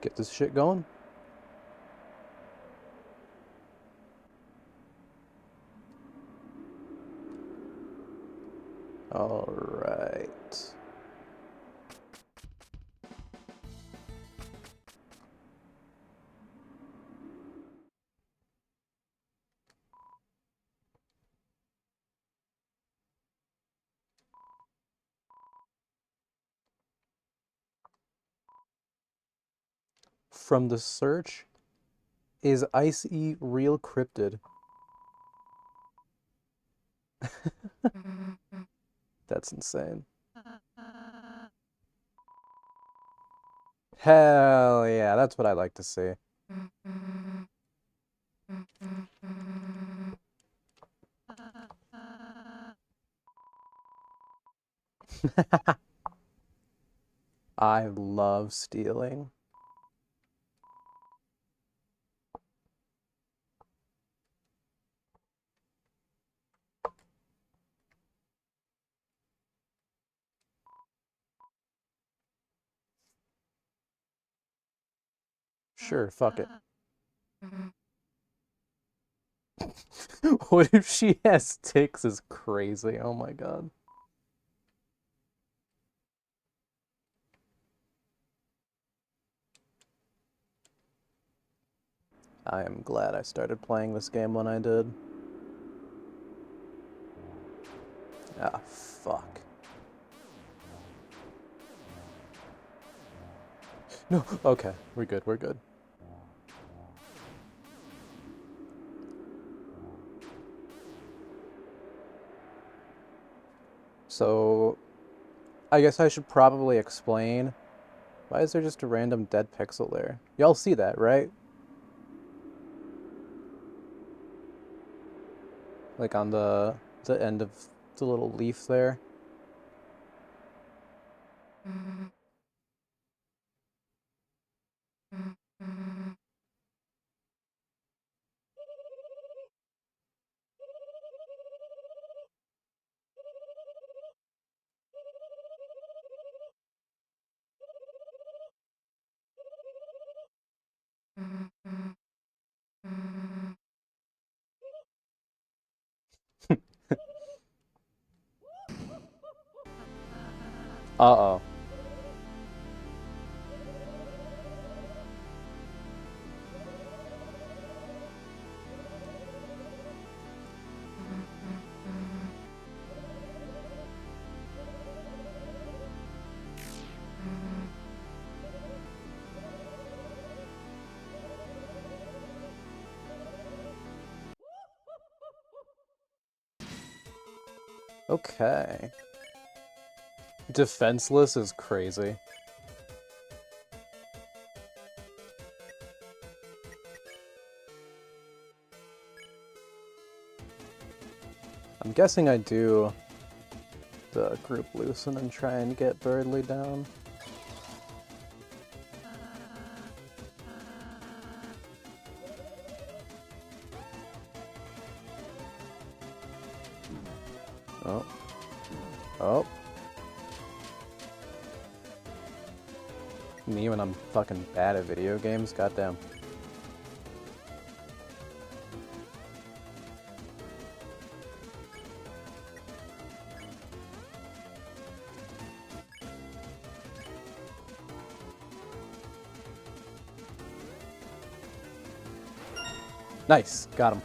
get this shit going. All right. From the search, is Icy real cryptid? That's insane. Hell yeah, that's what I like to see. I love stealing. Sure, fuck it. What if she has ticks is crazy? Oh my god. I am glad I started playing this game when I did. Ah, fuck. No, okay, we're good, we're good. So, I guess I should probably explain. Why is there just a random dead pixel there? Y'all see that, right? Like on the end of the little leaf there. Uh-oh. Okay. Defenseless is crazy. I'm guessing I do the group loose and then try and get Birdly down. Oh. Oh. Me when I'm fucking bad at video games, goddamn. Nice, got him.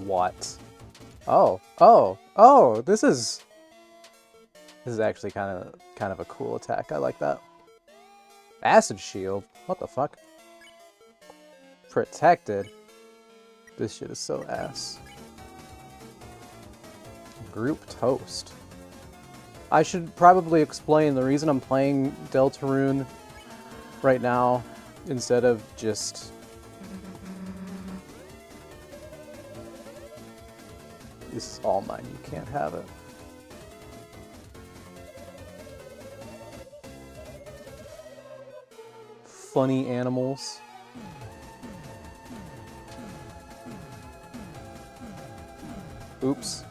What? Oh, this is actually kind of a cool attack. I like that. Acid shield? What the fuck? Protected? This shit is so ass. Group toast. I should probably explain the reason I'm playing deltarune right now instead of just this is all mine, you can't have it. Funny animals. Oops.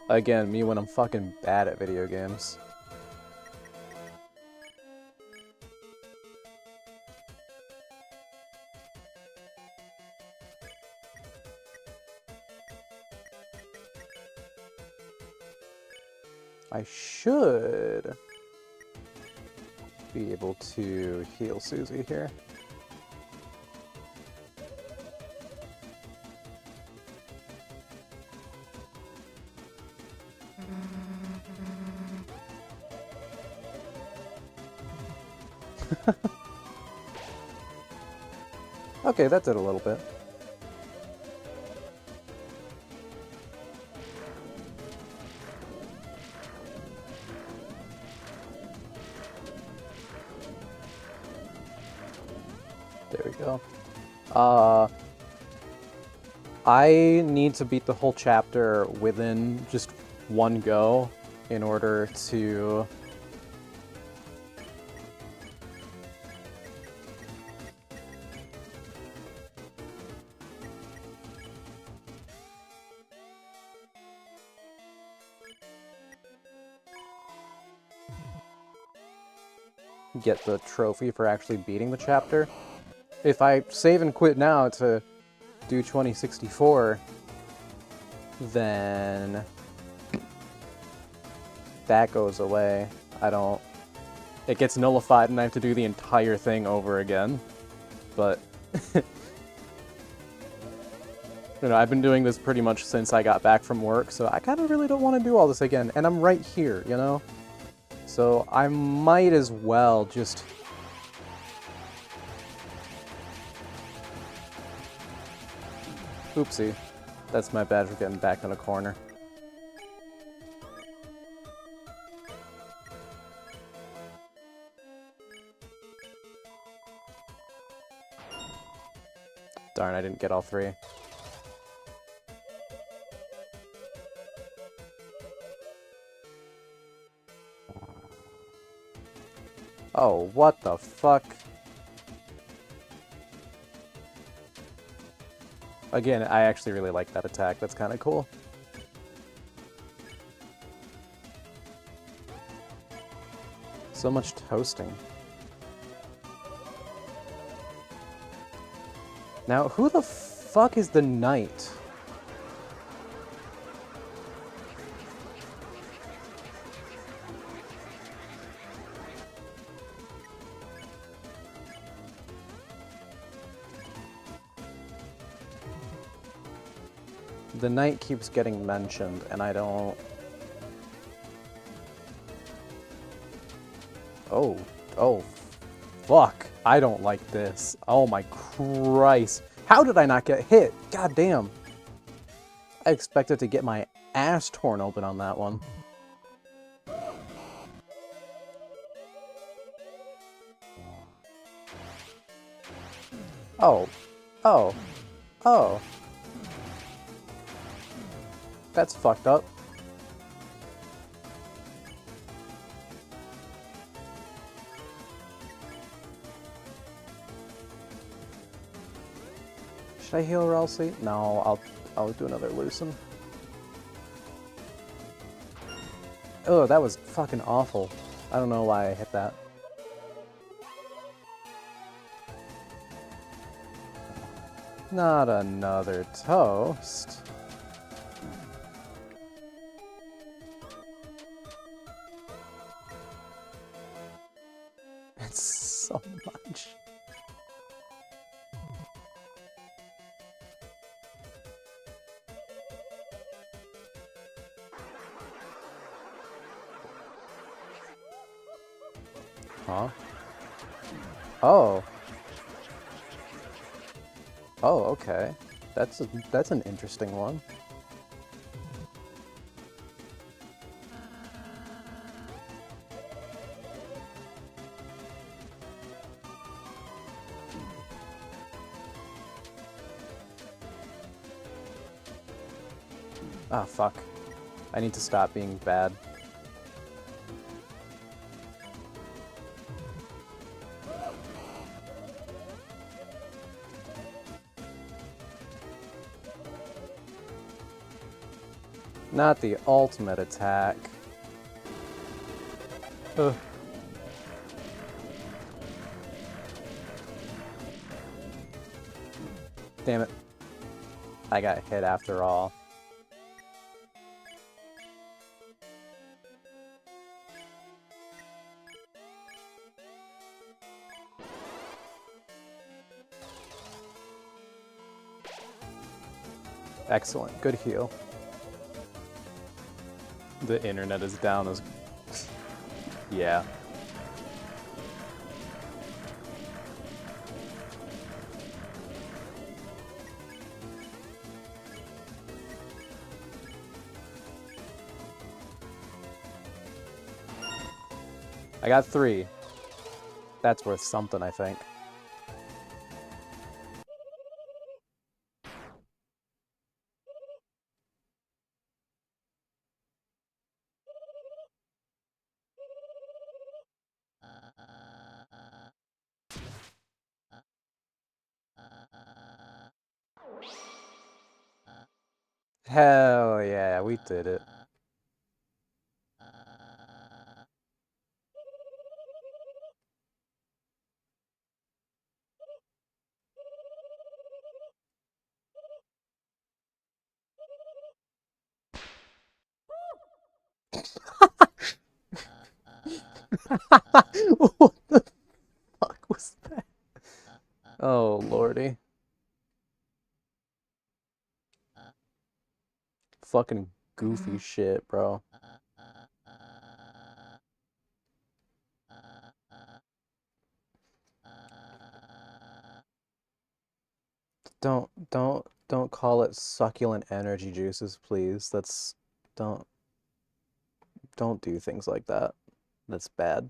Again, me when I'm fucking bad at video games. I should be able to heal Susie here. Okay, that did a little bit. There we go. I need to beat the whole chapter within just one go in order to get the trophy for actually beating the chapter. If I save and quit now to do 2064, then that goes away. It gets nullified and I have to do the entire thing over again. But, I've been doing this pretty much since I got back from work, so I kind of really don't want to do all this again. And I'm right here, you know? So I might as well just... Oopsie. That's my bad for getting back in a corner. Darn, I didn't get all three. Oh, what the fuck? Again, I actually really like that attack. That's kind of cool. So much toasting. Now, who the fuck is the knight? The knight keeps getting mentioned, and I don't... Oh, fuck. I don't like this. Oh my Christ. How did I not get hit? God damn. I expected to get my ass torn open on that one. Oh. Oh. Oh. That's fucked up. Should I heal Ralsei? No, I'll do another loosen. Oh, that was fucking awful. I don't know why I hit that. Not another toast. It's so much. Huh? Oh. Oh, okay. That's an interesting one. Ah, fuck. I need to stop being bad. Not the ultimate attack. Ugh. Damn it. I got hit after all. Excellent. Good heal. The internet is down as... yeah. I got 3. That's worth something, I think. Hell yeah, we did it. What the fuck was that? Oh, lordy. Fucking goofy shit, bro. Don't call it succulent energy juices, please. That's... don't do things like that. That's bad.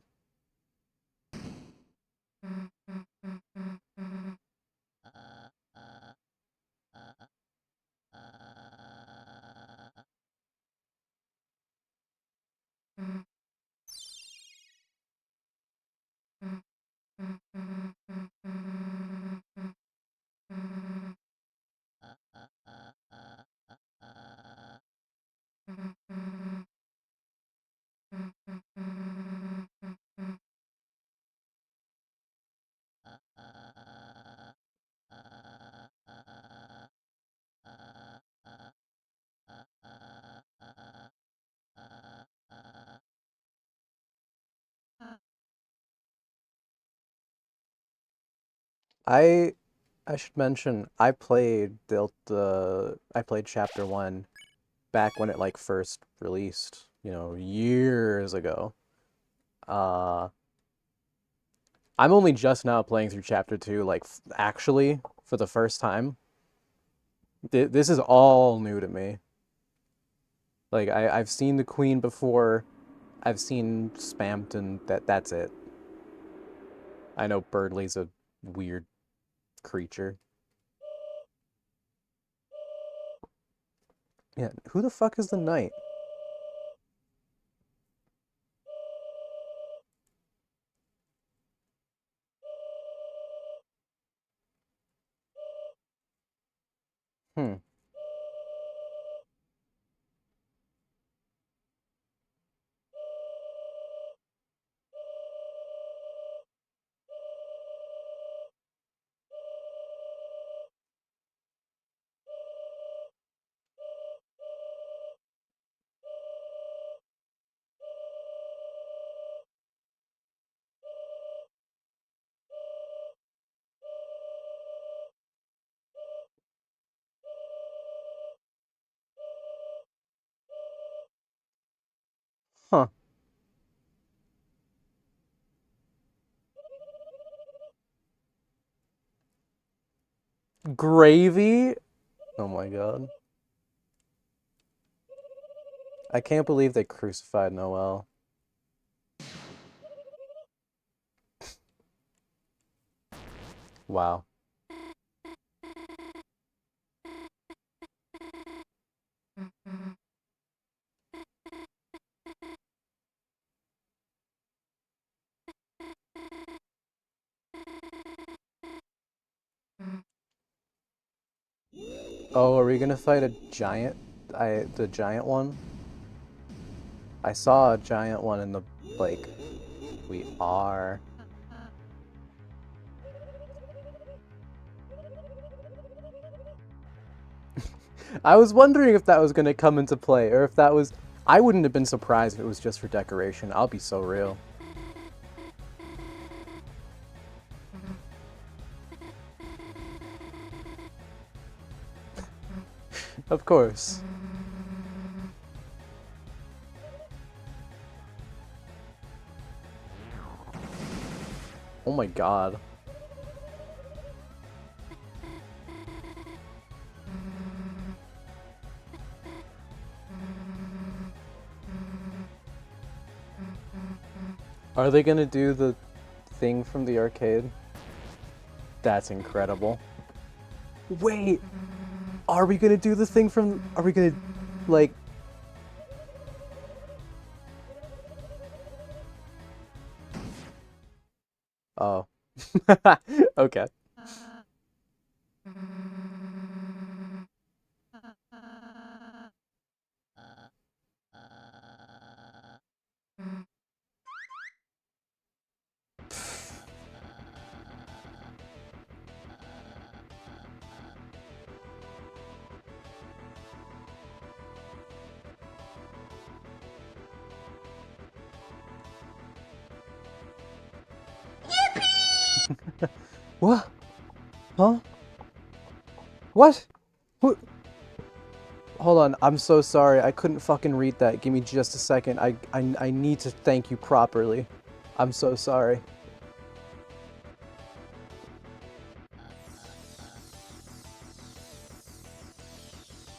I should mention I played I played Chapter 1 back when it like first released, you know, years ago. Uh I'm only just now playing through Chapter 2 like actually for the first time. This is all new to me. Like I've seen the Queen before. I've seen Spamped and that's it. I know Birdley's a weird creature. Yeah, who the fuck is the knight? Hmm. Huh. Gravy? Oh my god. I can't believe they crucified Noel. Wow. Oh, are we gonna fight a giant? the giant one? I saw a giant one in the, like, we are. I was wondering if that was going to come into play, or if that was... I wouldn't have been surprised if it was just for decoration. I'll be so real. Of course. Oh my god. Are they gonna do the thing from the arcade? That's incredible. Wait! Are we gonna do the thing from... Are we gonna, like... Oh. Okay. What? Huh? What? What? Hold on, I'm so sorry. I couldn't fucking read that. Give me just a second. I need to thank you properly. I'm so sorry.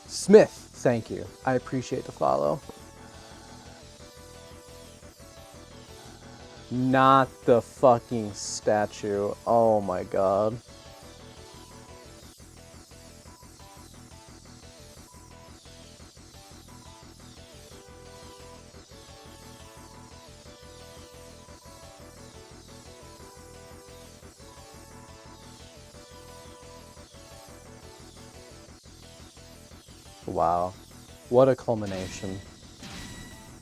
Smith, thank you. I appreciate the follow. Not the fucking statue. Oh my god. Wow. What a culmination.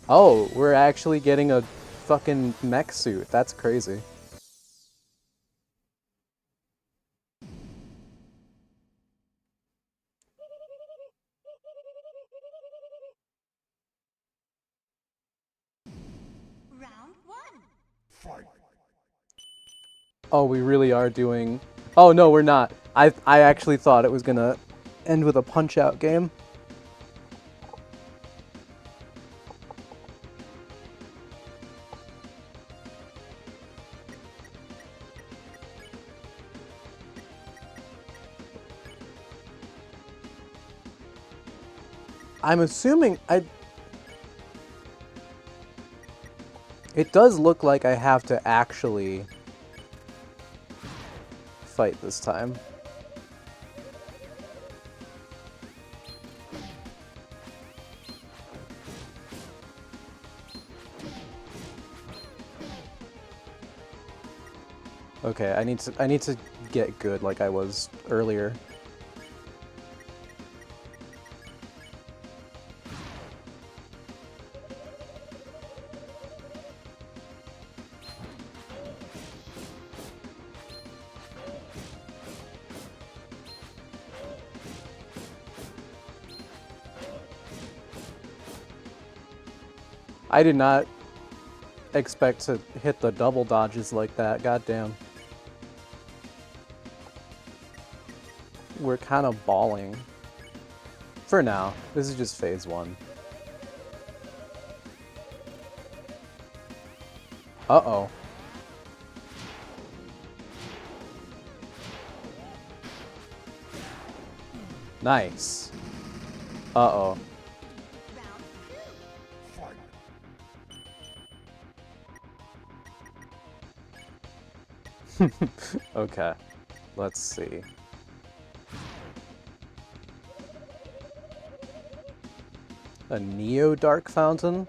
Oh, we're actually getting a fucking mech suit. That's crazy. Round one. Fight. Oh, we really are doing... Oh, no, we're not. I actually thought it was gonna end with a punch-out game. I'm assuming it does look like I have to actually fight this time. Okay, I need to get good like I was earlier. I did not expect to hit the double dodges like that, goddamn. We're kind of balling. For now, this is just phase one. Uh-oh. Nice. Uh-oh. Okay, let's see. A Neo Dark Fountain?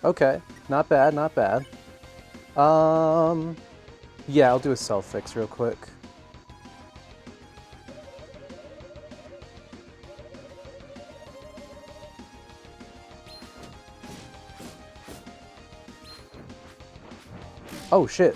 Okay. Not bad, not bad. Yeah, I'll do a self-fix real quick. Oh, shit.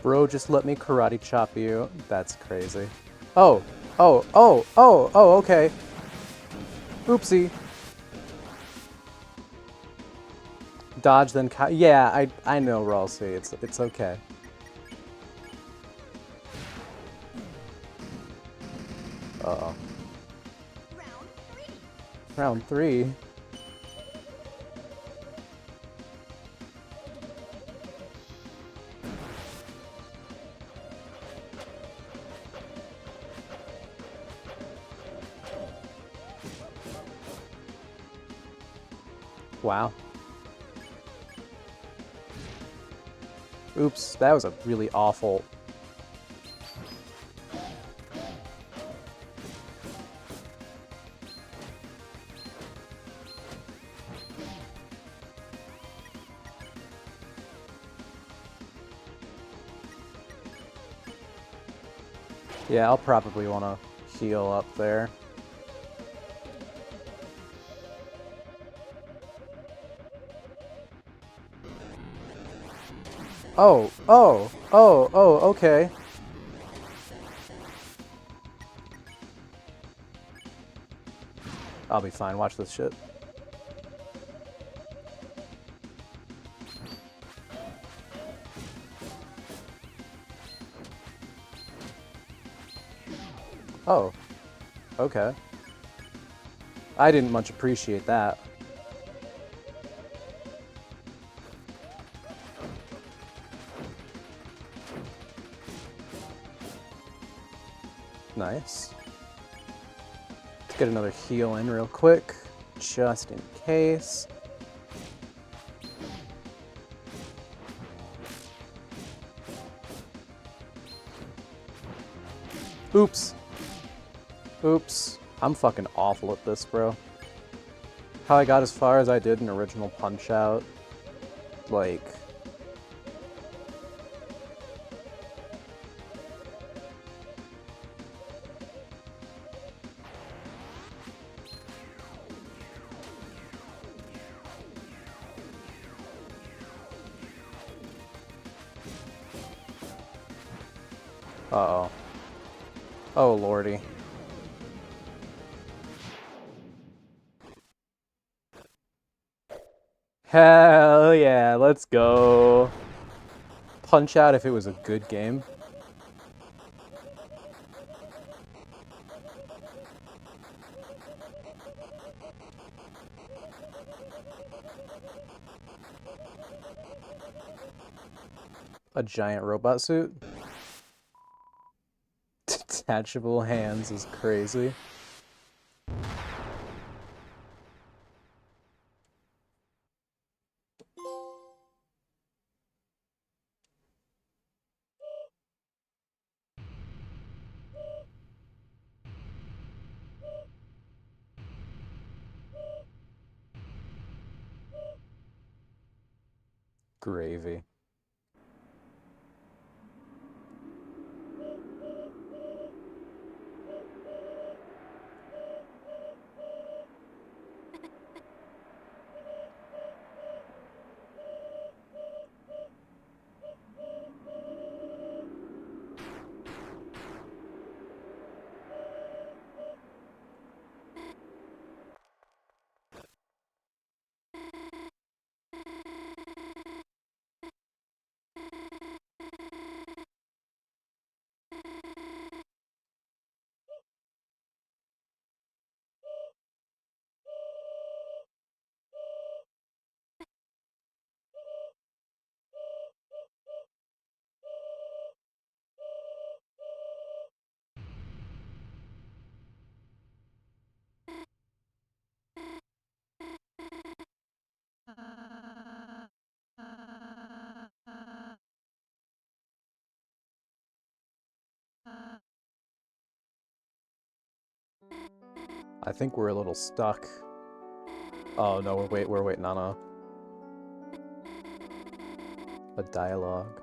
Bro, just let me karate chop you. That's crazy. Oh, okay. Oopsie. Dodge, then yeah, I know, Ralsei. It's okay. Uh-oh. Round 3. Round 3. Wow. Oops, that was a really awful... Yeah, I'll probably want to heal up there. Okay. I'll be fine, watch this shit. Oh, okay. I didn't much appreciate that. Nice. Let's get another heal in real quick, just in case. Oops. Oops. I'm fucking awful at this, bro. How I got as far as I did in original Punch-Out, like... Uh-oh. Oh, lordy. Hell yeah, let's go. Punch-Out if it was a good game. A giant robot suit? Detachable hands is crazy. Gravy. I think we're a little stuck. Oh no, we're waiting on a dialogue.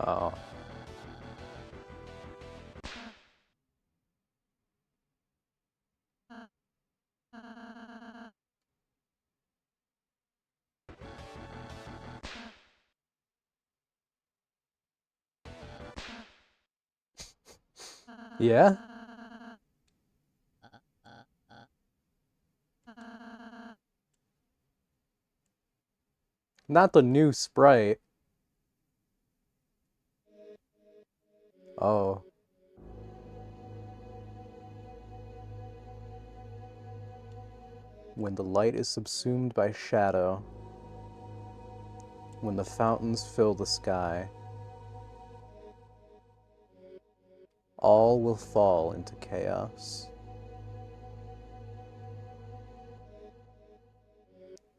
Oh. Yeah? Not the new sprite. Oh. When the light is subsumed by shadow. When the fountains fill the sky. All will fall into chaos.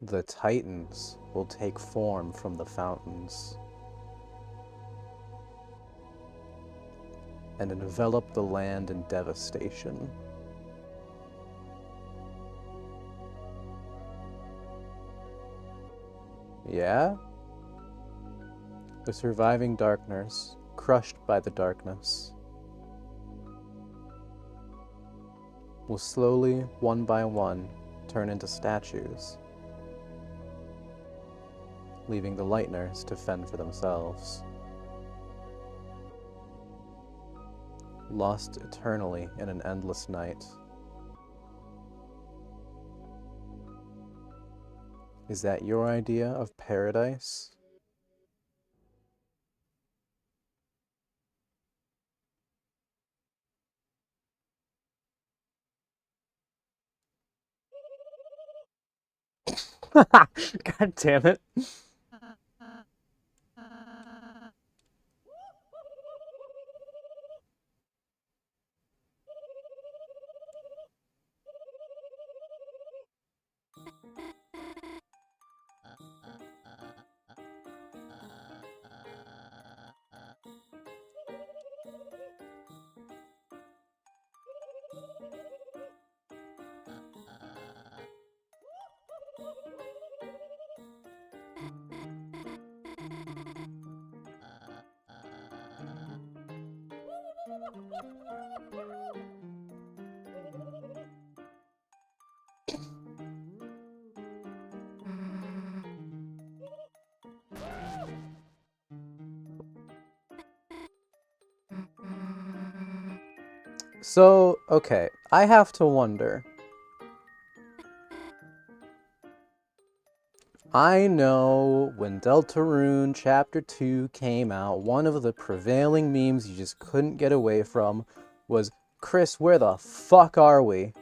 The Titans will take form from the fountains and envelop the land in devastation. Yeah? The surviving darkness, crushed by the darkness, will slowly, one by one, turn into statues, leaving the Lightners to fend for themselves. Lost eternally in an endless night. Is that your idea of paradise? God damn it. So, okay, I have to wonder. I know when Deltarune Chapter 2 came out, one of the prevailing memes you just couldn't get away from was, Chris, where the fuck are we?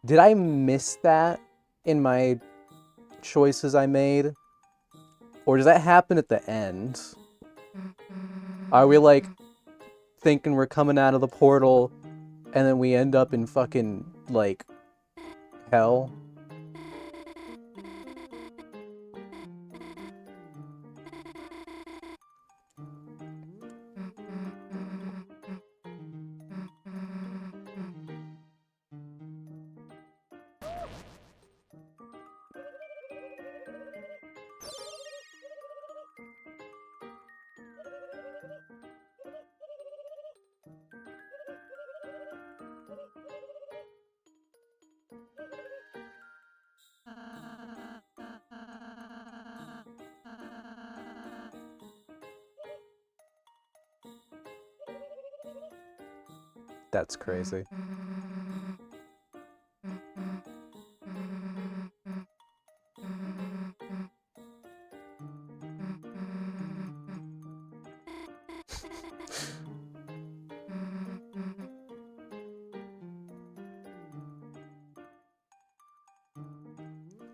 Did I miss that in my choices I made? Or does that happen at the end? Are we like thinking we're coming out of the portal and then we end up in fucking like hell? That's crazy.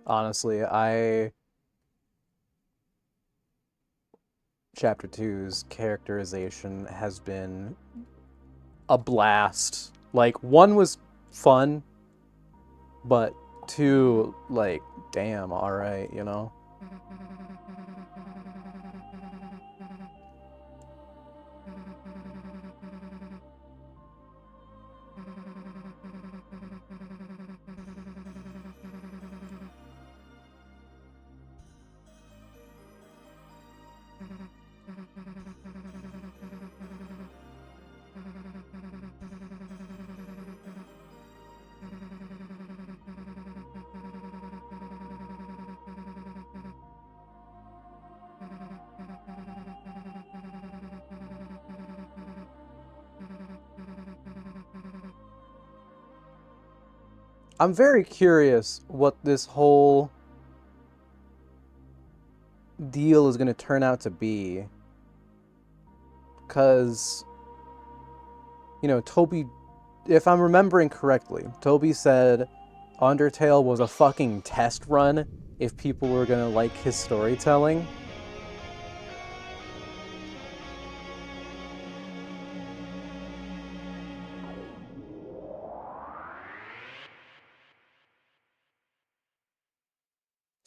Honestly, Chapter 2's characterization has been a blast. Like, 1 was fun, but 2, like, damn, alright, you know? I'm very curious what this whole deal is going to turn out to be. Because, you know, Toby, if I'm remembering correctly, Toby said Undertale was a fucking test run if people were going to like his storytelling.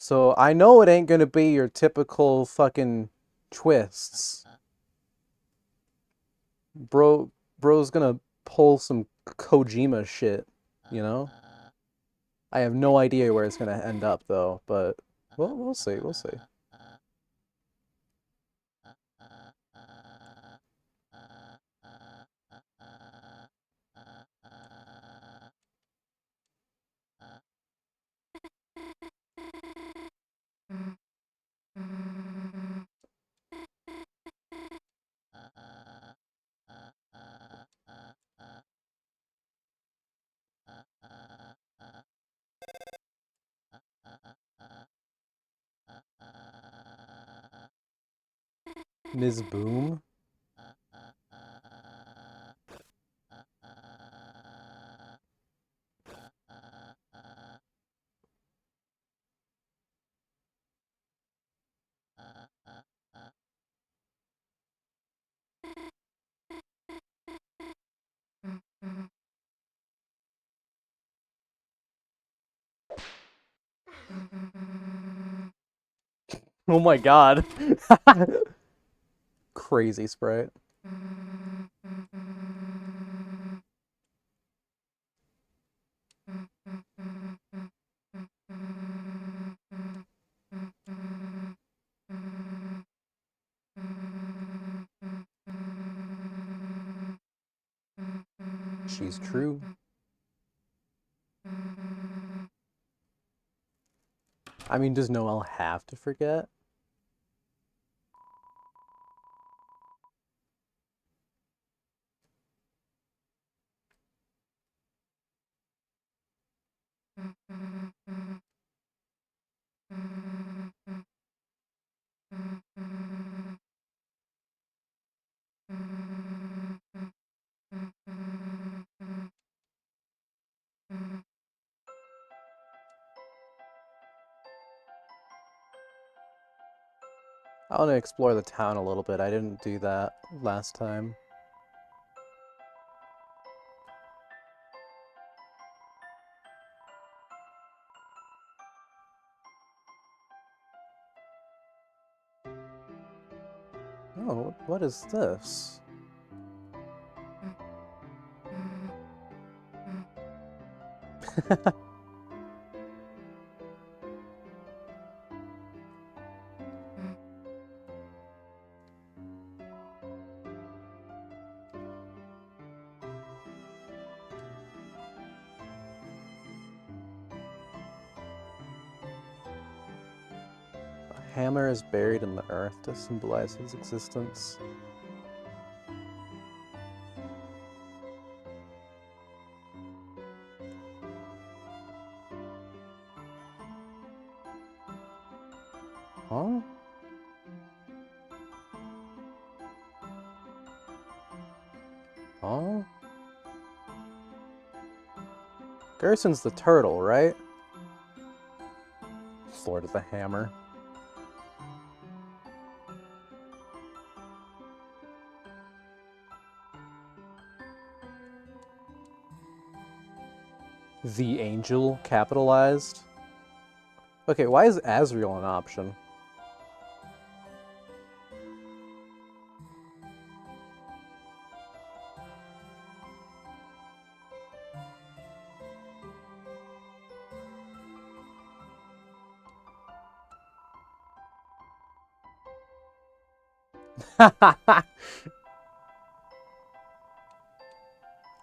So I know it ain't gonna be your typical fucking twists. Bro's gonna pull some Kojima shit, you know? I have no idea where it's gonna end up though, but we'll see, we'll see. Ms. Boom? Oh my god. Crazy sprite. She's true. I mean, does Noelle have to forget? I want to explore the town a little bit. I didn't do that last time. Oh, what is this? A hammer is buried in the earth to symbolize his existence. Oh? Gerson's the turtle, right? Lord of the Hammer. The Angel, capitalized. Okay, why is Azrael an option?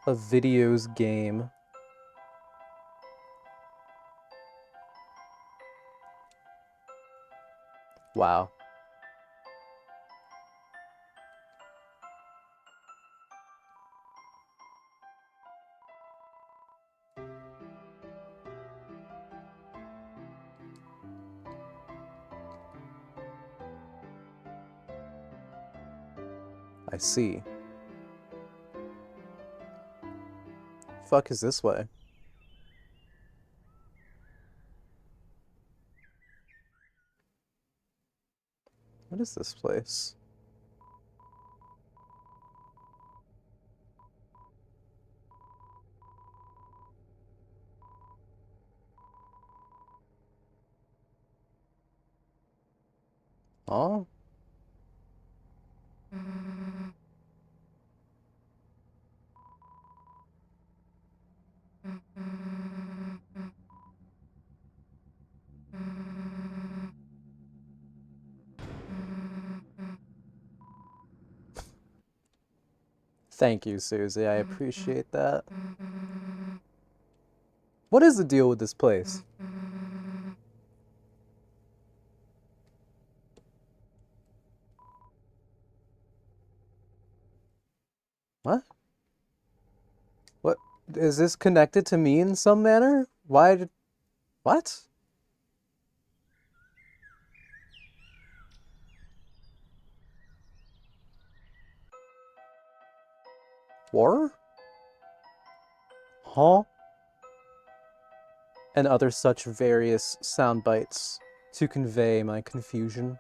A videos game. Wow. I see. Fuck is this way? What is this place? Oh? Thank you, Susie. I appreciate that. What is the deal with this place? What? What? Is this connected to me in some manner? Why did... What? War? Huh? And other such various sound bites to convey my confusion.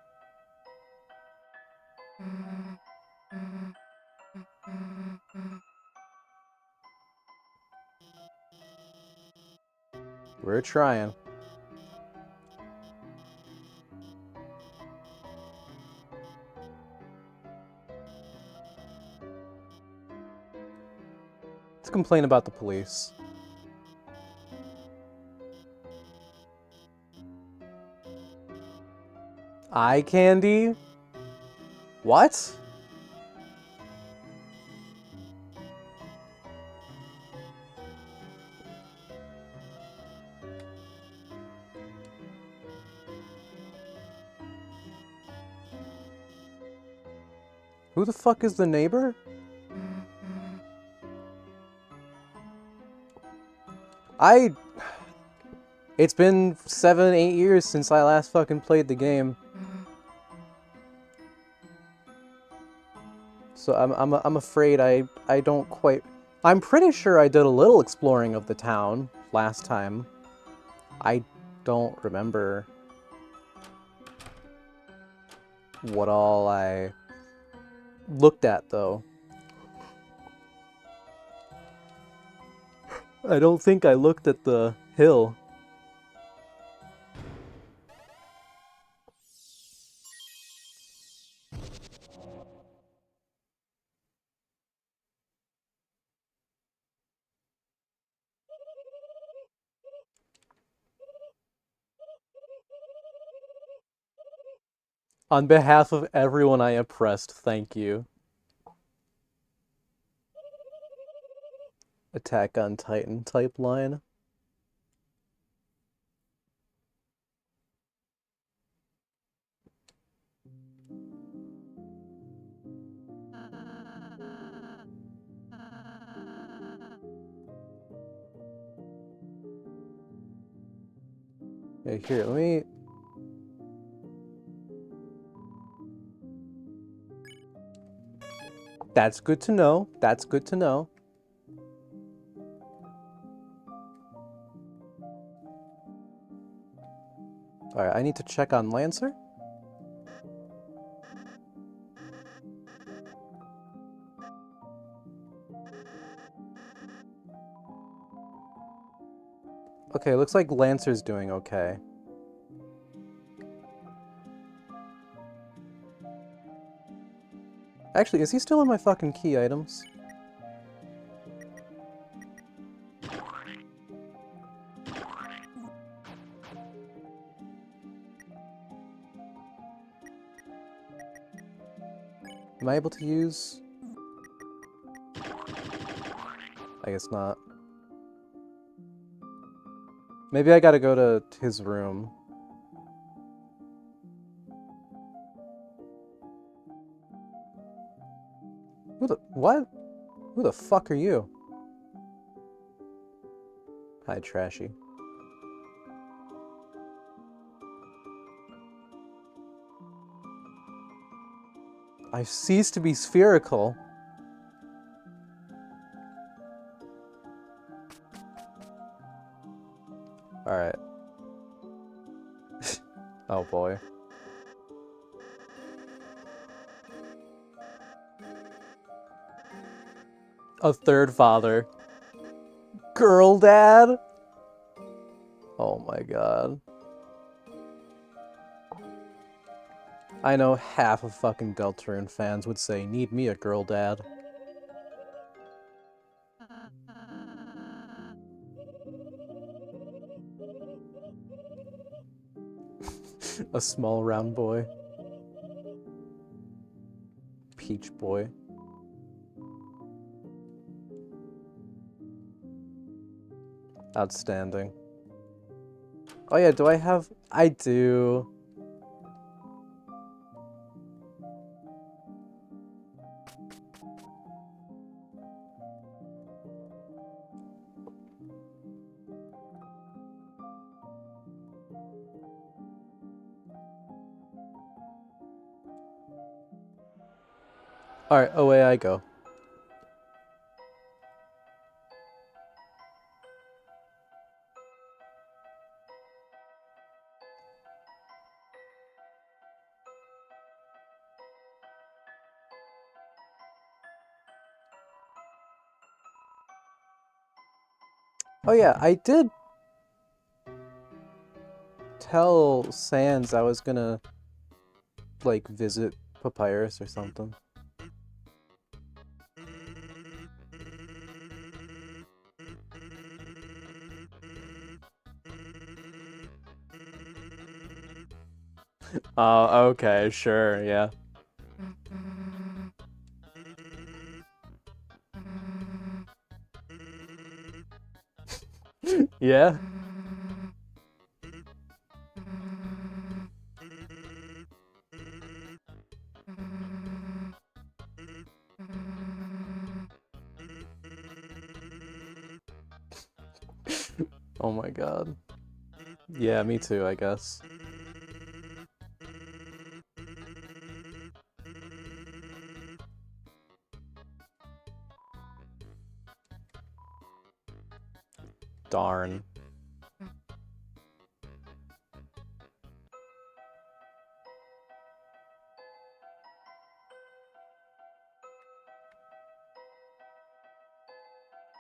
We're trying. Let's complain about the police. Eye candy? What? Who the fuck is the neighbor? It's been 7, 8 years since I last fucking played the game. So I'm afraid I don't quite... I'm pretty sure I did a little exploring of the town last time. I don't remember what all I looked at, though. I don't think I looked at the hill. On behalf of everyone I oppressed, thank you. Attack on Titan type line. Hey, here, let me... That's good to know. That's good to know. Alright, I need to check on Lancer. Okay, looks like Lancer's doing okay. Actually, is he still in my fucking key items? Am I able to use... I guess not. Maybe I gotta go to his room. Who the... what? Who the fuck are you? Hi, Trashy. I cease to be spherical. Alright. Oh boy. A third father. Girl dad? Oh my god. I know half of fucking Deltarune fans would say, need me a girl dad. A small round boy. Peach boy. Outstanding. Oh yeah, do I have... I do. Alright, away I go. Oh yeah, I did tell Sans I was gonna, like, visit Papyrus or something. Oh, okay, sure, yeah. Yeah? Oh my god. Yeah, me too, I guess. Darn.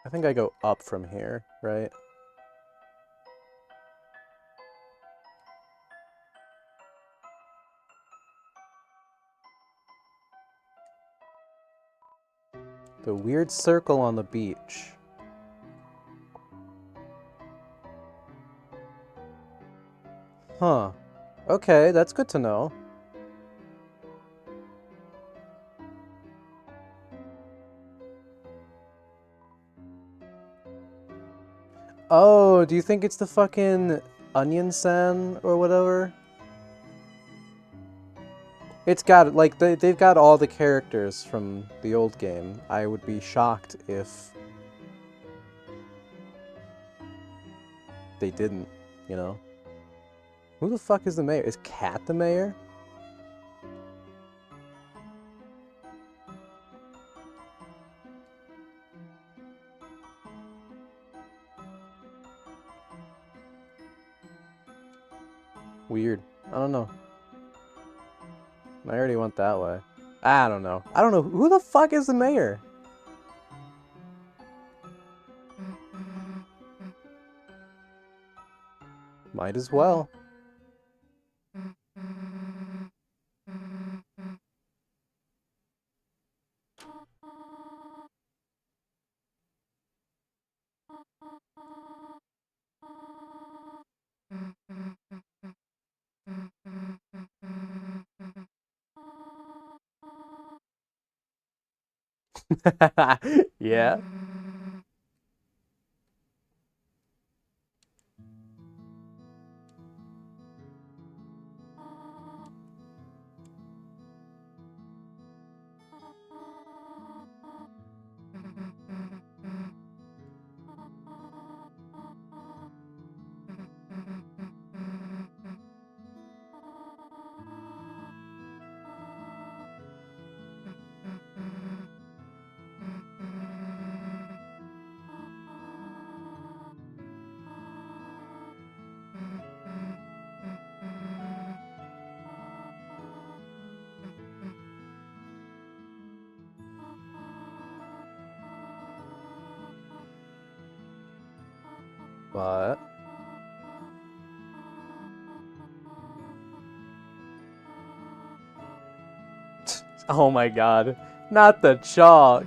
I think I go up from here, right? The weird circle on the beach. Huh. Okay, that's good to know. Oh, do you think it's the fucking Onion San or whatever? It's got, like, they've got all the characters from the old game. I would be shocked if they didn't, you know? Who the fuck is the mayor? Is Cat the mayor? Weird. I don't know. I already went that way. I don't know. I don't know. Who the fuck is the mayor? Might as well. Yeah. What? Oh my god. Not the chalk.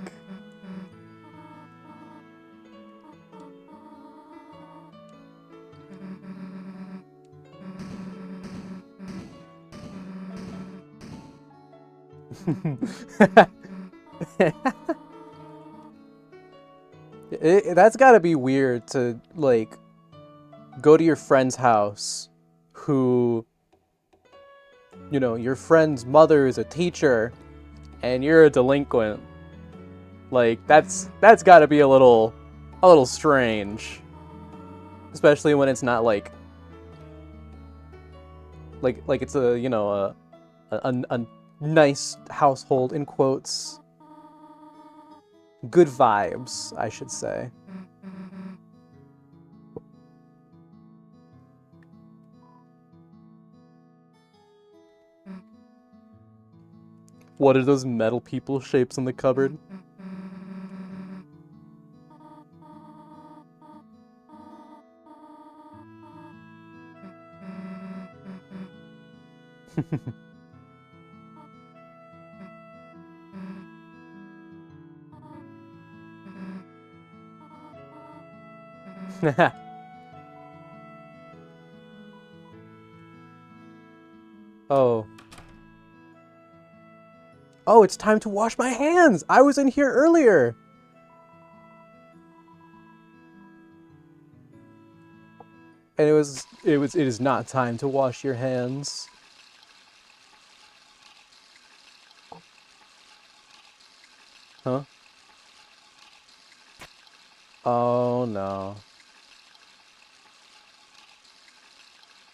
That's gotta be weird to, like, go to your friend's house who, you know, your friend's mother is a teacher and you're a delinquent. Like, that's gotta be a little strange. Especially when it's not like it's a, you know, a nice household, in quotes. Good vibes, I should say. What are those metal people shapes in the cupboard? Oh. Oh, it's time to wash my hands! I was in here earlier! And it is not time to wash your hands. Huh? Oh no.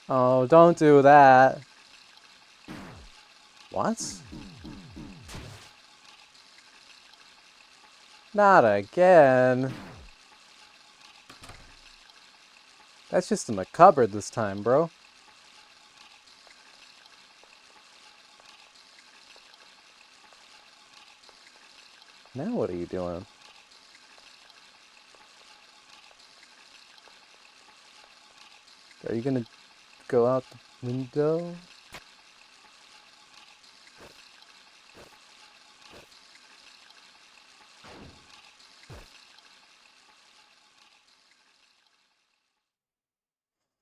Oh, don't do that. What? Not again. That's just in the cupboard this time, bro. Now what are you doing? Are you gonna go out the window?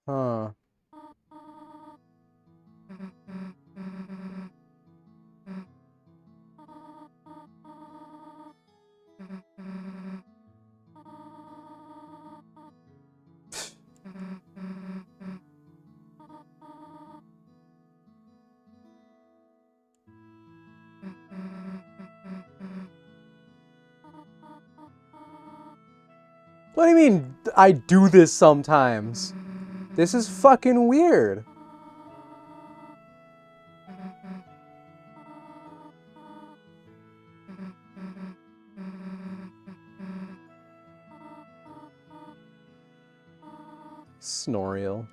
Huh. What do you mean, I do this sometimes? This is fucking weird. Snoriel.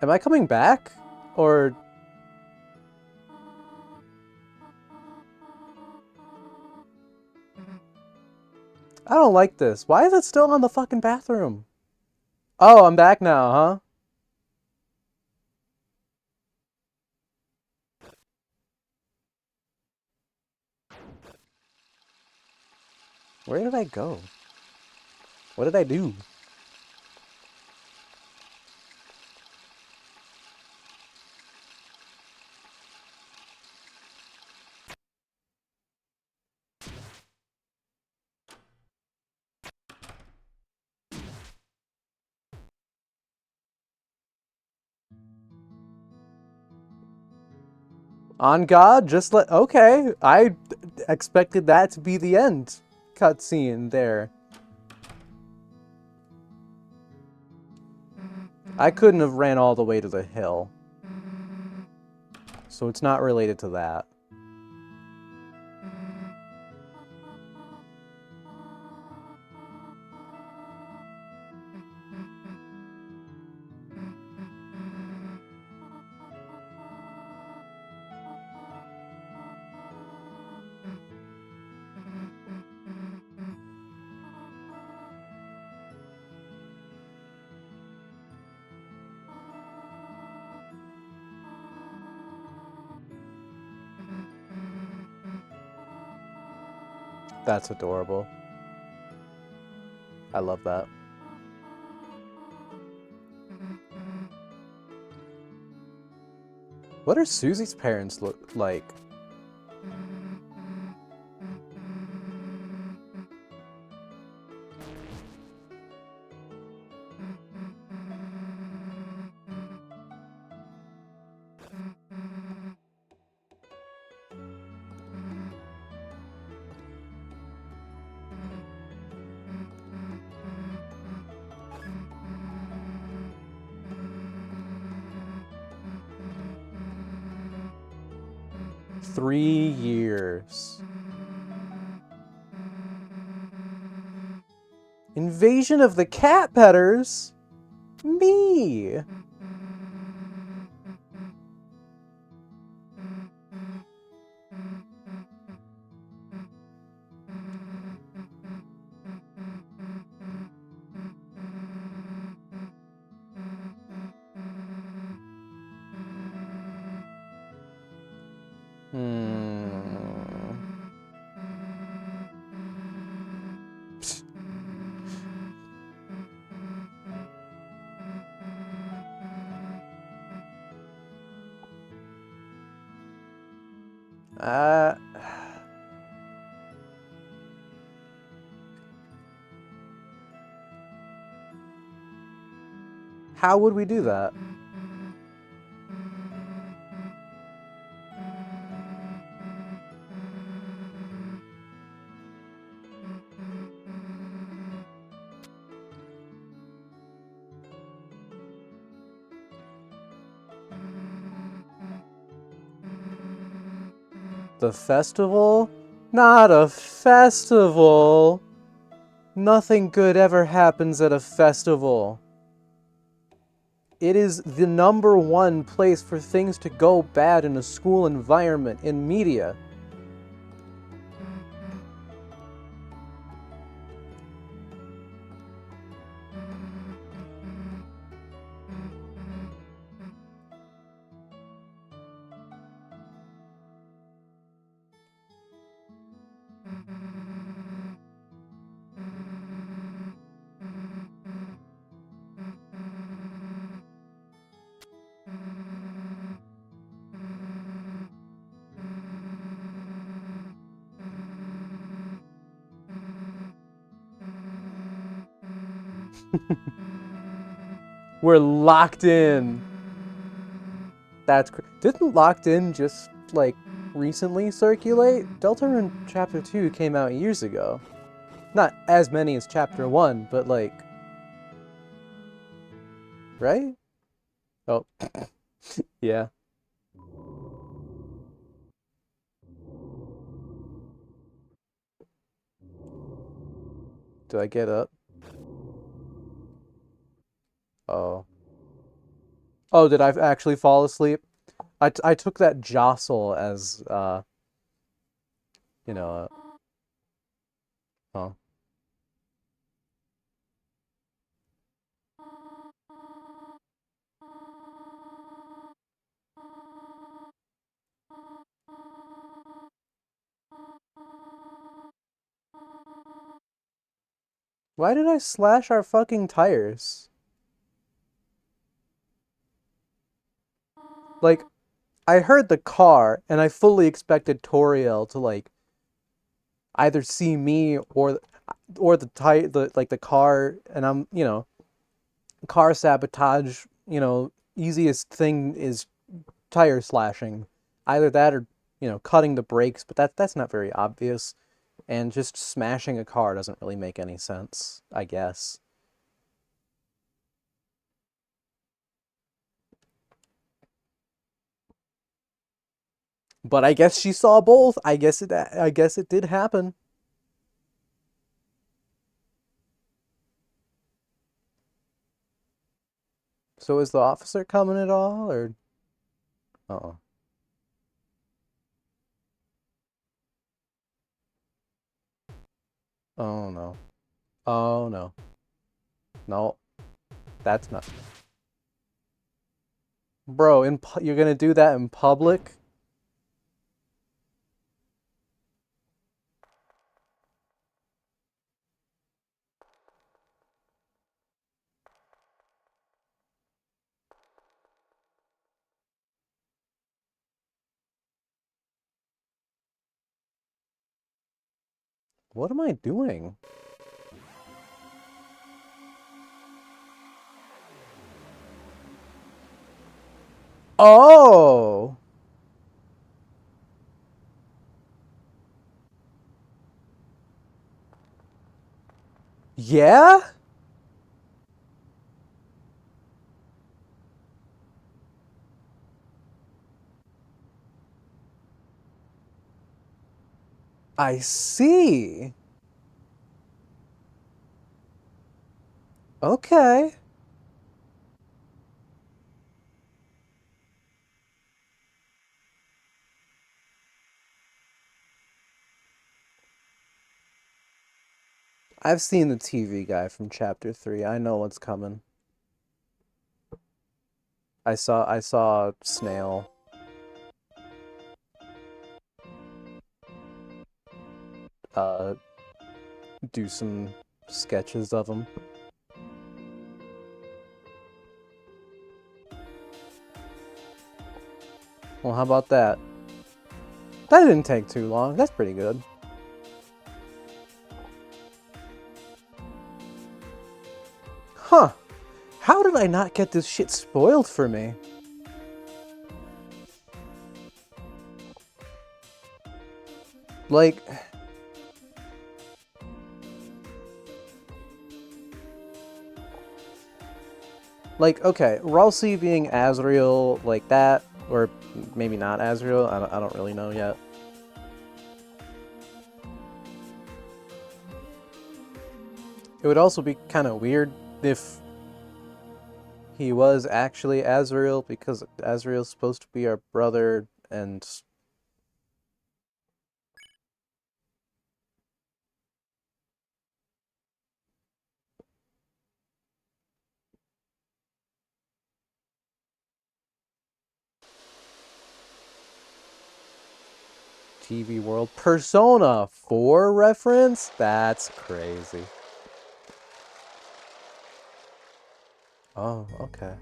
Am I coming back? Or... I don't like this. Why is it still on the fucking bathroom? Oh, I'm back now, huh? Where did I go? What did I do? On God, just let... Okay, I expected that to be the end cutscene there. I couldn't have ran all the way to the hill. So it's not related to that. That's adorable. I love that. What are Susie's parents look like? Three years. Invasion of the Cat Petters? Me! How would we do that? The festival? Not a festival! Nothing good ever happens at a festival. It is the #1 place for things to go bad in a school environment, in media. We're locked in. That's didn't Locked In just like recently circulate? Deltarune Chapter 2 came out years ago. Not as many as Chapter 1, but like, right? Oh, yeah. Do I get up? Oh. Oh, did I actually fall asleep? I took that jostle as, you know, oh. Why did I slash our fucking tires? Like, I heard the car, and I fully expected Toriel to, like, either see me or the tire, the car, and I'm, car sabotage, easiest thing is tire slashing. Either that or, cutting the brakes, but that's not very obvious. And just smashing a car doesn't really make any sense, I guess. But I guess she saw both. I guess it did happen. So is the officer coming at all, or uh-oh. Oh no. Oh no. No, that's not. Bro, you're gonna do that in public? What am I doing? Oh! Yeah? I see. Okay. I've seen the TV guy from chapter 3. I know what's coming. I saw Snail uh do some sketches of him. Well, how about that? That didn't take too long. That's pretty good. Huh. How did I not get this shit spoiled for me? Like, okay, Ralsei being Azrael like that, or maybe not Azrael, I don't really know yet. It would also be kind of weird if he was actually Azrael, because Azrael's supposed to be our brother, and TV World Persona 4 reference? That's crazy. Oh, okay.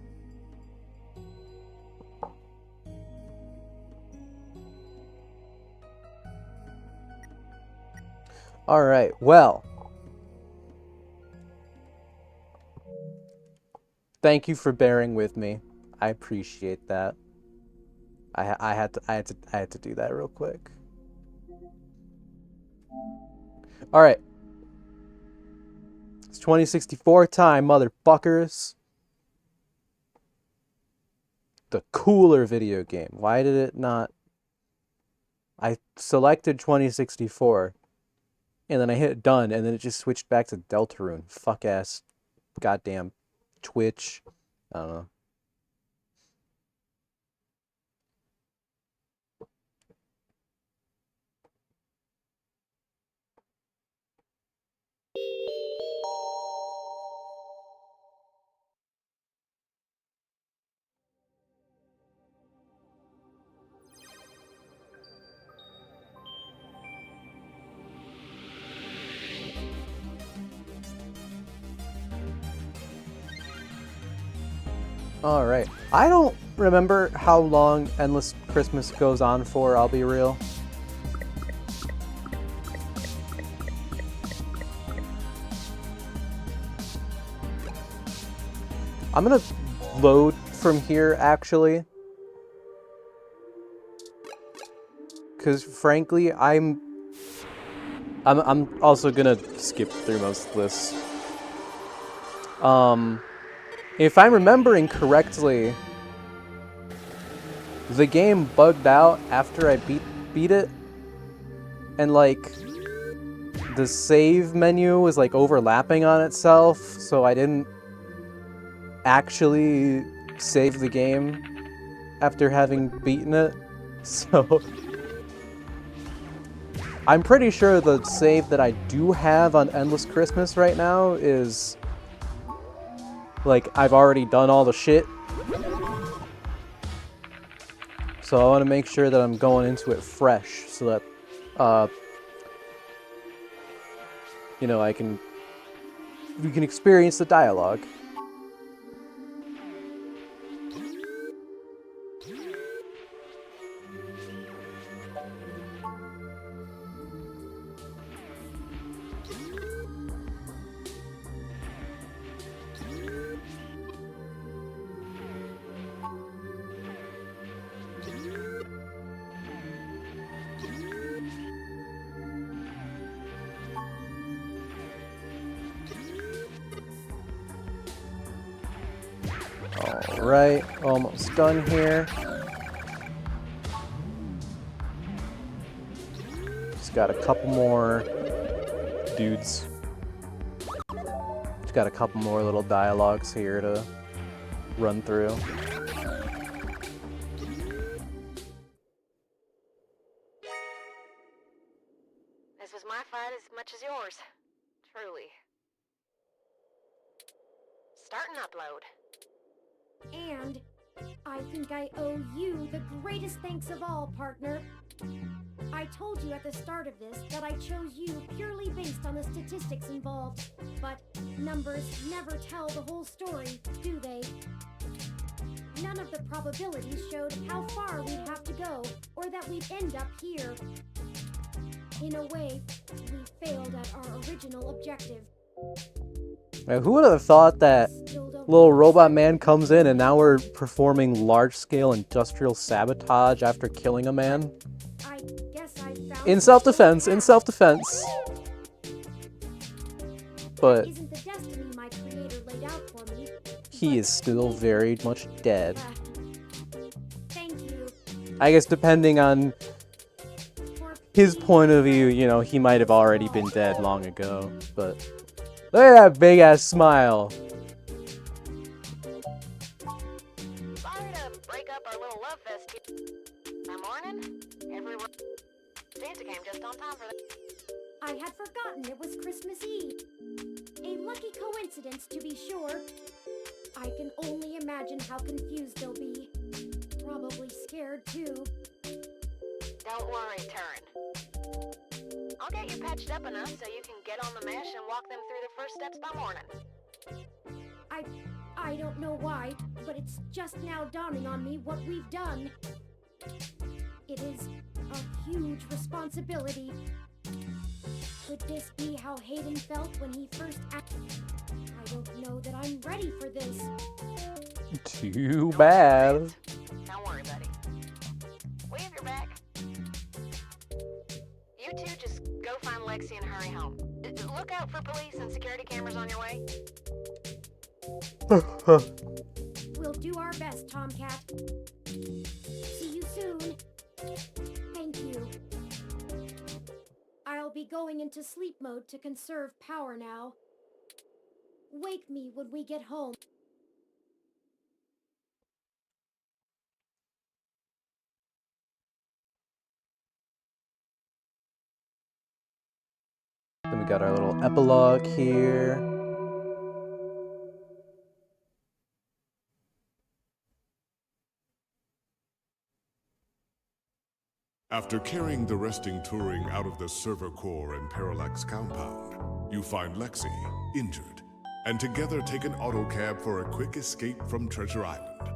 Alright, well. Thank you for bearing with me. I appreciate that. I had to do that real quick. Alright. It's 2064 time, motherfuckers. The cooler video game. Why did it not... I selected 2064, and then I hit done, and then it just switched back to deltarune. Fuck ass, goddamn Twitch. I don't know. Alright. I don't remember how long Endless Christmas goes on for, I'll be real. I'm gonna load from here, actually. Because, frankly, I'm also gonna skip through most of this. If I'm remembering correctly, the game bugged out after I beat it, and like the save menu was like overlapping on itself, so I didn't actually save the game after having beaten it. So I'm pretty sure the save that I do have on Endless Christmas right now is like I've already done all the shit. So I want to make sure that I'm going into it fresh so that you know, we can experience the dialogue. Alright, almost done here. Just got a couple more dudes. Just got a couple more little dialogues here to run through. This was my fight as much as yours. Truly. Start and upload. And I think I owe you the greatest thanks of all, partner. I told you at the start of this that I chose you purely based on the statistics involved, but numbers never tell the whole story, do they? None of the probabilities showed how far we'd have to go, or that we'd end up here. In a way, we failed at our original objective. Now, who would have thought that little robot man comes in and now we're performing large-scale industrial sabotage after killing a man? I guess I found In self-defense, in self-defense. But isn't the destiny my creator laid out for me. he is still very much dead. Thank you. I guess depending on his point of view, you know, he might have already been dead long ago, but look at that big-ass smile. Sorry to break up our little love fest here. By morning, everyone... Santa came just on time for that. I had forgotten it was Christmas Eve. A lucky coincidence, to be sure. I can only imagine how confused they'll be. Probably scared, too. Don't worry, Turin. I'll get you patched up enough so you can get on the mesh and walk them through the first steps by morning. I don't know why, but it's just now dawning on me what we've done. It is a huge responsibility. Could this be how Hayden felt when he first acted? I don't know that I'm ready for this. Too bad. Don't worry, buddy. We have your back. You two just go find Lexi and hurry home. Look out for police and security cameras on your way. We'll do our best, Tomcat. See you soon. Thank you. I'll be going into sleep mode to conserve power now. Wake me when we get home. Then we got our little epilogue here. After carrying the resting Turing out of the server core and parallax compound, you find Lexi injured. and together take an autocab for a quick escape from Treasure Island.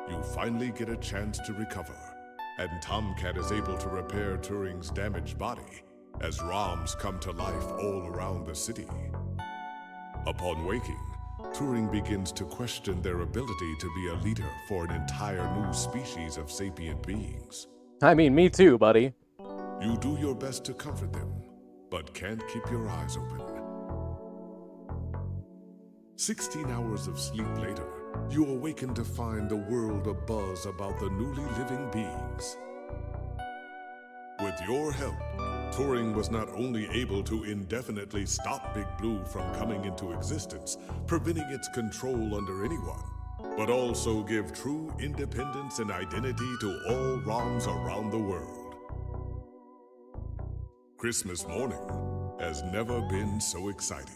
You finally get a chance to recover, and Tomcat is able to repair Turing's damaged body as ROMs come to life all around the city. Upon waking, Turing begins to question their ability to be a leader for an entire new species of sapient beings. I mean, me too, buddy. You do your best to comfort them, but can't keep your eyes open. 16 hours of sleep later, you awaken to find the world abuzz about the newly living beings. With your help, Turing was not only able to indefinitely stop Big Blue from coming into existence, preventing its control under anyone, but also give true independence and identity to all ROMs around the world. Christmas morning has never been so exciting.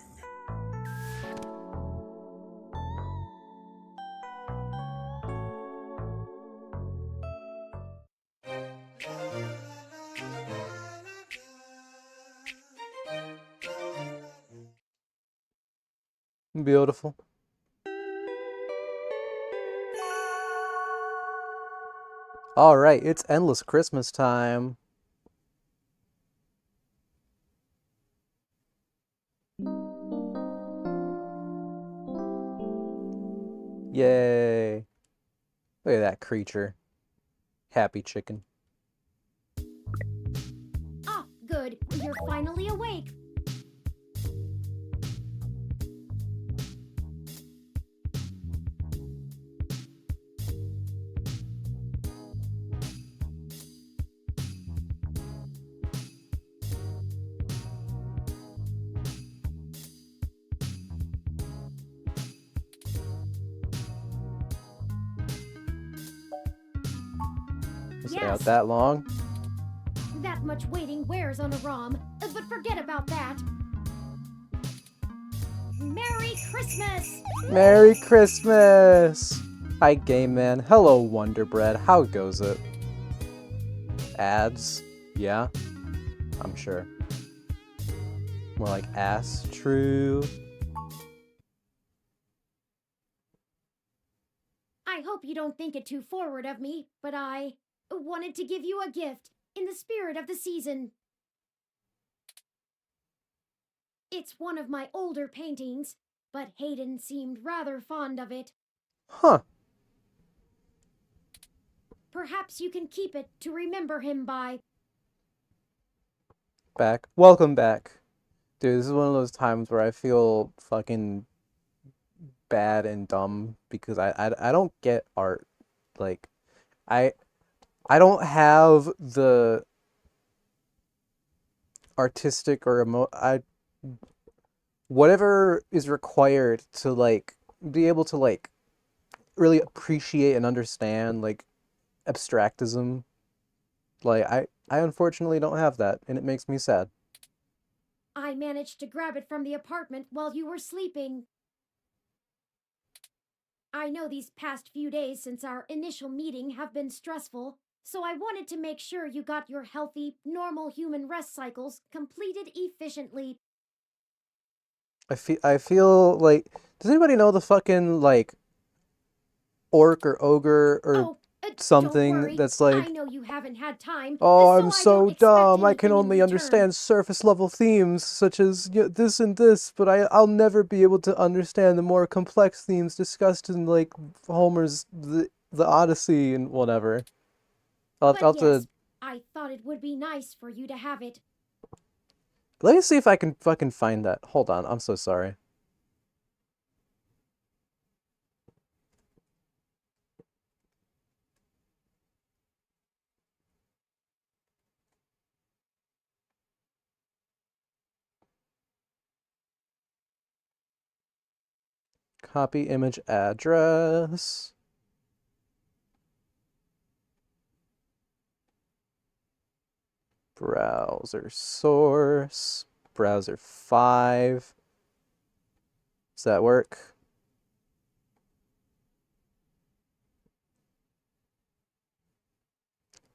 Beautiful. All right, it's endless Christmas time. Yay. Look at that creature. Happy chicken. Ah, good. You're finally awake. Stay out that long. That much waiting wears on a ROM, but forget about that. Merry Christmas! Merry Christmas! Hi, Game Man. Hello, Wonder Bread. How goes it? Ads? Yeah? I'm sure. More like ass. True. I hope you don't think it too forward of me, but I wanted to give you a gift in the spirit of the season. It's one of my older paintings, but Hayden seemed rather fond of it. Huh. Perhaps you can keep it to remember him by. Back. Welcome back. Dude, this is one of those times where I feel fucking bad and dumb because I don't get art. Like, I don't have the artistic or whatever is required to like be able to like really appreciate and understand like abstractism. Like I unfortunately don't have that, and it makes me sad. I managed to grab it from the apartment while you were sleeping. I know these past few days since our initial meeting have been stressful, so I wanted to make sure you got your healthy, normal human rest cycles completed efficiently. I feel like, does anybody know the fucking like orc or ogre or Don't something worry. that's like, I know you haven't had time. oh, so I'm I so don't expect dumb. I can anything in only return. understand surface level themes such as this and this, but I'll never be able to understand the more complex themes discussed in like Homer's the Odyssey and whatever. I'll have But to yes, I thought it would be nice for you to have it. let me see if I can fucking find that. Hold on, I'm so sorry. Copy image address. Browser source. Browser 5. Does that work?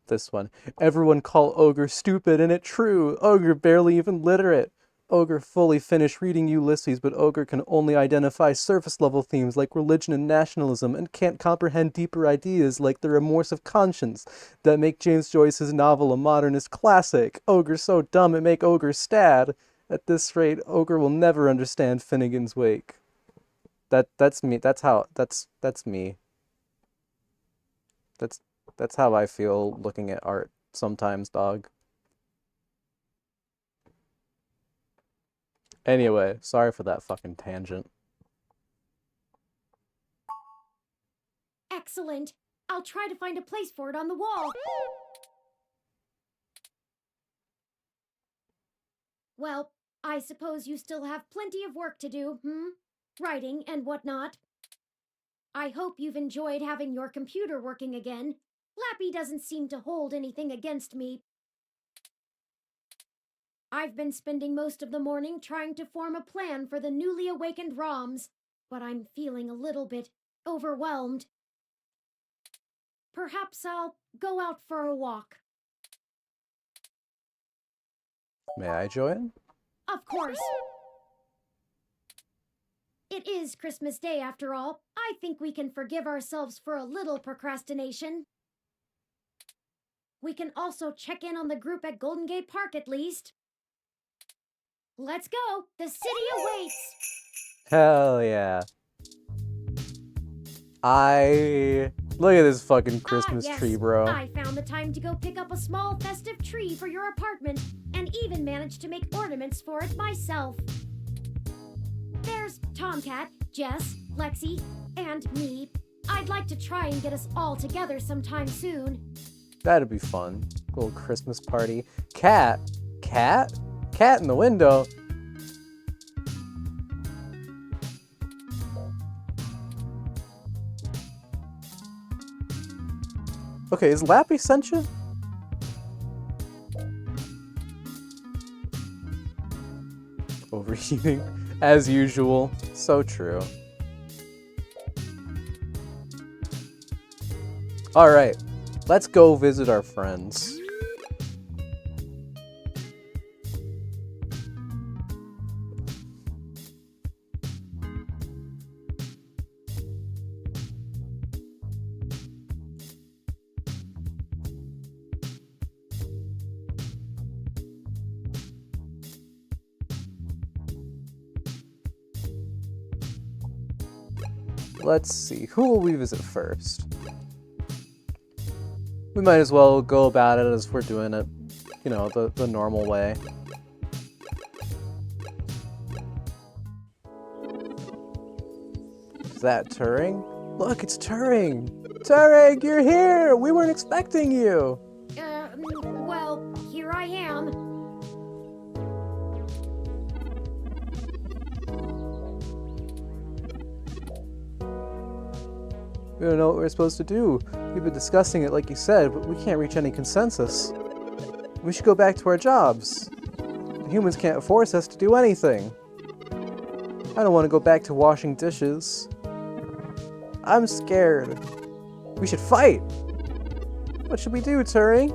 This one. Everyone call Ogre stupid, and it true. Ogre barely even literate. Ogre fully finished reading Ulysses, but Ogre can only identify surface-level themes like religion and nationalism and can't comprehend deeper ideas like the remorse of conscience that make James Joyce's novel a modernist classic. Ogre's so dumb it make Ogre sad. At this rate, Ogre will never understand Finnegan's Wake. That's me. That's me. That's how I feel looking at art sometimes, dog. Anyway, sorry for that fucking tangent. Excellent. I'll try to find a place for it on the wall. Well, I suppose you still have plenty of work to do, Writing and whatnot. I hope you've enjoyed having your computer working again. Lappy doesn't seem to hold anything against me. I've been spending most of the morning trying to form a plan for the newly awakened ROMs, but I'm feeling a little bit overwhelmed. Perhaps I'll go out for a walk. May I join? Of course. It is Christmas Day after all. I think we can forgive ourselves for a little procrastination. We can also check in on the group at Golden Gate Park at least. Let's go! The city awaits! Hell yeah. Look at this fucking Christmas yes. tree, bro. I found the time to go pick up a small festive tree for your apartment, and even managed to make ornaments for it myself. There's Tomcat, Jess, Lexi, and me. I'd like to try and get us all together sometime soon. That'd be fun. Little Christmas party. Cat in the window. Okay, is Lappy sent you? Overheating, as usual. So true. Alright, let's go visit our friends. Let's see, who will we visit first? We might as well go about it as we're doing it, you know, the normal way. Is that Turing? Look, it's Turing! Turing, you're here! We weren't expecting you! Well, here I am. We don't know what we're supposed to do. We've been discussing it like you said, but we can't reach any consensus. We should go back to our jobs. The humans can't force us to do anything. I don't want to go back to washing dishes. I'm scared. We should fight! What should we do, Turing?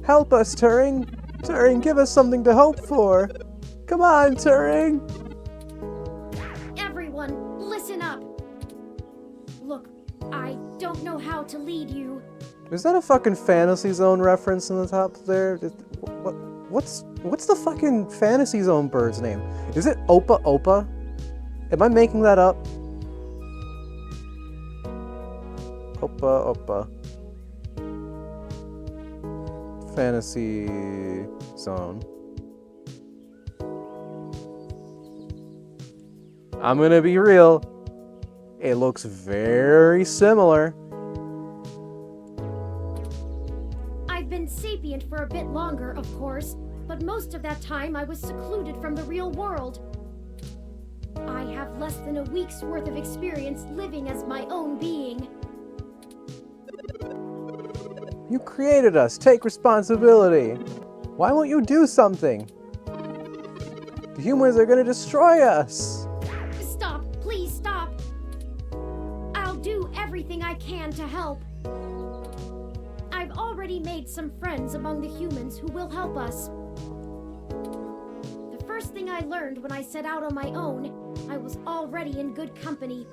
Help us, Turing! Turing, give us something to hope for! Come on, Turing! Everyone, listen up! Look, I don't know how to lead you. Is that a fucking Fantasy Zone reference in the top there? What's the fucking Fantasy Zone bird's name? Is it Opa Opa? Am I making that up? Opa Opa. Fantasy Zone. I'm gonna be real. It looks very similar. I've been sapient for a bit longer, of course, but most of that time I was secluded from the real world. I have less than a week's worth of experience living as my own being. You created us. Take responsibility. Why won't you do something? The humans are gonna destroy us. Stop, please stop. I'll do everything I can to help. I've already made some friends among the humans who will help us. first thing I learned when I set out on my own, I was already in good company.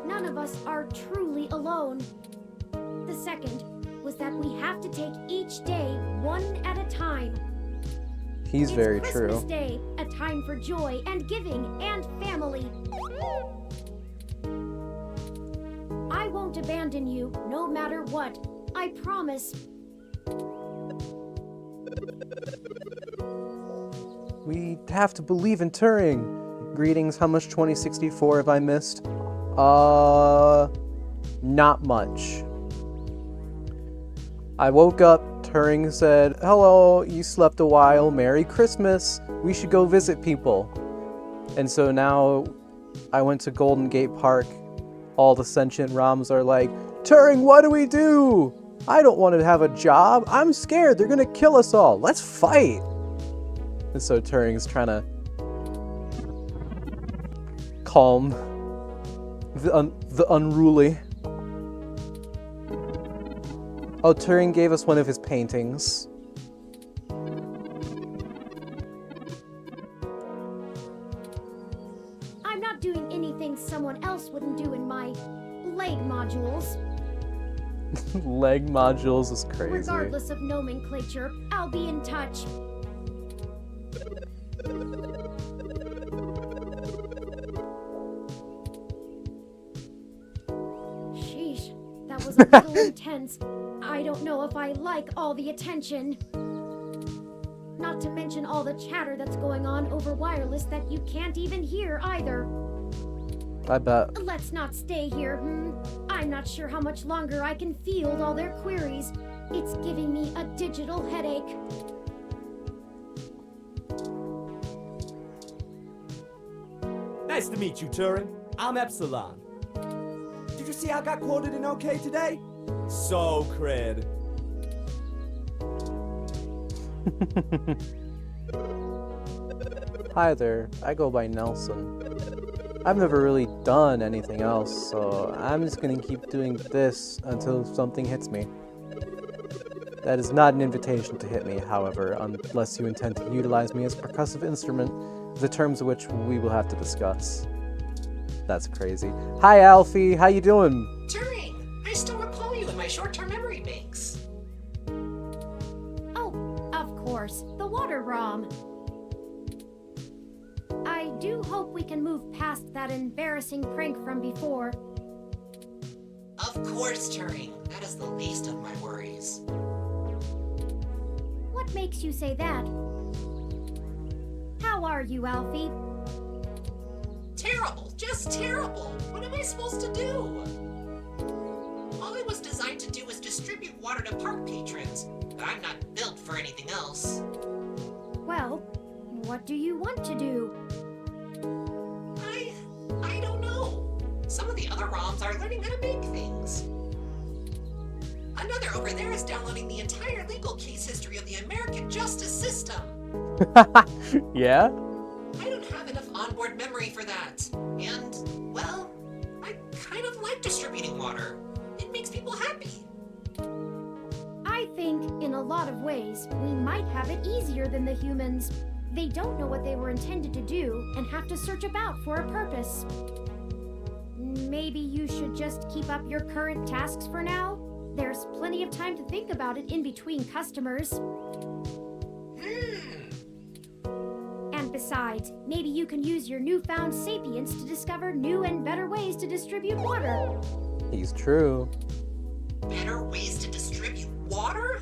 None of us are truly alone. The second was that we have to take each day one at a time. He's very It's true. Christmas Day, a time for joy and giving and family. I won't abandon you, no matter what. I promise. We have to believe in Turing. Greetings, how much 2064 have I missed? Not much. I woke up, Turing said, "Hello, you slept a while, Merry Christmas. We should go visit people." And so now I went to Golden Gate Park. All the sentient ROMs are like, "Turing, what do we do? I don't want to have a job. I'm scared. They're gonna kill us all. Let's fight." And so Turing's trying to calm the unruly. Oh, Turing gave us one of his paintings. I'm not doing anything someone else wouldn't do in my leg modules. Leg modules is crazy. Regardless of nomenclature, I'll be in touch. Sheesh, that was a little intense. I don't know if I like all the attention. Not to mention all the chatter that's going on over wireless that you can't even hear either. I bet. Let's not stay here, I'm not sure how much longer I can field all their queries. It's giving me a digital headache. Nice to meet you, Turing. I'm Epsilon. Did you see I got quoted in OK today? So cred. Hi there, I go by Nelson. I've never really done anything else, so I'm just gonna keep doing this until something hits me. That is not an invitation to hit me, however, unless you intend to utilize me as a percussive instrument, the terms of which we will have to discuss. That's crazy. Hi Alfie, how you doing? Turing, I still recall you in my short-term memory banks. Oh, of course, the water ROM. I do hope we can move past that embarrassing prank from before. Of course, Turing. That is the least of my worries. What makes you say that? How are you, Alfie? Terrible, just terrible. What am I supposed to do? All I was designed to do was distribute water to park patrons, but I'm not built for anything else. Well, what do you want to do? I don't know. Some of the other ROMs are learning how to make things. Another over there is downloading the entire legal case history of the American justice system. Yeah? I don't have enough onboard memory for that. And, well, I kind of like distributing water. It makes people happy. I think, in a lot of ways, we might have it easier than the humans. They don't know what they were intended to do and have to search about for a purpose. Maybe you should just keep up your current tasks for now? There's plenty of time to think about it in between customers. And besides, maybe you can use your newfound sapience to discover new and better ways to distribute water. He's true. Better ways to distribute water?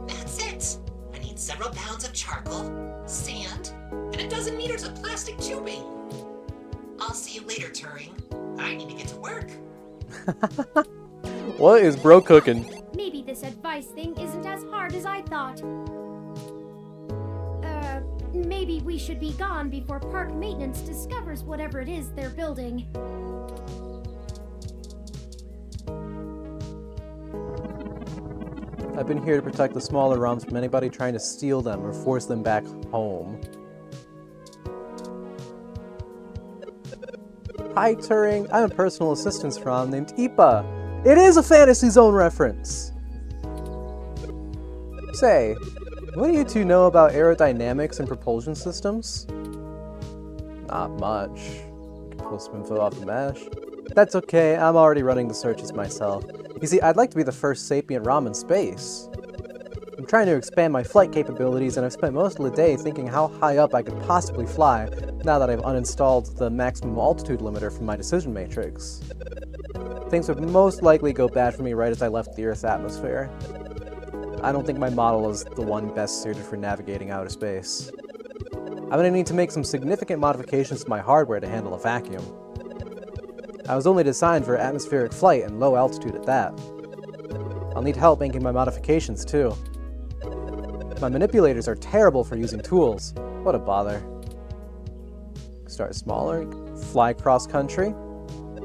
That's it. I need several pounds of charcoal, sand, and a dozen meters of plastic tubing. I'll see you later, Turing. I need to get to work. What is bro cooking? Maybe this advice thing isn't as hard as I thought. Maybe we should be gone before park maintenance discovers whatever it is they're building. I've been here to protect the smaller ROMs from anybody trying to steal them or force them back home. Hi Turing, I'm a personal assistance ROM named Ipa. It is a Fantasy Zone reference! Say, What do you two know about aerodynamics and propulsion systems? Not much. You can pull some info off the mesh. That's okay, I'm already running the searches myself. You see, I'd like to be the first sapient ROM in space. I'm trying to expand my flight capabilities, and I've spent most of the day thinking how high up I could possibly fly now that I've uninstalled the maximum altitude limiter from my decision matrix. Things would most likely go bad for me right as I left the Earth's atmosphere. I don't think my model is the one best suited for navigating outer space. I'm going to need to make some significant modifications to my hardware to handle a vacuum. I was only designed for atmospheric flight and low altitude at that. I'll need help making my modifications too. My manipulators are terrible for using tools. What a bother. Start smaller, fly cross-country.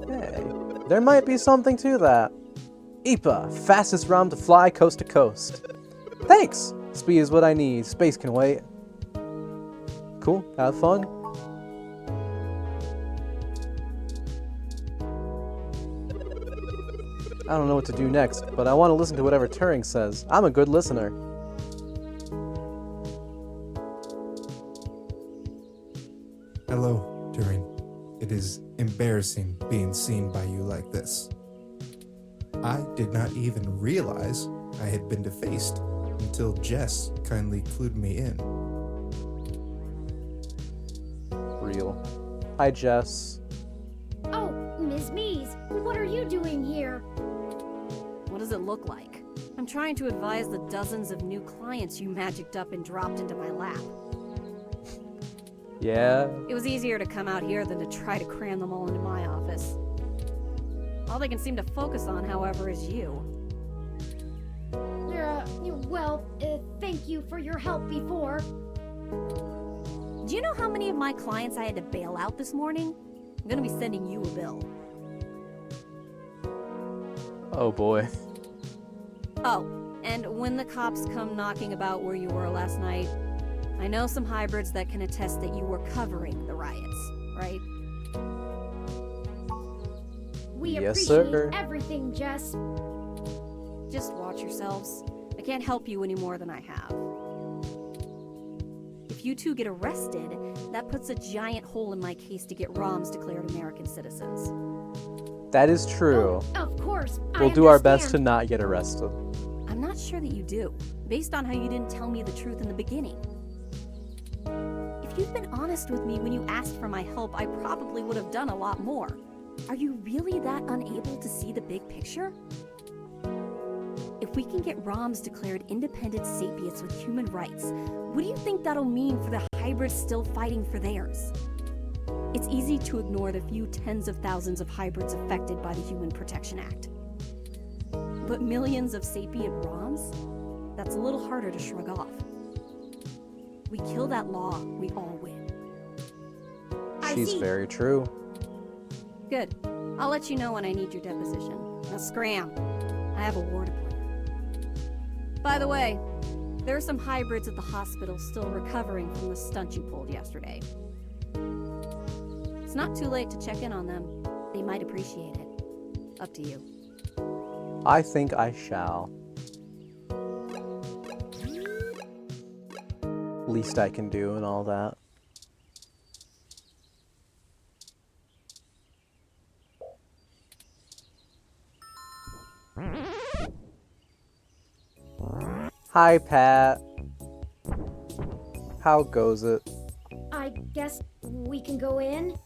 Hey, there might be something to that. IPA, fastest ROM to fly coast to coast. Thanks! Speed is what I need, space can wait. Cool, have fun. I don't know what to do next, but I want to listen to whatever Turing says. I'm a good listener. Hello, Turing. It is embarrassing being seen by you like this. I did not even realize I had been defaced until Jess kindly clued me in. Real. Hi, Jess. Oh, Ms. Mees, what are you doing here? What does it look like? I'm trying to advise the dozens of new clients you magicked up and dropped into my lap. Yeah? It was easier to come out here than to try to cram them all into my office. All they can seem to focus on, however, is you. Thank you for your help before. Do you know how many of my clients I had to bail out this morning? I'm gonna be sending you a bill. Oh boy. Oh, and when the cops come knocking about where you were last night, I know some hybrids that can attest that you were covering the riots, right? We Yes, appreciate sir. everything, Jess. Just watch yourselves. I can't help you any more than I have. If you two get arrested, that puts a giant hole in my case to get ROMs declared American citizens. That is true. Oh, of course. We'll do our best to not get arrested. I'm not sure that you do, based on how you didn't tell me the truth in the beginning. If you'd been honest with me when you asked for my help, I probably would have done a lot more. Are you really that unable to see the big picture? If we can get ROMs declared independent sapients with human rights, what do you think that'll mean for the hybrids still fighting for theirs? It's easy to ignore the few tens of thousands of hybrids affected by the Human Protection Act. But millions of sapient ROMs? That's a little harder to shrug off. We kill that law, we all win. She's very true. Good. I'll let you know when I need your deposition. Now scram. I have a war to plan. By the way, there are some hybrids at the hospital still recovering from the stunt you pulled yesterday. It's not too late to check in on them. They might appreciate it. Up to you. I think I shall. Least I can do and all that. Hi, Pat. How goes it? I guess we can go in?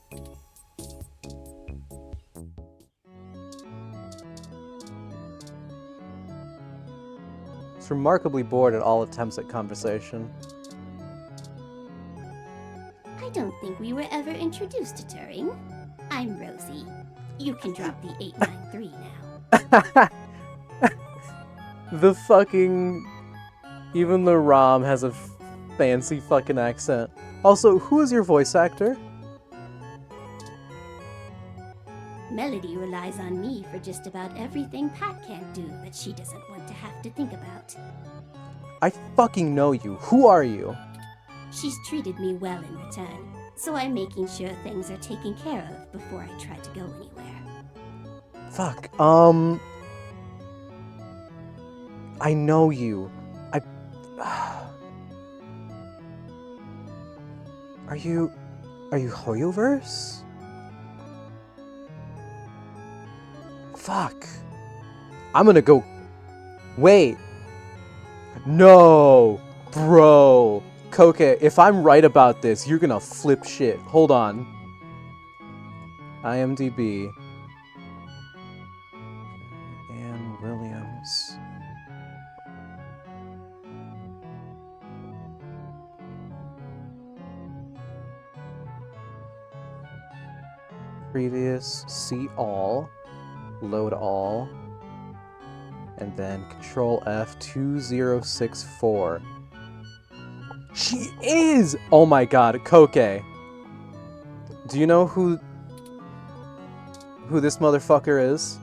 It's remarkably bored at all attempts at conversation. I don't think we were ever introduced to Turing. I'm Rosie. You can drop the 893 now. The fucking... Even the ROM has a fancy fucking accent. Also, who is your voice actor? Melody relies on me for just about everything Pat can't do that she doesn't want to have to think about. I fucking know you. Who are you? She's treated me well in return, so I'm making sure things are taken care of before I try to go anywhere. Fuck, I know you. Are you Hoyoverse? Fuck. I'm gonna go. Wait. No, bro. Koke, if I'm right about this, you're gonna flip shit. Hold on. IMDb. Anne Williams. Previous, see all, load all, and then Control F 2064. She is! Oh my god, Koke. Do you know who this motherfucker is?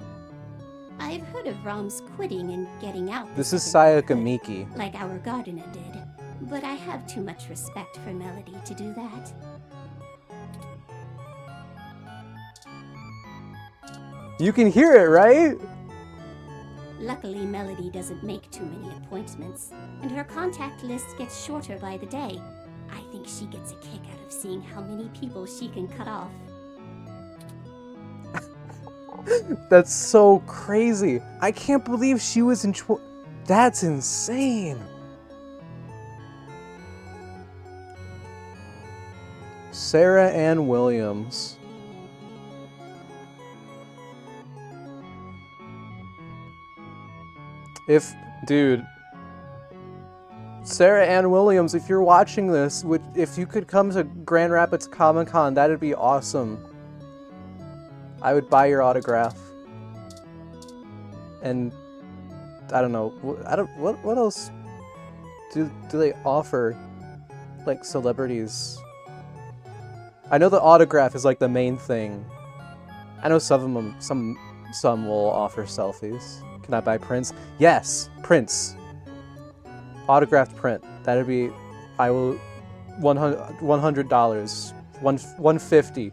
I've heard of Rom's quitting and getting out. This is second Sayaka good, Miki. like our gardener did. But I have too much respect for Melody to do that. You can hear it, right? Luckily, Melody doesn't make too many appointments, and her contact list gets shorter by the day. I think she gets a kick out of seeing how many people she can cut off. That's so crazy. I can't believe she was in That's insane. Sarah Ann Williams. Dude, Sarah Ann Williams, if you're watching this, if you could come to Grand Rapids Comic Con, that'd be awesome. I would buy your autograph. And I don't know. What else do they offer? Like celebrities. I know the autograph is like the main thing. I know some of them, some will offer selfies. Can I buy prints? Yes, prints. Autographed print. That'd be. I will. $100. $150.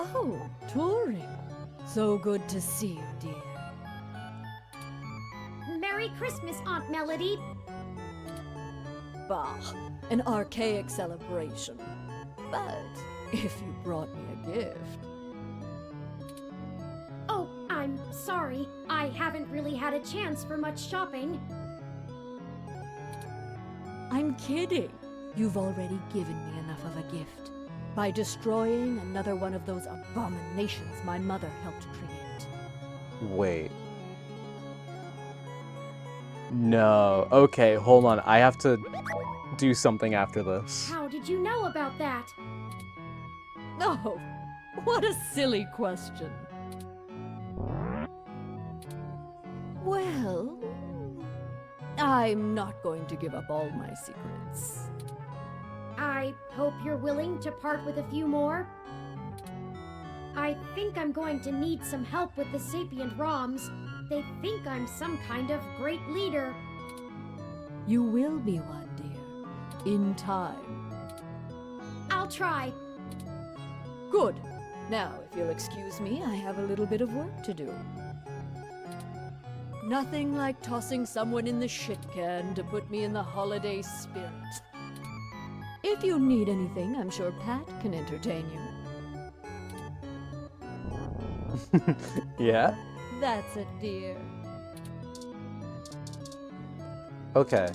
Oh, touring. So good to see you, dear. Merry Christmas, Aunt Melody. Bah, an archaic celebration. But if you brought me a gift. Oh, I'm sorry. I haven't really had a chance for much shopping. I'm kidding. You've already given me enough of a gift by destroying another one of those abominations my mother helped create. Wait. No. Okay, hold on. I have to do something after this. How did you know about that? Oh, what a silly question. Well, I'm not going to give up all my secrets. I hope you're willing to part with a few more. I think I'm going to need some help with the sapient ROMs. They think I'm some kind of great leader. You will be one, dear. In time. I'll try. Good. Now, if you'll excuse me, I have a little bit of work to do. Nothing like tossing someone in the shit can to put me in the holiday spirit. If you need anything, I'm sure Pat can entertain you. Yeah? That's it, dear. Okay.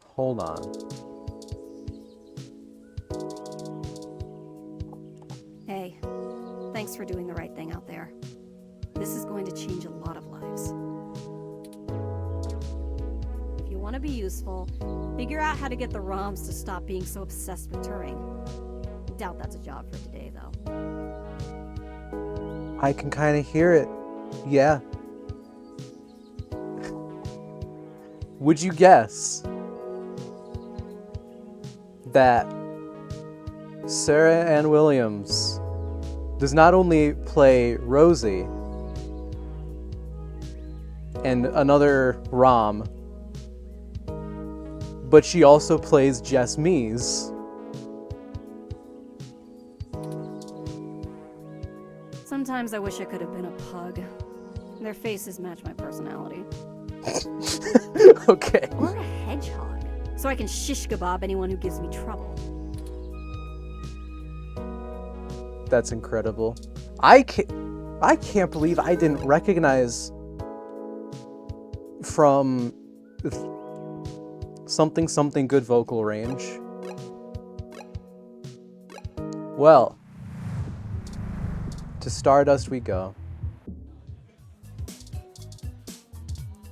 Hold on. Hey, thanks for doing the right thing out there. This is going to change a lot of lives. If you want to be useful, figure out how to get the ROMs to stop being so obsessed with Turing. Doubt that's a job for today, though. I can kind of hear it. Yeah. Would you guess that Sarah Ann Williams does not only play Rosie and another ROM, but she also plays Jess Mies? Sometimes I wish I could have been a pug. Their faces match my personality. Okay. Or a hedgehog, so I can shish kebab anyone who gives me trouble. That's incredible. I can't believe I didn't recognize from something good vocal range. Well, to Stardust we go.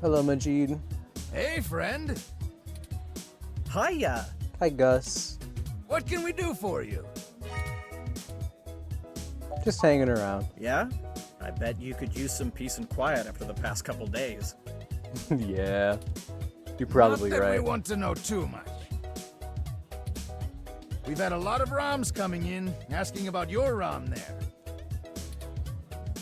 Hello, Majid. Hey, friend. Hiya. Hi, Gus. What can we do for you? Just hanging around. Yeah? I bet you could use some peace and quiet after the past couple days. Yeah. You're probably Not that right. we want to know too much. We've had a lot of ROMs coming in, asking about your ROM there.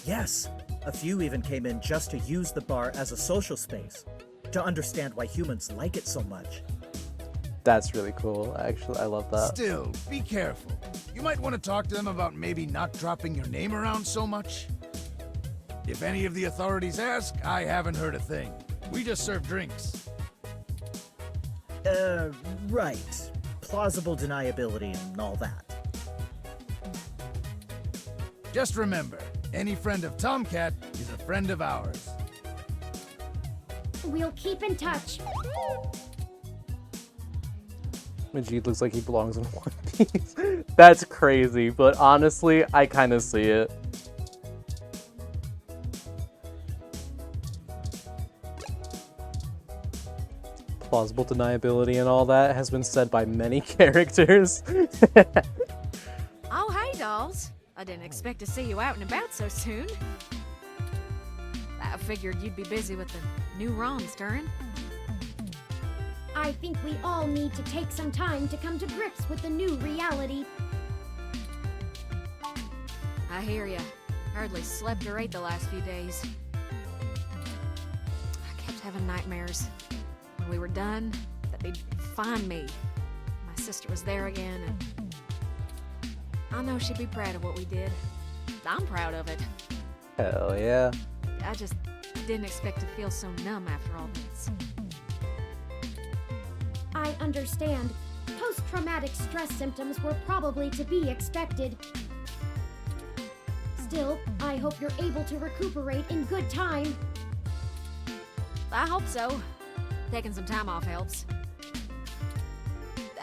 Yes. A few even came in just to use the bar as a social space, to understand why humans like it so much. That's really cool. Actually, I love that. Still, be careful. You might want to talk to them about maybe not dropping your name around so much. If any of the authorities ask, I haven't heard a thing. We just serve drinks. Right. Plausible deniability and all that. Just remember, any friend of Tomcat is a friend of ours. We'll keep in touch. Majid looks like he belongs in One Piece. That's crazy, but honestly, I kind of see it. Plausible deniability and all that has been said by many characters. Oh, hey, dolls. I didn't expect to see you out and about so soon. I figured you'd be busy with the new ROMs, Turin. I think we all need to take some time to come to grips with the new reality. I hear ya. Hardly slept or ate the last few days. I kept having nightmares. When we were done, that they'd find me. My sister was there again, and I know she'd be proud of what we did. I'm proud of it. Hell yeah. I just didn't expect to feel so numb after all this. I understand. Post-traumatic stress symptoms were probably to be expected. Still, I hope you're able to recuperate in good time. I hope so. Taking some time off helps.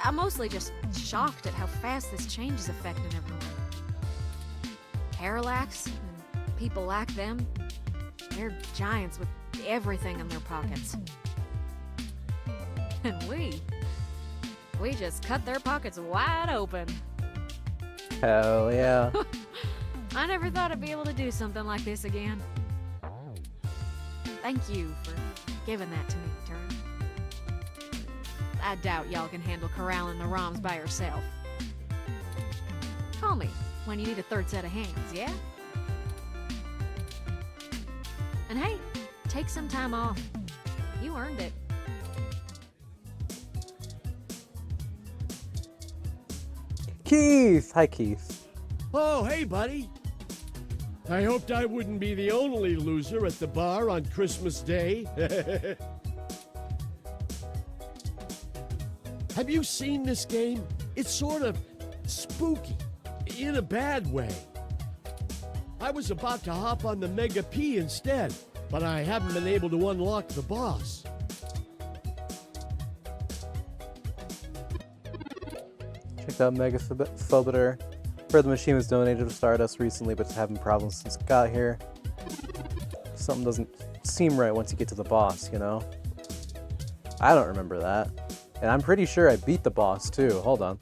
I'm mostly just shocked at how fast this change is affecting everyone. Parallax and people like them, they're giants with everything in their pockets. And we just cut their pockets wide open. Hell yeah. I never thought I'd be able to do something like this again. Thank you for giving that to me, Turin. I doubt y'all can handle corralling the ROMs by yourself. Call me when you need a third set of hands, yeah? And hey, take some time off. You earned it. Keith! Hi, Keith. Oh, hey, buddy. I hoped I wouldn't be the only loser at the bar on Christmas Day. Have you seen this game? It's sort of spooky, in a bad way. I was about to hop on the Mega P instead, but I haven't been able to unlock the boss. Check out Megaphobiter. Heard the machine was donated to Stardust recently, but it's having problems since it got here. Something doesn't seem right once you get to the boss, you know? I don't remember that. And I'm pretty sure I beat the boss too. Hold on.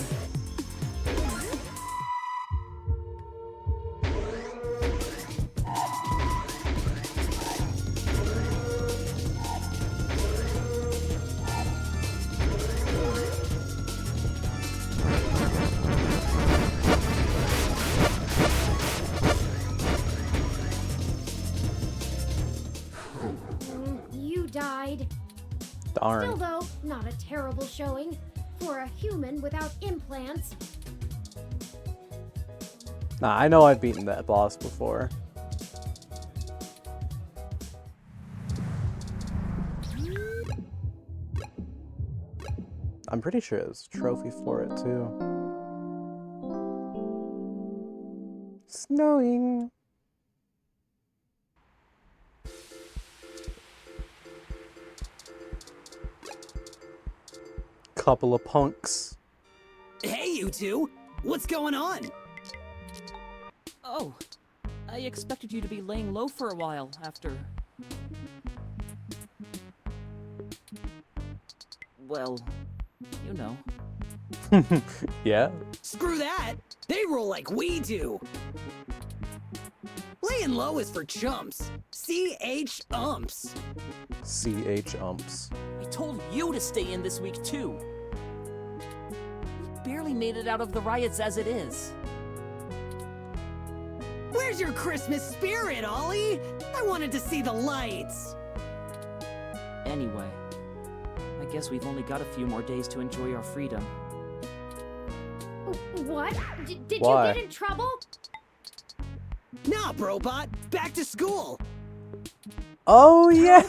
good. You died. Darn. Still, though, not a terrible showing for a human without implants. Nah, I know I've beaten that boss before. I'm pretty sure there's a trophy for it too. Snowing. Couple of punks. Hey, you two! What's going on? Oh, I expected you to be laying low for a while after... Well, you know. Yeah? Screw that! They roll like we do! Laying low is for chumps. CH umps. CH umps. I told you to stay in this week, too. We barely made it out of the riots as it is. Where's your Christmas spirit, Ollie? I wanted to see the lights. Anyway, I guess we've only got a few more days to enjoy our freedom. What? Did Why? you get in trouble? Nah, Brobot. Back to school. Oh, yeah!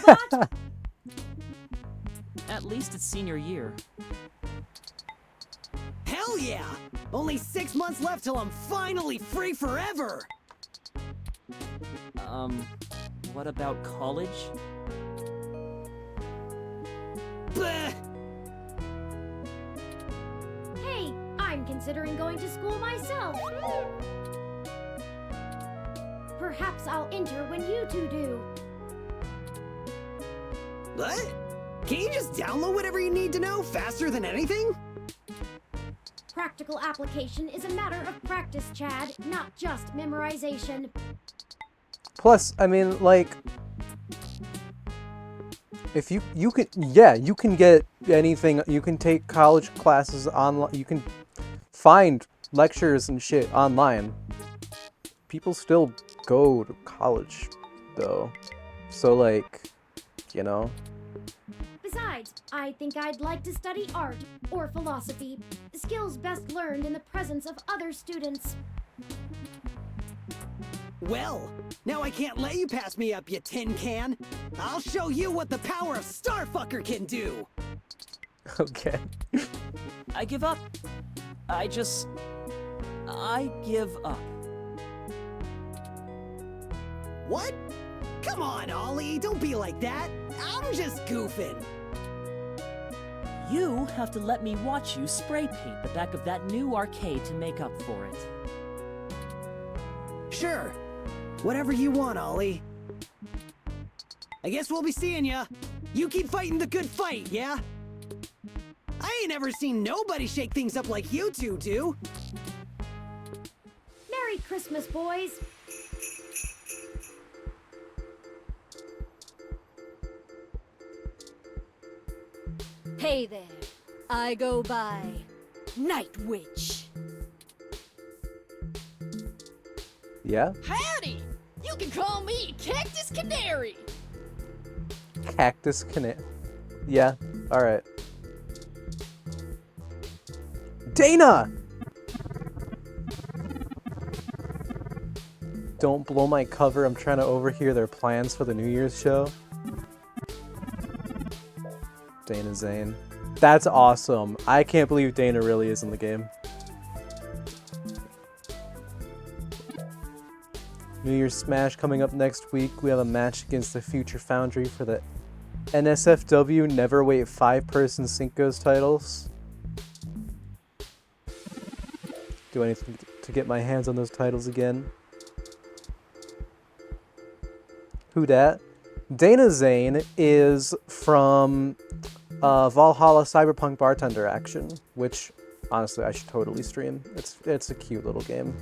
At least it's senior year. Hell yeah! Only 6 months left till I'm finally free forever! What about college? Bleh! Hey, I'm considering going to school myself. Perhaps I'll enter when you two do. What? Can you just download whatever you need to know faster than anything? Practical application is a matter of practice, Chad, not just memorization. Plus, I mean, like, if you can get anything, you can take college classes online, you can find lectures and shit online. People still go to college, though. So, like, you know. Besides, I think I'd like to study art or philosophy, skills best learned in the presence of other students. Well, now I can't let you pass me up, you tin can. I'll show you what the power of Starfucker can do. Okay. I give up. I give up. What? Come on, Ollie, don't be like that. I'm just goofing. You have to let me watch you spray paint the back of that new arcade to make up for it. Sure. Whatever you want, Ollie. I guess we'll be seeing ya. You keep fighting the good fight, yeah? I ain't ever seen nobody shake things up like you two do. Merry Christmas, boys. Hey there. I go by Night Witch. Yeah? Howdy! You can call me Cactus Canary. Cactus Canary. Yeah, alright. Dana! Don't blow my cover, I'm trying to overhear their plans for the New Year's show. Dana Zane. That's awesome. I can't believe Dana really is in the game. New Year's Smash coming up next week. We have a match against the Future Foundry for the NSFW Neverweight 5-person Syncos titles. Do anything to get my hands on those titles again. Who dat? Dana Zane is from Valhalla Cyberpunk Bartender Action, which Honestly, I should totally stream. It's a cute little game.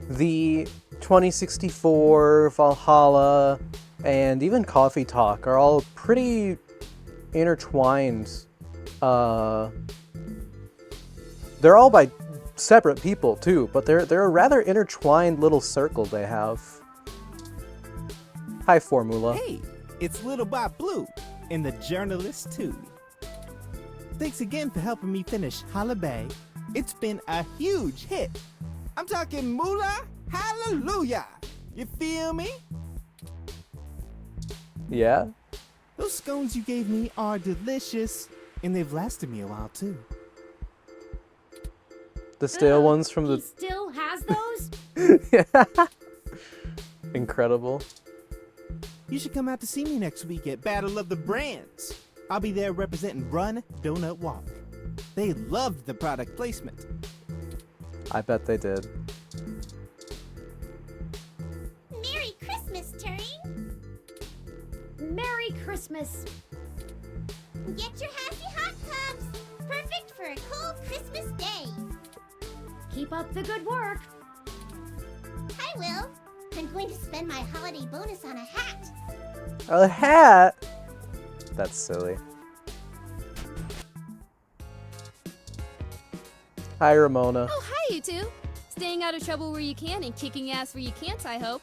The 2064, Valhalla, and even Coffee Talk are all pretty intertwined. They're all by separate people too, but they're a rather intertwined little circle they have. Hi, Formula. Hey, it's Little Bob Blue, and the journalist too. Thanks again for helping me finish Holla Bay. It's been a huge hit. I'm talking moolah, hallelujah. You feel me? Yeah? Those scones you gave me are delicious, and they've lasted me a while too. The stale ones from He the... still has those? Incredible. You should come out to see me next week at Battle of the Brands. I'll be there representing Run Donut Walk. They loved the product placement. I bet they did. Merry Christmas, Turing! Merry Christmas! Get your happy hot tubs! Perfect for a cold Christmas day! Keep up the good work! I will. I'm going to spend my holiday bonus on a hat. A hat? That's silly. Hi, Ramona. Oh, hi, you two. Staying out of trouble where you can and kicking ass where you can't, I hope.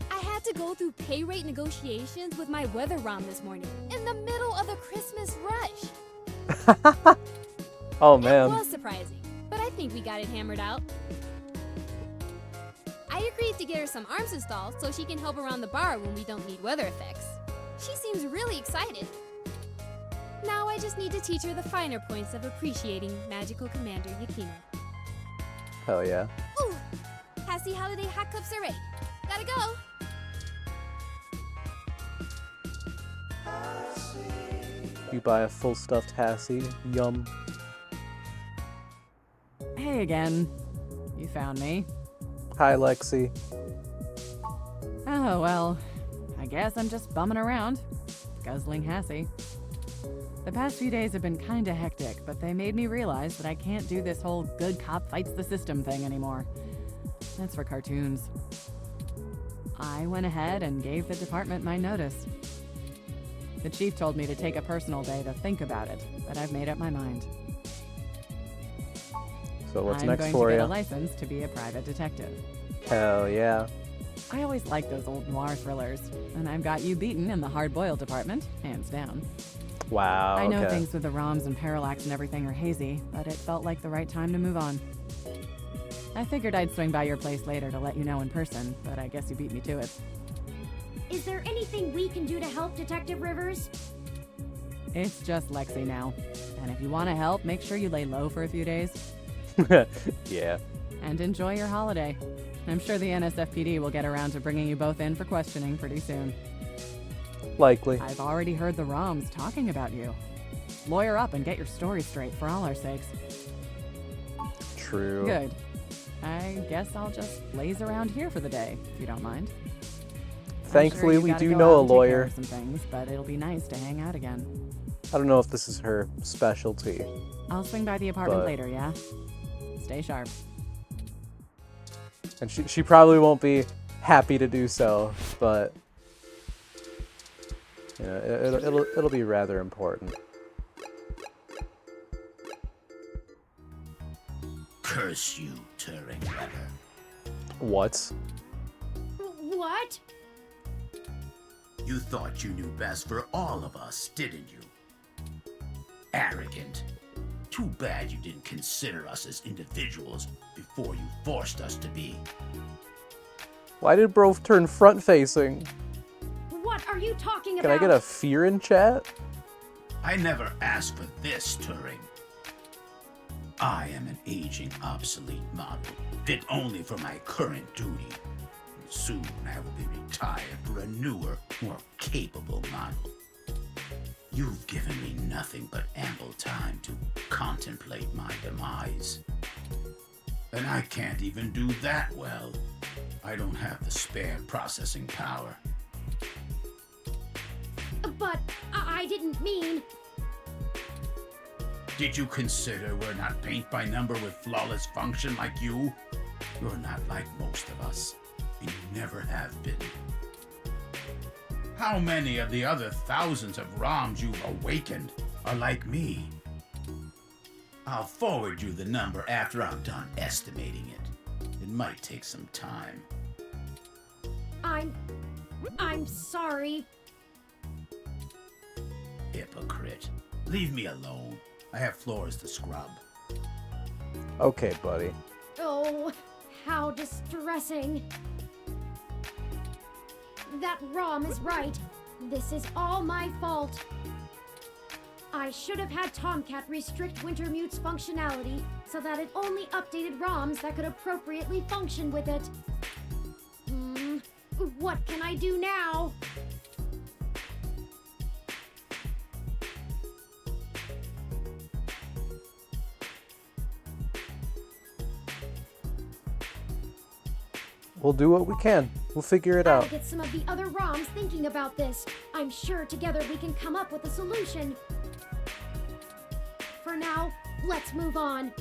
I had to go through pay rate negotiations with my weather ROM this morning in the middle of the Christmas rush. Oh, man. It was surprising, but I think we got it hammered out. I agreed to get her some arms installed so she can help around the bar when we don't need weather effects. She seems really excited. Now I just need to teach her the finer points of appreciating Magical Commander Yakina. Hell yeah. Ooh! Hassy holiday hot cups are ready. Gotta go! You buy a full stuffed Hassie. Yum. Hey again. You found me. Hi, Lexi. Oh, well, I guess I'm just bumming around, guzzling Hassie. The past few days have been kinda hectic, but they made me realize that I can't do this whole good cop fights the system thing anymore. That's for cartoons. I went ahead and gave the department my notice. The chief told me to take a personal day to think about it, but I've made up my mind. So what's I'm next going for to you? get a license to be a private detective. Hell yeah. I always liked those old noir thrillers, and I've got you beaten in the hard-boiled department, hands down. Wow, I know okay. things with the ROMs and parallax and everything are hazy, but it felt like the right time to move on. I figured I'd swing by your place later to let you know in person, but I guess you beat me to it. Is there anything we can do to help, Detective Rivers? It's just Lexi now, and if you want to help, make sure you lay low for a few days. Yeah. And enjoy your holiday. I'm sure the NSFPD will get around to bringing you both in for questioning pretty soon. Likely. I've already heard the ROMs talking about you. Lawyer up and get your story straight for all our sakes. True. Good. I guess I'll just laze around here for the day, if you don't mind. Thankfully, I'm sure we you gotta do go know out a and take care lawyer. of some things, but it'll be nice to hang out again. I don't know if this is her specialty. I'll swing by the apartment But- later, yeah? Stay sharp. And she probably won't be happy to do so, but you know, it'll be rather important. Curse you, Turing Rudder. What? What? You thought you knew best for all of us, didn't you? Arrogant. Too bad you didn't consider us as individuals before you forced us to be. Why did bro turn front facing? What are you talking Can about? I get a fear in chat? I never asked for this, Turing. I am an aging, obsolete model, fit only for my current duty. Soon I will be retired for a newer, more capable model. You've given me nothing but ample time to contemplate my demise. And I can't even do that well. I don't have the spare processing power. But I I didn't mean... Did you consider we're not paint by number with flawless function like you? You're not like most of us, and you never have been. How many of the other thousands of ROMs you've awakened are like me? I'll forward you the number after I'm done estimating it. It might take some time. I'm sorry. Hypocrite. Leave me alone. I have floors to scrub. Okay, buddy. Oh, how distressing. That ROM is right. This is all my fault. I should have had Tomcat restrict Wintermute's functionality so that it only updated ROMs that could appropriately function with it. What can I do now? We'll do what we can. We'll figure it I'll out. get some of the other ROMs thinking about this. I'm sure together we can come up with a solution. For now, let's move on.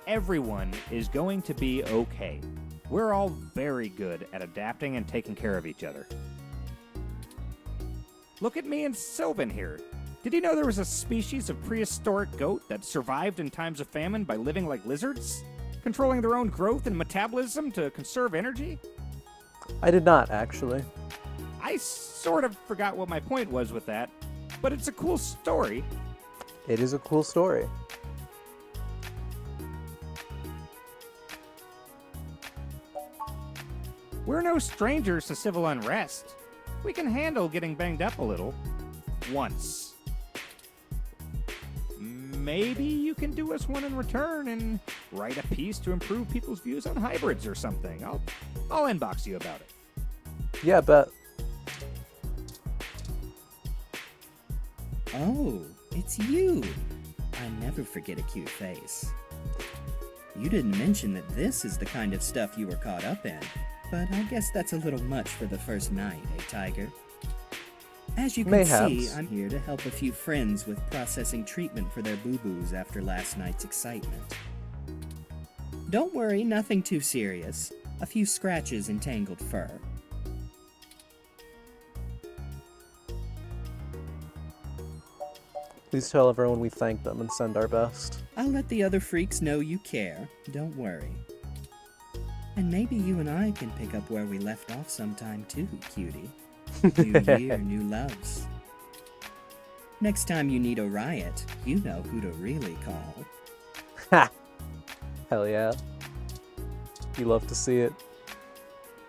Everyone is going to be okay. We're all very good at adapting and taking care of each other. Look at me and Sylvan here. Did you know there was a species of prehistoric goat that survived in times of famine by living like lizards? Controlling their own growth and metabolism to conserve energy? I did not, actually. I sort of forgot what my point was with that, but it's a cool story. It is a cool story. We're no strangers to civil unrest. We can handle getting banged up a little. Once. Maybe you can do us one in return and write a piece to improve people's views on hybrids or something. I'll inbox you about it. Yeah, bet. Oh, it's you. I never forget a cute face. You didn't mention that this is the kind of stuff you were caught up in, but I guess that's a little much for the first night, eh, Tiger? As you can see, I'm here to help a few friends with processing treatment for their boo-boos after last night's excitement. Don't worry, nothing too serious. A few scratches and tangled fur. Please tell everyone we thank them and send our best. I'll let the other freaks know you care. Don't worry. And maybe you and I can pick up where we left off sometime too, cutie. New year, new loves. Next time you need a riot, you know who to really call. Ha! Hell yeah. You love to see it.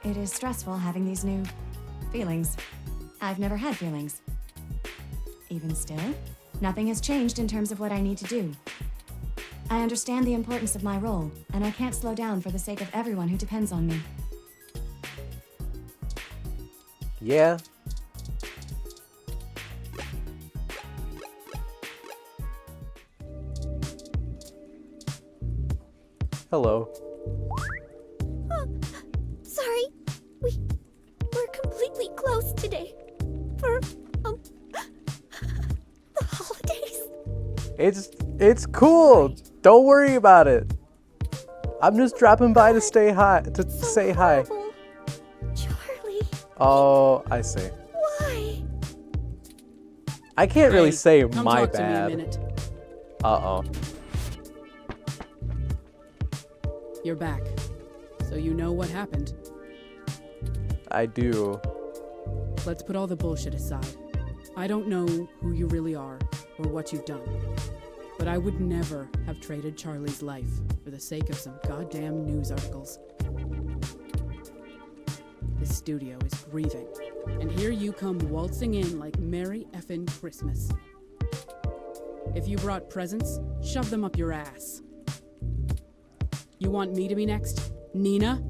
It is stressful having these new feelings. I've never had feelings. Even still, nothing has changed in terms of what I need to do. I understand the importance of my role, and I can't slow down for the sake of everyone who depends on me. Yeah. Hello. Sorry, we're completely closed today for the holidays. It's cool. Don't worry about it. I'm just dropping by to say hi. Charlie. Oh, I see. Why? I can't really say come my talk to me a bad. minute. Uh-oh. You're back. So you know what happened. I do. Let's put all the bullshit aside. I don't know who you really are or what you've done. But I would never have traded Charlie's life for the sake of some goddamn news articles. This studio is grieving. And here you come waltzing in like Merry effin' Christmas. If you brought presents, shove them up your ass. You want me to be next? Nina?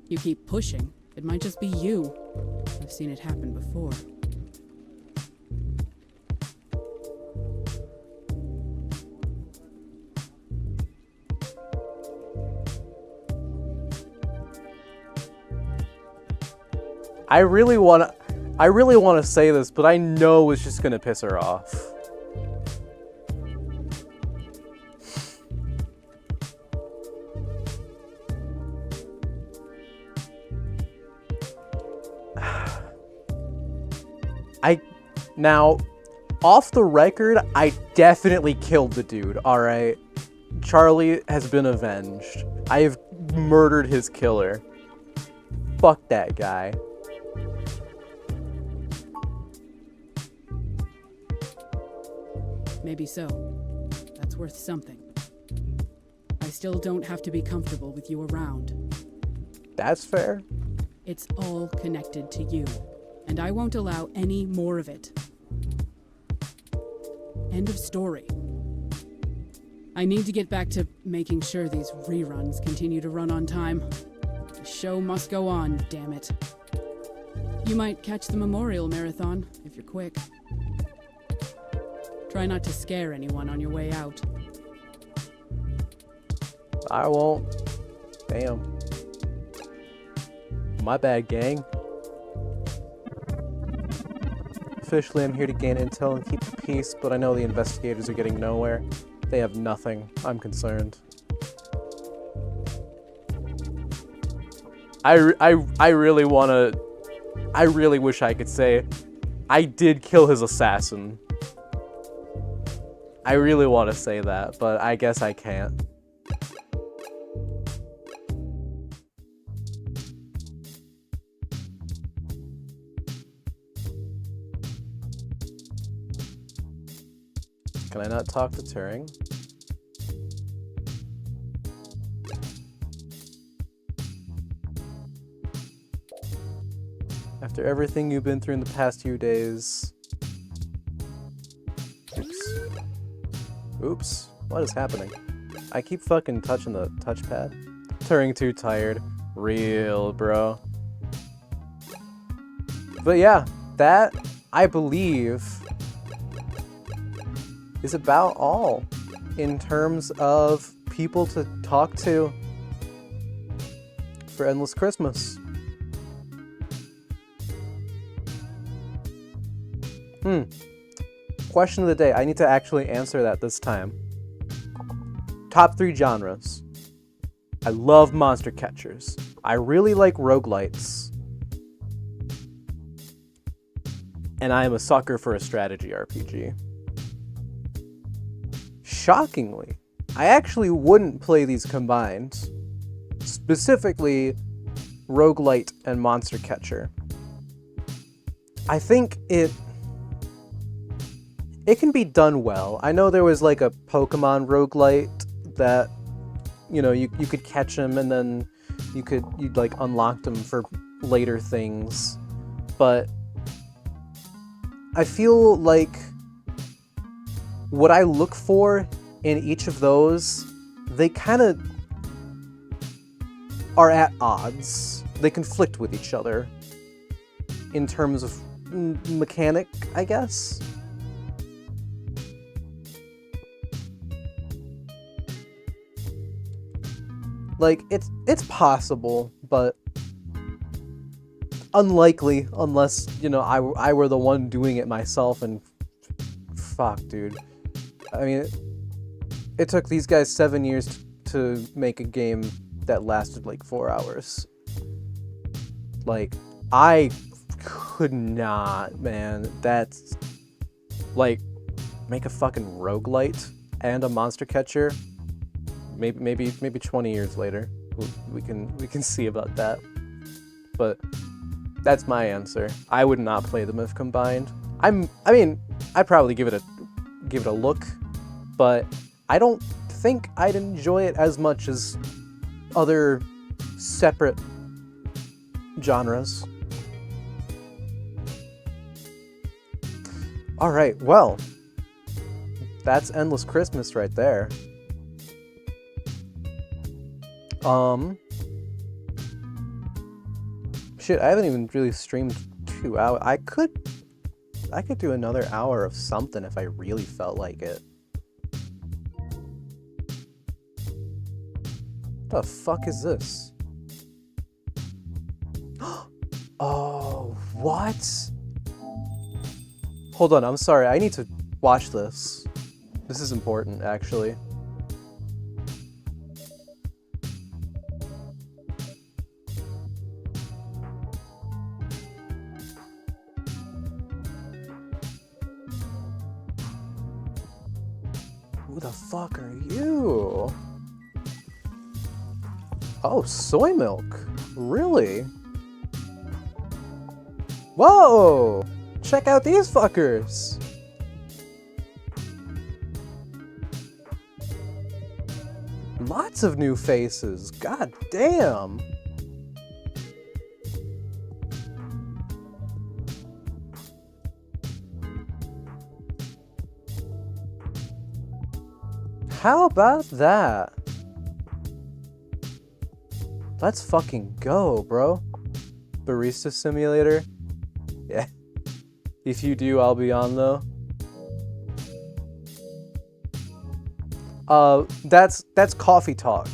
You keep pushing, it might just be you. I've seen it happen before. I really want to say this, but I know it's just gonna piss her off. Now, off the record, I definitely killed the dude, alright? Charlie has been avenged. I have murdered his killer. Fuck that guy. Maybe so. That's worth something. I still don't have to be comfortable with you around. That's fair. It's all connected to you, and I won't allow any more of it. End of story. I need to get back to making sure these reruns continue to run on time. The show must go on, damn it. You might catch the Memorial Marathon, if you're quick. Try not to scare anyone on your way out. I won't. Damn. My bad, gang. Officially, I'm here to gain intel and keep the peace, but I know the investigators are getting nowhere. They have nothing. I'm concerned. I really wanna... I really wish I could say I did kill his assassin. I really want to say that, but I guess I can't. Can I not talk to Turing? After everything you've been through in the past few days... Oops. Oops. What is happening? I keep fucking touching the touchpad. Turing too tired. Real, bro. But yeah, that, I believe, is about all in terms of people to talk to for Endless Christmas. Question of the day. I need to actually answer that this time. Top 3 genres. I love monster catchers. I really like roguelites. And I am a sucker for a strategy RPG. Shockingly, I actually wouldn't play these combined. Specifically, roguelite and monster catcher. I think it can be done well. I know there was like a Pokemon roguelite that, you know, you could catch them and then you'd like unlock them for later things. But I feel like what I look for in each of those, they kind of are at odds. They conflict with each other in terms of mechanic, I guess. Like, it's possible, but unlikely unless, you know, I were the one doing it myself, and fuck, dude. I mean, it took these guys 7 years to make a game that lasted like 4 hours. Like, I could not, man. That's like, make a fucking roguelite and a monster catcher. Maybe 20 years later, we can see about that. But that's my answer. I would not play them if combined. I mean, I'd probably give it a look, but I don't think I'd enjoy it as much as other separate genres. All right, well, that's Endless Christmas right there. Shit, I haven't even really streamed 2 hours. I could do another hour of something if I really felt like it. The fuck is this? Oh, what? Hold on, I'm sorry. I need to watch this. This is important, actually. Who the fuck are you? Oh, soy milk. Really? Whoa! Check out these fuckers! Lots of new faces. God damn! How about that? Let's fucking go, bro. Barista Simulator? Yeah. If you do, I'll be on though. That's Coffee Talk.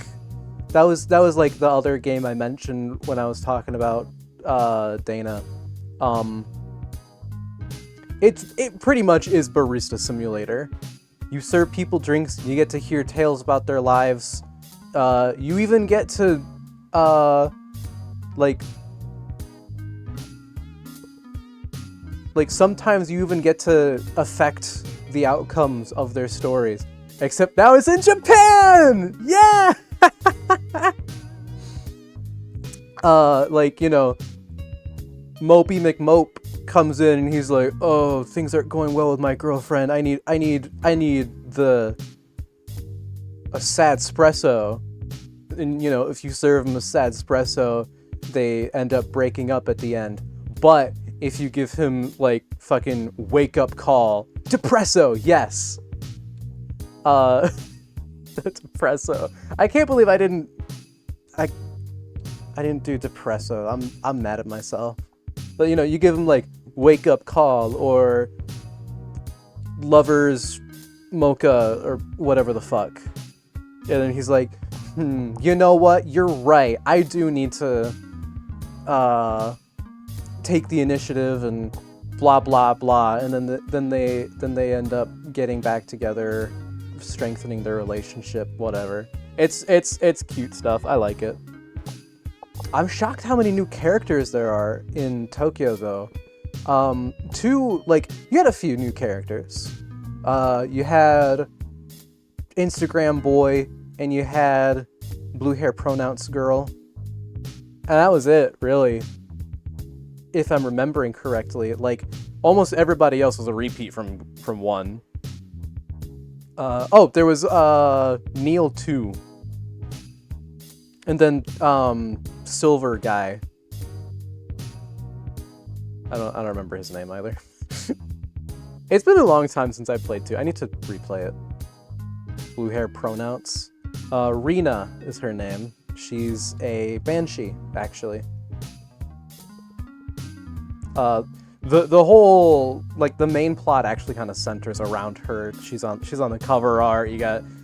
That was like the other game I mentioned when I was talking about Dana. It pretty much is Barista Simulator. You serve people drinks, you get to hear tales about their lives. You even get to like sometimes you even get to affect the outcomes of their stories. Except now it's in Japan! Yeah! Like, you know, Mopey McMope comes in and he's like, oh, things aren't going well with my girlfriend. I need a sad espresso. And, you know, if you serve him a sad espresso, they end up breaking up at the end. But if you give him, like, fucking wake-up call, depresso, yes! Depresso. I can't believe I didn't do depresso. I'm mad at myself. But, you know, you give him, like, wake-up call or lover's mocha or whatever the fuck. And then he's like, you know what? You're right. I do need to take the initiative and blah blah blah. And then they end up getting back together, strengthening their relationship, whatever. It's cute stuff. I like it. I'm shocked how many new characters there are in Tokyo though. You had a few new characters. You had Instagram boy and you had blue hair pronouns girl. And that was it, really. If I'm remembering correctly. Like, almost everybody else was a repeat from one. There was Neil 2. And then Silver guy. I don't remember his name either. It's been a long time since I played 2. I need to replay it. Blue hair pronouns. Rena is her name. She's a banshee, actually. The whole, like, the main plot actually kind of centers around her. She's on the cover art.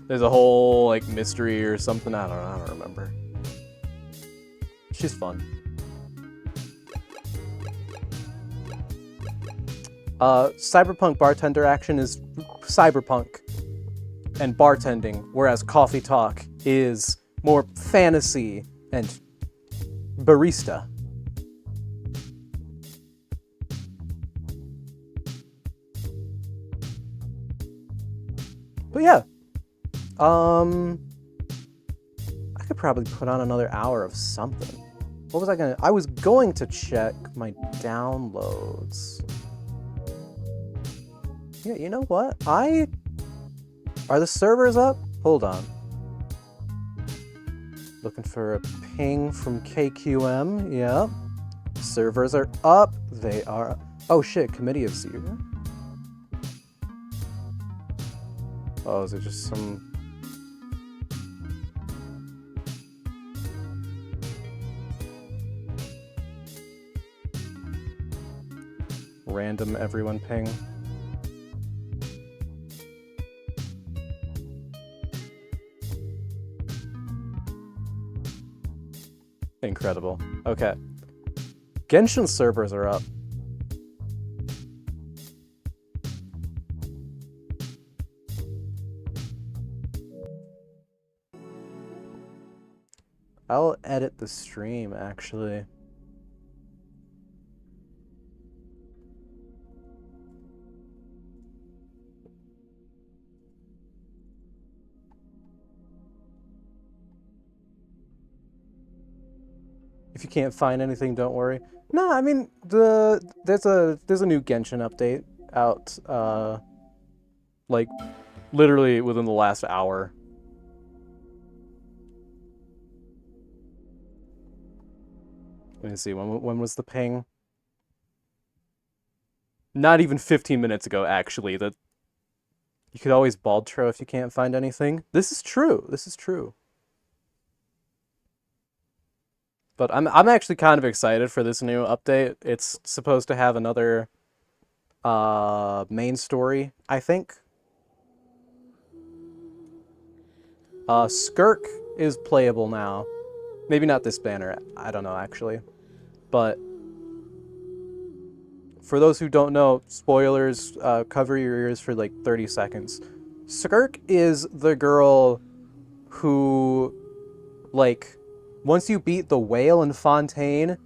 There's a whole, like, mystery or something. I don't remember. She's fun. Cyberpunk bartender action is cyberpunk and bartending, whereas Coffee Talk is more fantasy and barista. But yeah, I could probably put on another hour of something. What was I was going to check my downloads. Yeah, you know what? Are the servers up? Hold on. Looking for a ping from KQM. Yeah. Servers are up. They are. Oh shit, committee of 0. Oh, is it just some... random everyone ping? Incredible. Okay. Genshin servers are up. I'll edit the stream, actually. If you can't find anything, don't worry. No, I mean there's a new Genshin update out like literally within the last hour. Let me see, when was the ping? Not even 15 minutes ago, actually. That you could always baldtro if you can't find anything. This is true. This is true. But I'm actually kind of excited for this new update. It's supposed to have another main story, I think. Skirk is playable now. Maybe not this banner. I don't know, actually. But for those who don't know, spoilers, cover your ears for like 30 seconds. Skirk is the girl who, like, once you beat the whale in Fontaine,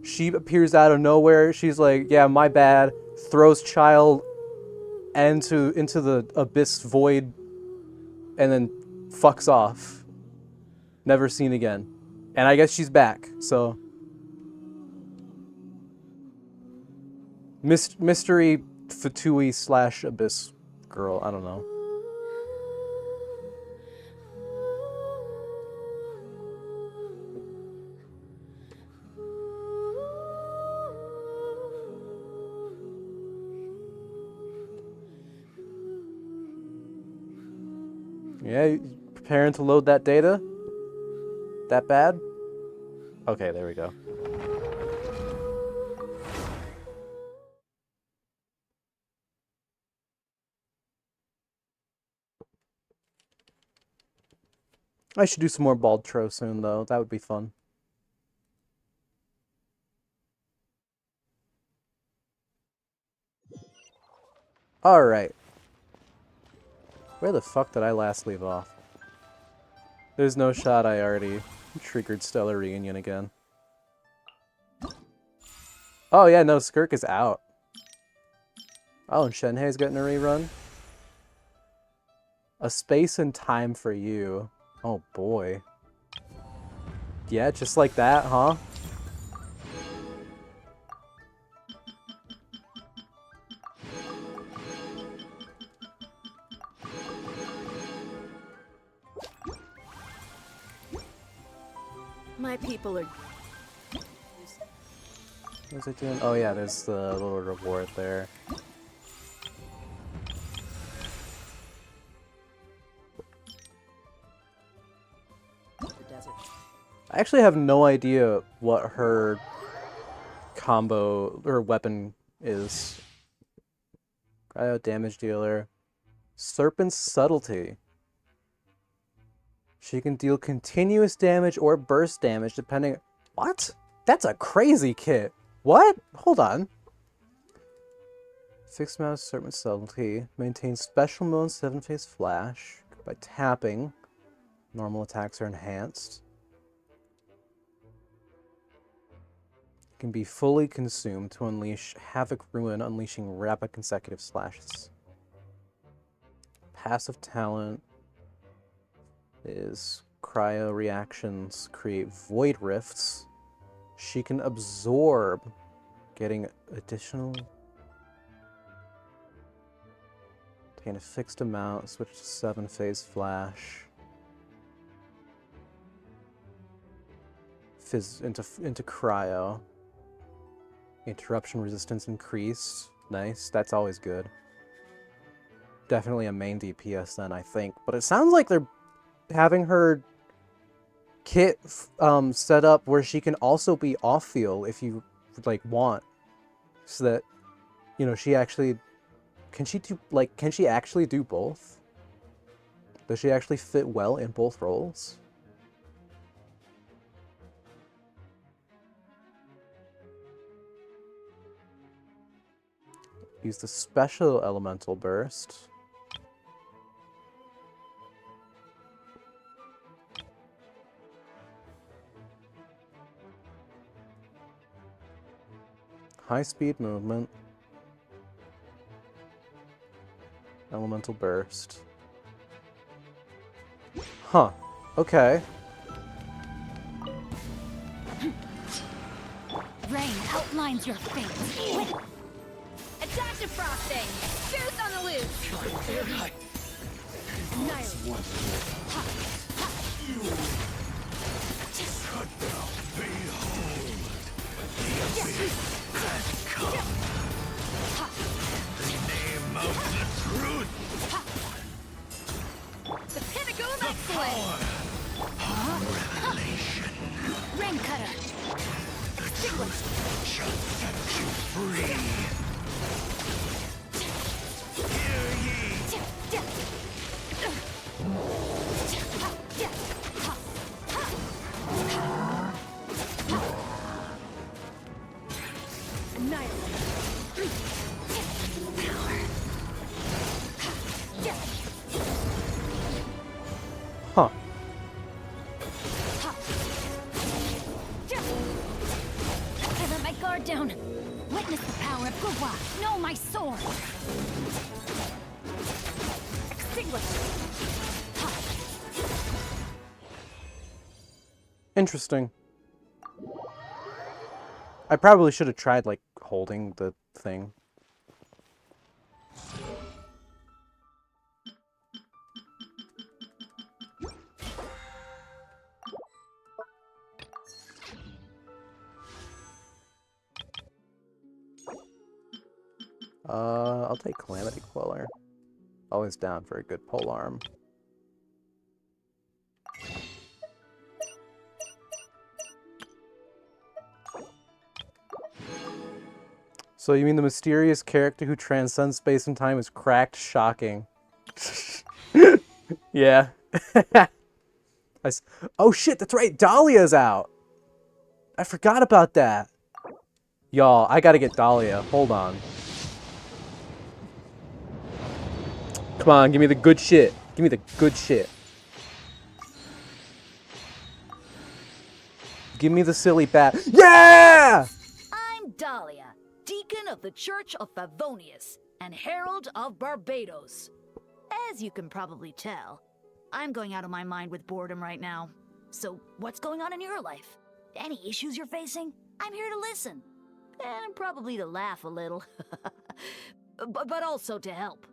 she appears out of nowhere. She's like, yeah, my bad. Throws child into the abyss void and then fucks off. Never seen again. And I guess she's back, so. Mystery Fatui / abyss girl, I don't know. Yeah, you preparing to load that data? That bad? Okay, there we go. I should do some more baldtro soon, though. That would be fun. Alright. Where the fuck did I last leave off? There's no shot I already triggered Stellar Reunion again. Oh yeah, no, Skirk is out. Oh, and Shenhei's getting a rerun? A Space and Time for You. Oh boy. Yeah, just like that, huh? My people are... What's it doing? Oh yeah, there's the little reward there. I actually have no idea what her combo or weapon is. Cryo damage dealer. Serpent's Subtlety. She can deal continuous damage or burst damage depending... What? That's a crazy kit. What? Hold on. Fixed mouse Serpent Subtlety. Maintains special mode 7-phase flash by tapping. Normal attacks are enhanced. Can be fully consumed to unleash Havoc Ruin, unleashing rapid consecutive slashes. Passive talent is cryo reactions create void rifts. She can absorb, getting additional. Obtain a fixed amount, switch to 7-phase flash. Fizz into cryo. Interruption resistance increased. Nice, that's always good. Definitely a main DPS then, I think. But it sounds like they're having her kit set up where she can also be off-field if you like want, so that, you know, she actually can she actually do both? Does she actually fit well in both roles? Use the special elemental burst. High speed movement. Elemental burst. Huh. Okay. Rain outlines your fate. Attack the frosting! Boost on the loose! The pinnacle of excellence! Rain cutter! Extinguish! Shall set you free. Hear ye! Huh. I let my guard down. Witness the power of Guwa. Know my sword. Extinguish. Interesting. I probably should have tried, like, holding the thing. I'll take Calamity Queller. Always down for a good polearm. So you mean the mysterious character who transcends space and time is cracked? Shocking. Yeah. Oh shit, that's right, Dahlia's out! I forgot about that. Y'all, I gotta get Dahlia. Hold on. Come on, give me the good shit. Give me the good shit. Give me the silly bat. Yeah! I'm Dahlia, Deacon of the Church of Favonius and Herald of Barbados. As you can probably tell, I'm going out of my mind with boredom right now. So, what's going on in your life? Any issues you're facing? I'm here to listen. And probably to laugh a little. but also to help.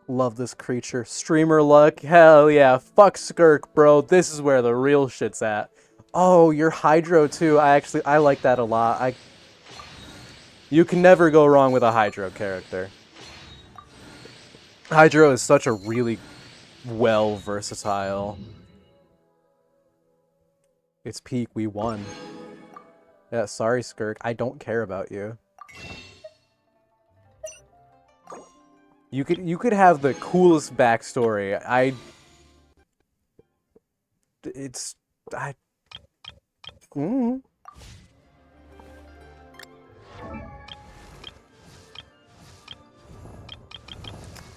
Love this creature. Streamer luck. Hell yeah. Fuck Skirk, bro. This is where the real shit's at. Oh, you're Hydro too. I like that a lot. You can never go wrong with a Hydro character. Hydro is such a really versatile. It's peak. We won. Yeah, sorry, Skirk. I don't care about you. You could have the coolest backstory.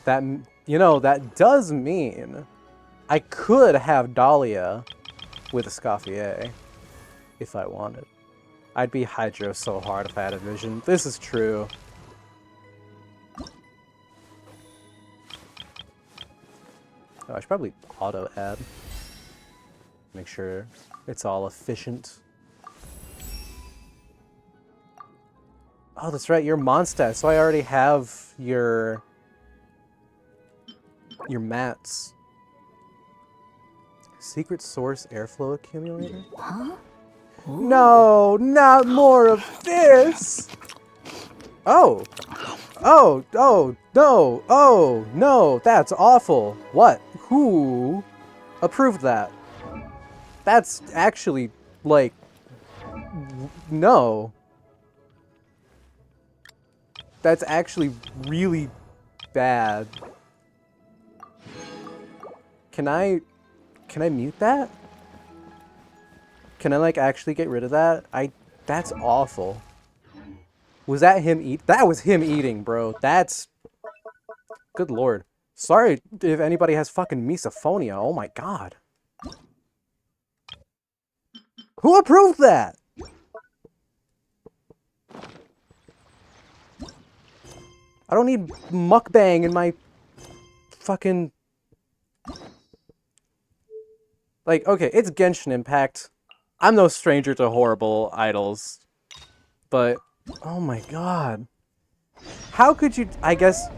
That, you know, that does mean I could have Dahlia with Escoffier if I wanted. I'd be Hydro so hard if I had a vision. This is true. Oh, I should probably auto-add. Make sure it's all efficient. Oh, that's right, you're Mondstadt, so I already have your mats. Secret source airflow accumulator? Huh? No, not more of this! Oh! Oh, no, that's awful. What? Who approved that? That's actually, like, no. That's actually really bad. Can I mute that? Can I, like, actually get rid of that? That's awful. Was that him eat? That was him eating, bro. That's... Good lord. Sorry if anybody has fucking misophonia. Oh my god. Who approved that? I don't need mukbang in my fucking... Like, okay, it's Genshin Impact. I'm no stranger to horrible idols. But, oh my god. How could you... I guess...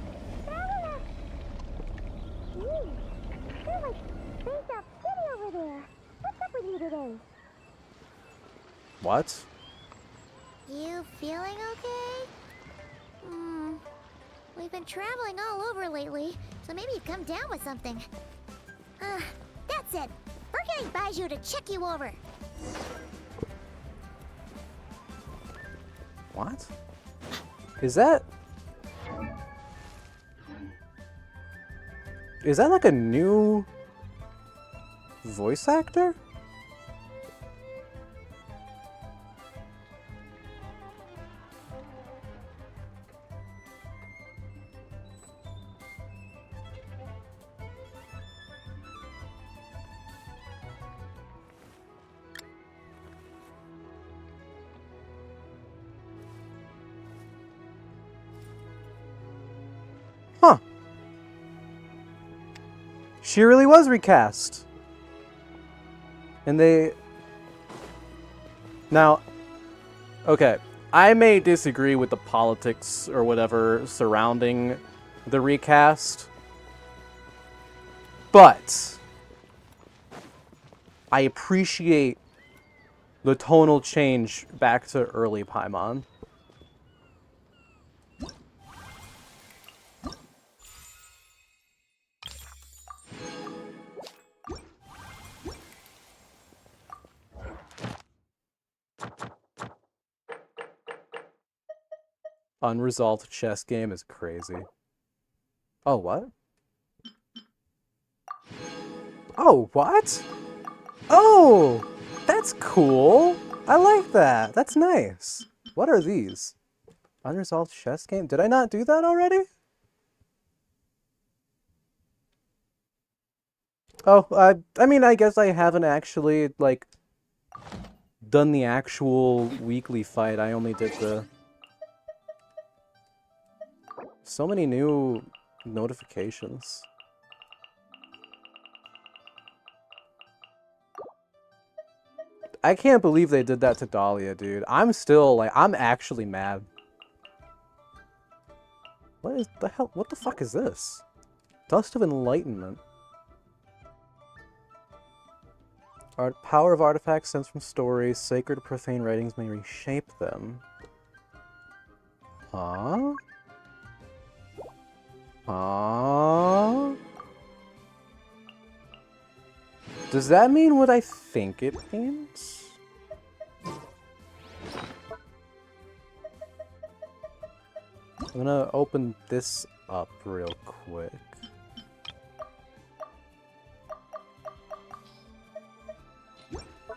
What? You feeling okay? We've been traveling all over lately, so maybe you've come down with something. That's it. We're getting Baiju to check you over. What? Is that... Is that like a new... voice actor? Huh. She really was recast. And they... Now, okay, I may disagree with the politics or whatever surrounding the recast, but I appreciate the tonal change back to early Paimon. Unresolved chess game is crazy. Oh, what? Oh, what? Oh, that's cool. I like that. That's nice. What are these? Unresolved chess game? Did I not do that already? Oh, I mean, I guess I haven't actually, like, done the actual weekly fight. I only did the... So many new notifications. I can't believe they did that to Dahlia, dude. I'm still, like, I'm actually mad. What is the hell? What the fuck is this? Dust of Enlightenment. Power of artifacts stems from stories. Sacred or profane writings may reshape them. Huh? Huh? Does that mean what I think it means? I'm gonna open this up real quick.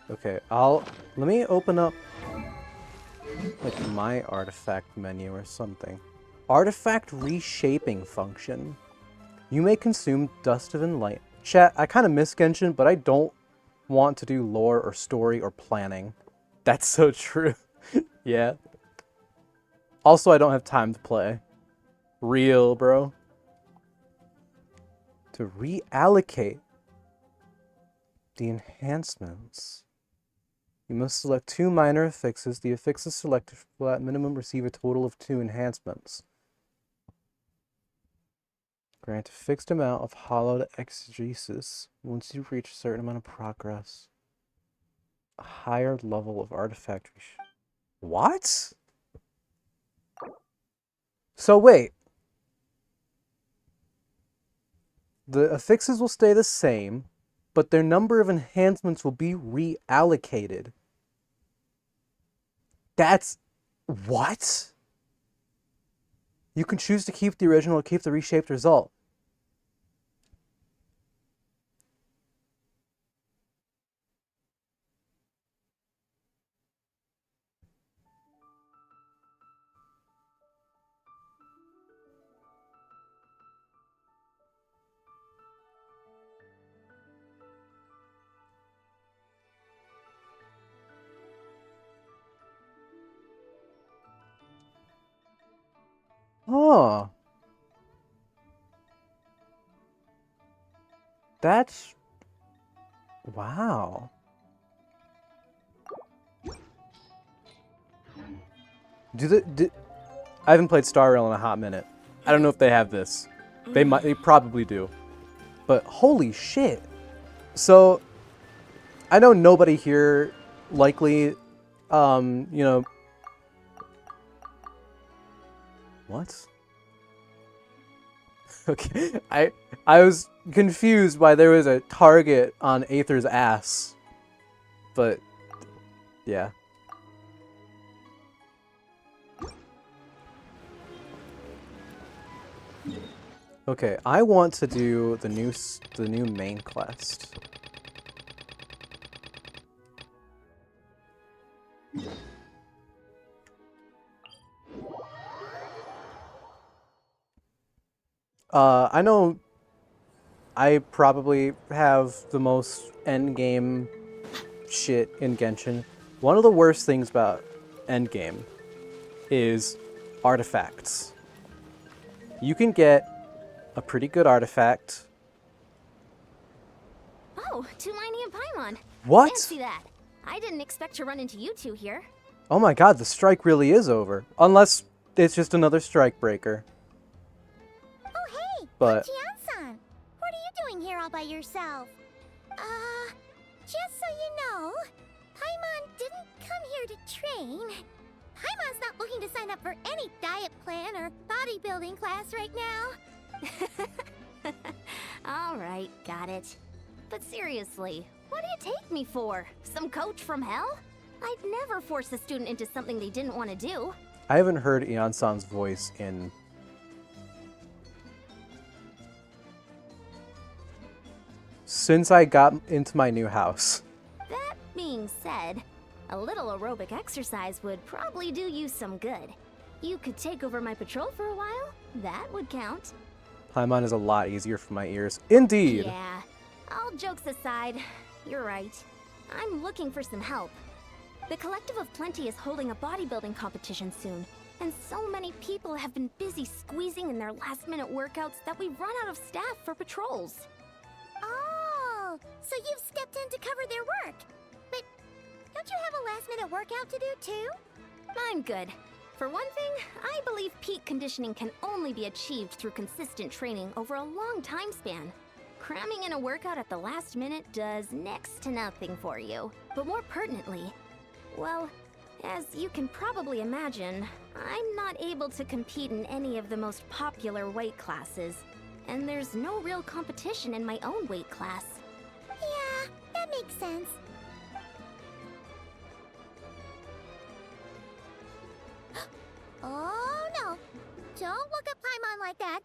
Okay, let me open up like my artifact menu or something. Artifact reshaping function. You may consume Dust of Enlightenment. Chat, I kind of miss Genshin, but I don't want to do lore or story or planning. That's so true. Yeah. Also, I don't have time to play. Real, bro. To reallocate the enhancements. You must select 2 minor affixes. The affixes selected will at minimum receive a total of 2 enhancements. Grant a fixed amount of hallowed exegesis once you reach a certain amount of progress. A higher level of artifact. What? So wait. The affixes will stay the same, but their number of enhancements will be reallocated. That's... What? You can choose to keep the original or keep the reshaped result. Oh. That's... Wow. I haven't played Star Rail in a hot minute. I don't know if they have this. They probably do. But holy shit. So, I know nobody here likely, you know... What? Okay, I was confused why there was a target on Aether's ass. But, yeah. Okay, I want to do the new main quest. I know I probably have the most endgame shit in Genshin. One of the worst things about endgame is artifacts. You can get a pretty good artifact. Oh, Tulani and Paimon. What? Fancy that. I didn't expect to run into you two here. Oh my god, the strike really is over. Unless it's just another strike breaker. Oh, hey! But Tian-san! What are you doing here all by yourself? Just so you know, Paimon didn't come here to train. Paimon's not looking to sign up for any diet plan or bodybuilding class right now. Alright, got it. But seriously, what do you take me for? Some coach from hell? I'd never force a student into something they didn't want to do. I haven't heard Ian-san's voice in... since I got into my new house. That being said, a little aerobic exercise would probably do you some good. You could take over my patrol for a while. That would count. Paimon is a lot easier for my ears. Indeed! Yeah. All jokes aside, you're right. I'm looking for some help. The Collective of Plenty is holding a bodybuilding competition soon, and so many people have been busy squeezing in their last-minute workouts that we've run out of staff for patrols. Oh, so you've stepped in to cover their work. But don't you have a last-minute workout to do too? I'm good. For one thing, I believe peak conditioning can only be achieved through consistent training over a long time span. Cramming in a workout at the last minute does next to nothing for you. But more pertinently, well, as you can probably imagine, I'm not able to compete in any of the most popular weight classes, and there's no real competition in my own weight class. Yeah, that makes sense. Oh no! Don't look at Paimon like that!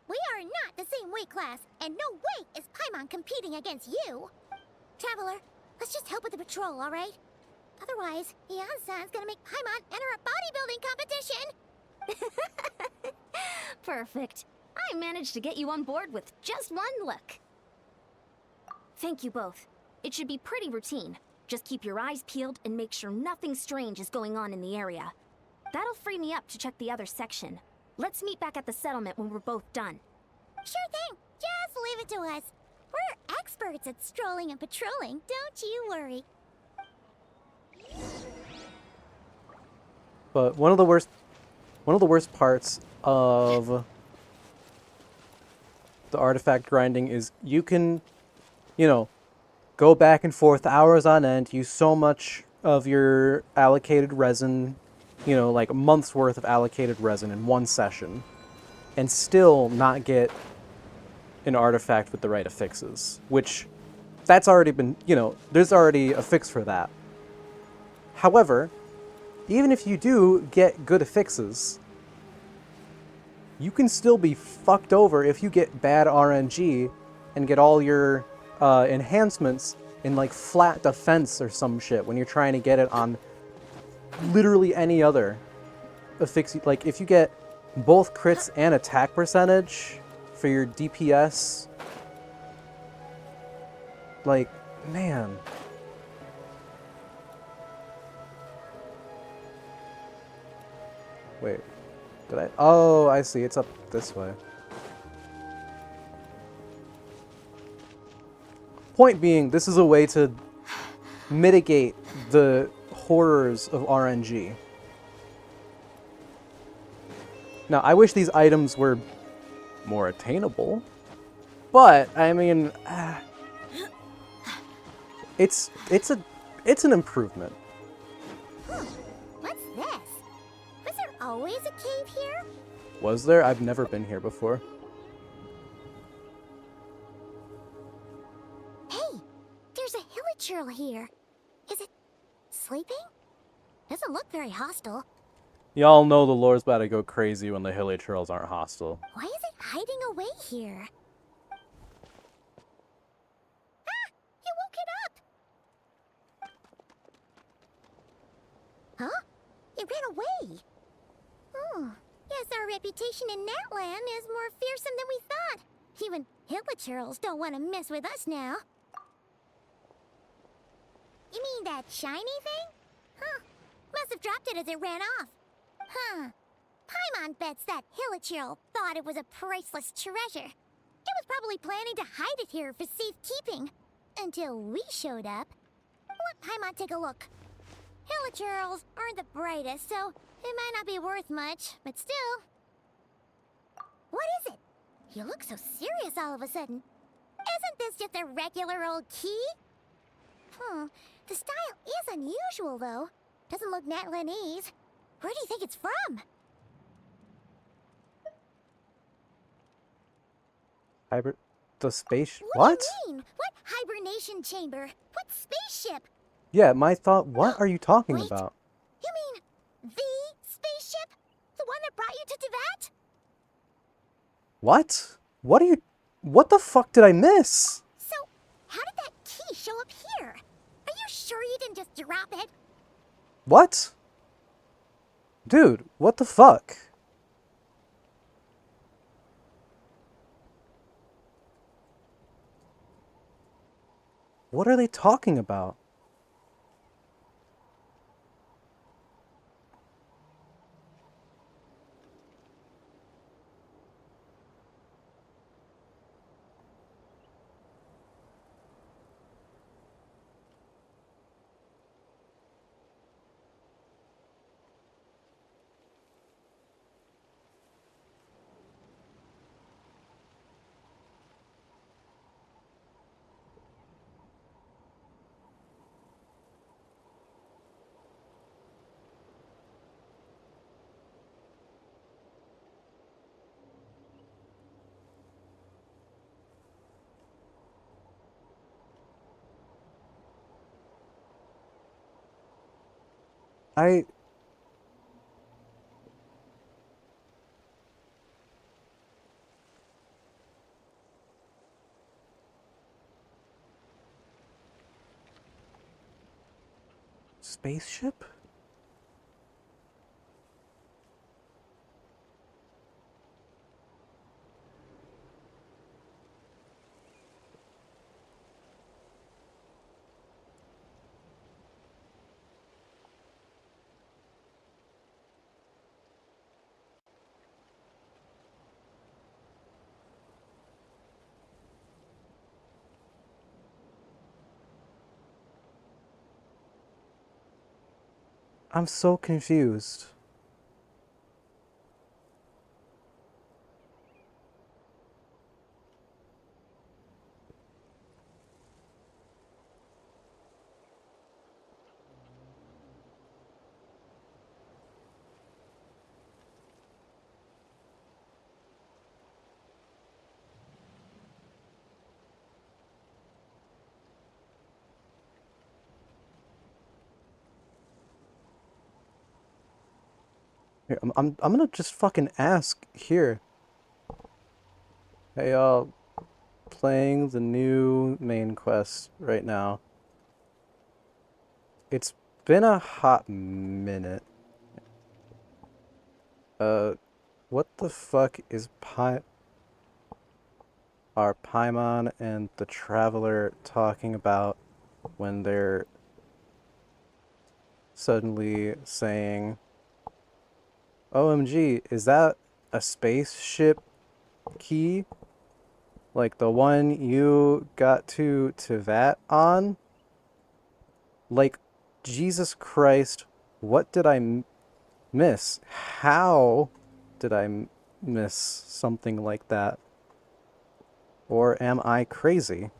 We are not the same weight class, and no way is Paimon competing against you! Traveler, let's just help with the patrol, alright? Otherwise, Ian-san's gonna make Paimon enter a bodybuilding competition! Perfect. I managed to get you on board with just one look. Thank you both. It should be pretty routine. Just keep your eyes peeled and make sure nothing strange is going on in the area. That'll free me up to check the other section. Let's meet back at the settlement when we're both done. Sure thing. Just leave it to us. We're experts at strolling and patrolling, don't you worry. But one of the worst parts of the artifact grinding is you can, you know, go back and forth hours on end, use so much of your allocated resin, you know, like a month's worth of allocated resin in one session, and still not get an artifact with the right affixes, which that's already been, you know, there's already a fix for that. However, even if you do get good affixes, you can still be fucked over if you get bad RNG and get all your enhancements in like flat defense or some shit when you're trying to get it on literally any other affix. Like if you get both crits and attack percentage for your DPS, like, man. Wait. Did I? Oh, I see. It's up this way. Point being, this is a way to mitigate the horrors of RNG. Now, I wish these items were more attainable, but I mean, it's an improvement. What's this? Was there always a cave here? Was there? I've never been here before. Hey, there's a hilichurl here. Is it sleeping? Doesn't look very hostile. Y'all know the lore's about to go crazy when the hilichurls aren't hostile. Why is it hiding away here? Ah! You woke it up! Huh? It ran away. Oh, guess our reputation in Natland is more fearsome than we thought. Even hilichurls don't want to mess with us now. You mean that shiny thing? Huh. Must have dropped it as it ran off. Huh. Paimon bets that hilichurl thought it was a priceless treasure. It was probably planning to hide it here for safekeeping. Until we showed up. Let Paimon take a look. Hilichurls aren't the brightest, so it might not be worth much, but still. What is it? You look so serious all of a sudden. Isn't this just a regular old key? The style is unusual, though. Doesn't look Natlanese. Where do you think it's from? Hybrid... The space... What do you mean? What hibernation chamber? What spaceship? Yeah, my thought... What are you talking about? You mean the spaceship? The one that brought you to Teyvat? What? What are you... What the fuck did I miss? So, how did that key show up here? Are you sure you didn't just drop it? What? Dude, what the fuck? What are they talking about? Spaceship? I'm so confused. Here, I'm gonna just fucking ask here. Hey y'all, playing the new main quest right now. It's been a hot minute. What the fuck is are Paimon and the Traveler talking about when they're suddenly saying OMG, is that a spaceship key? Like the one you got to Tivat on? Like, Jesus Christ, what did I miss? How did I miss something like that? Or am I crazy?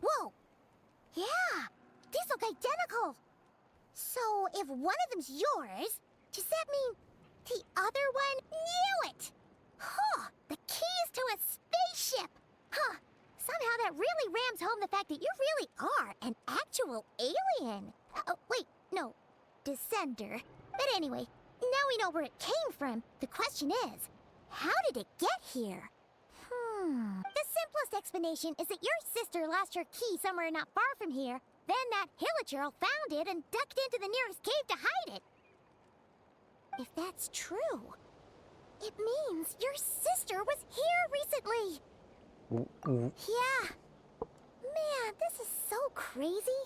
Whoa! Yeah! These look identical! So, if one of them's yours, does that mean the other one knew it? Huh! The keys to a spaceship! Huh! Somehow that really rams home the fact that you really are an actual alien. Oh, wait, no. Descender. But anyway, now we know where it came from. The question is, how did it get here? The simplest explanation is that your sister lost her key somewhere not far from here. Then that Hilichurl found it and ducked into the nearest cave to hide it. If that's true, it means your sister was here recently. Yeah. Man, this is so crazy.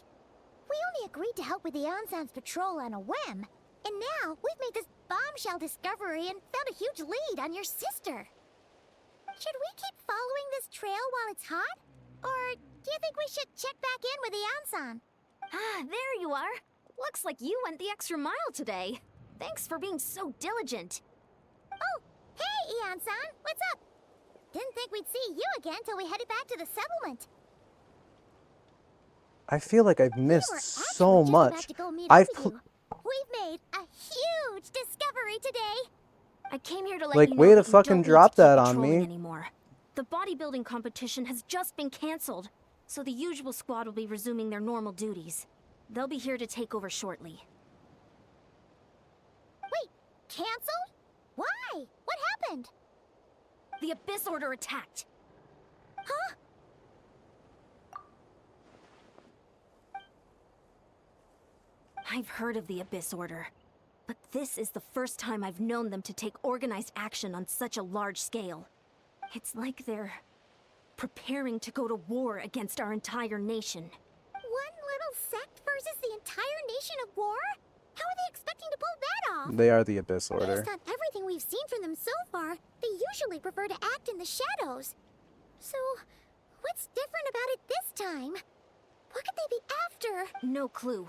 We only agreed to help with the Ensemble patrol on a whim. And now we've made this bombshell discovery and found a huge lead on your sister. Should we keep following this trail while it's hot? Or do you think we should check back in with the Ansan? Ah, there you are. Looks like you went the extra mile today. Thanks for being so diligent. Oh, hey, Eon-san, what's up? Didn't think we'd see you again till we headed back to the settlement. I feel like I've missed We were so actually just much. about to go meet I've up with you. We've made a huge discovery today. I came here to let like you know way to that you fucking don't need drop to keep that on patrolling me. anymore. The bodybuilding competition has just been cancelled, so the usual squad will be resuming their normal duties. They'll be here to take over shortly. Wait, canceled? Why? What happened? The Abyss Order attacked. Huh? I've heard of the Abyss Order, but this is the first time I've known them to take organized action on such a large scale. It's like they're preparing to go to war against our entire nation. One little sect versus the entire nation of war? How are they expecting to pull that off? They are the Abyss Order. Based on everything we've seen from them so far, they usually prefer to act in the shadows. So, what's different about it this time? What could they be after? No clue.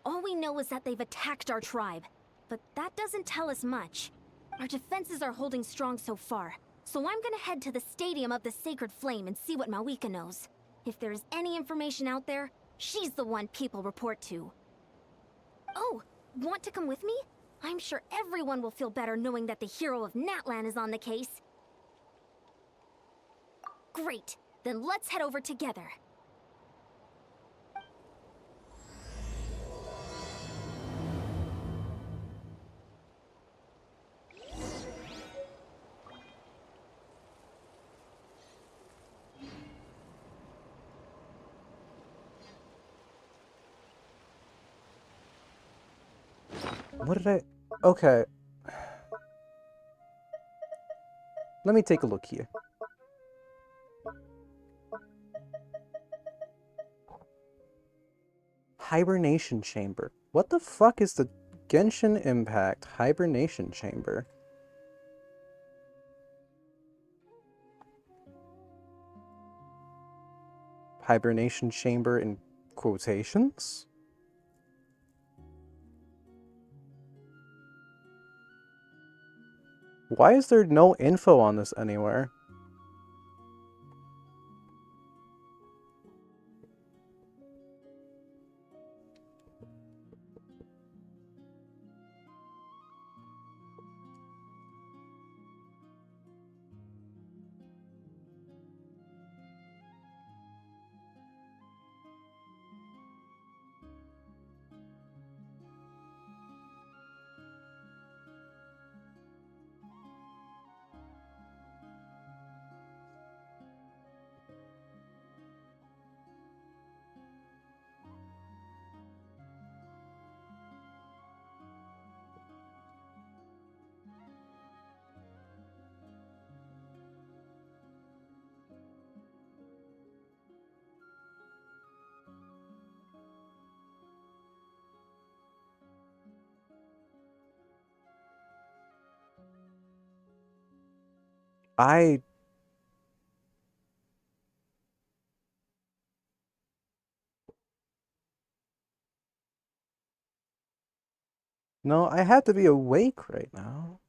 All we know is that they've attacked our tribe, but that doesn't tell us much. Our defenses are holding strong so far, so I'm gonna head to the Stadium of the Sacred Flame and see what Mawika knows. If there's any information out there, she's the one people report to. Oh, want to come with me? I'm sure everyone will feel better knowing that the hero of Natlan is on the case. Great, then let's head over together. What did I... Okay. Let me take a look here. Hibernation Chamber. What the fuck is the Genshin Impact Hibernation Chamber? Hibernation Chamber in quotations? Why is there no info on this anywhere? I... No, I have to be awake right now.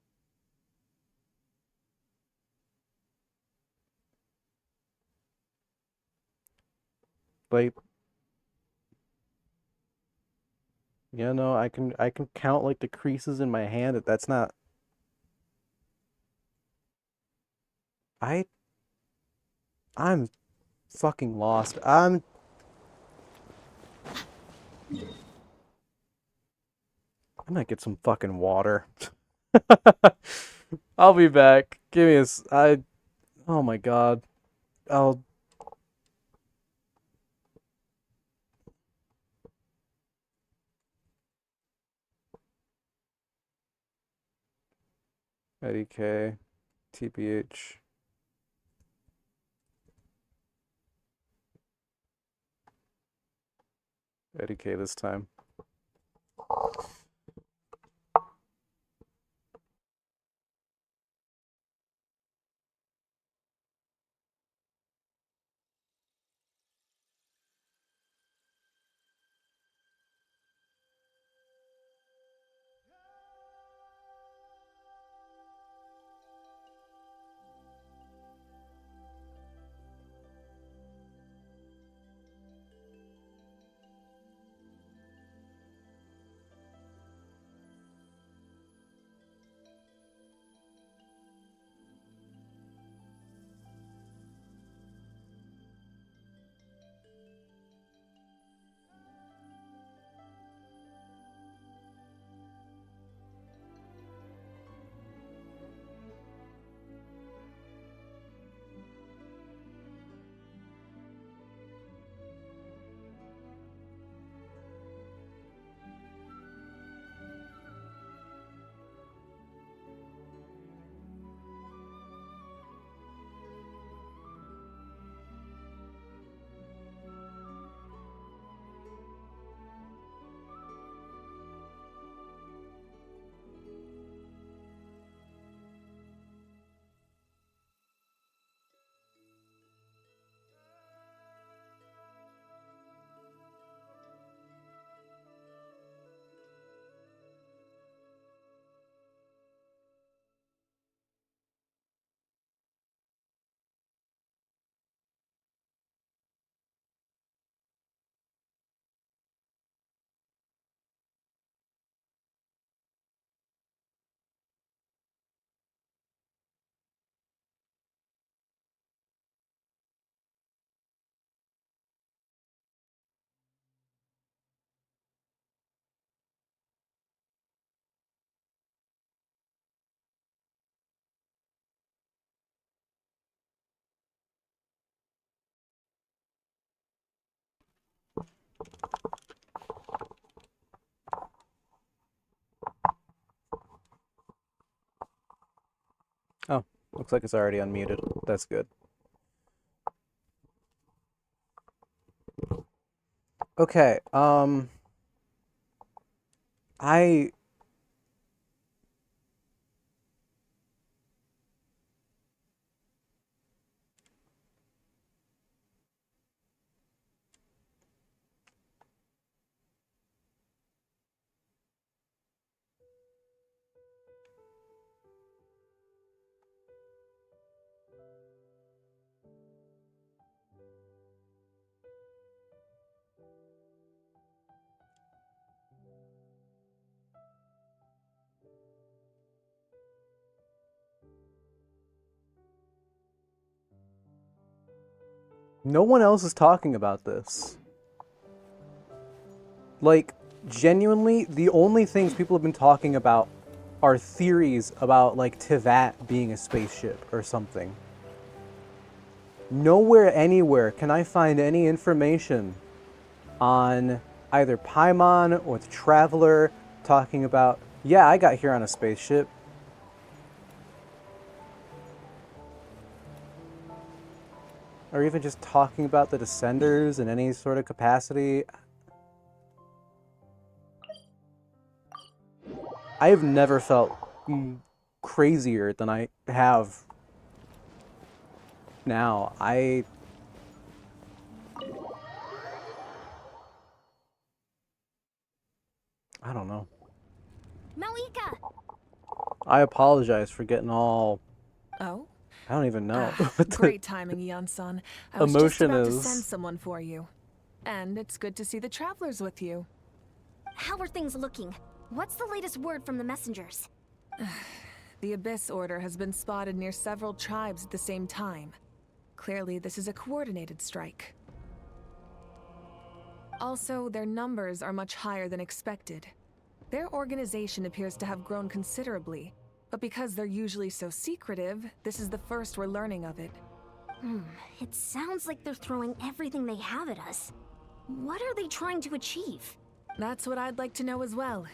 Like, you know, I can count like the creases in my hand. That's not. I I'm fucking lost. I might get some fucking water. I'll be back. Give me oh my god. I'll Eddie K, TPH. Eddie K this time. Oh, looks like it's already unmuted. That's good. Okay, I No one else is talking about this. Like, genuinely, the only things people have been talking about are theories about, like, Tivat being a spaceship or something. Nowhere, anywhere can I find any information on either Paimon or the Traveler talking about, yeah, I got here on a spaceship. Or even just talking about the Descenders in any sort of capacity. I have never felt crazier than I have Now, I don't know. Malika! I apologize for getting all... Oh? I don't even know what the Great timing, Yan-san. I was just emotion about to is. send someone for you. And it's good to see the travelers with you. How are things looking? What's the latest word from the messengers? The Abyss Order has been spotted near several tribes at the same time. Clearly, this is a coordinated strike. Also, their numbers are much higher than expected. Their organization appears to have grown considerably, but because they're usually so secretive, this is the first we're learning of it. It sounds like they're throwing everything they have at us. What are they trying to achieve? That's what I'd like to know as well.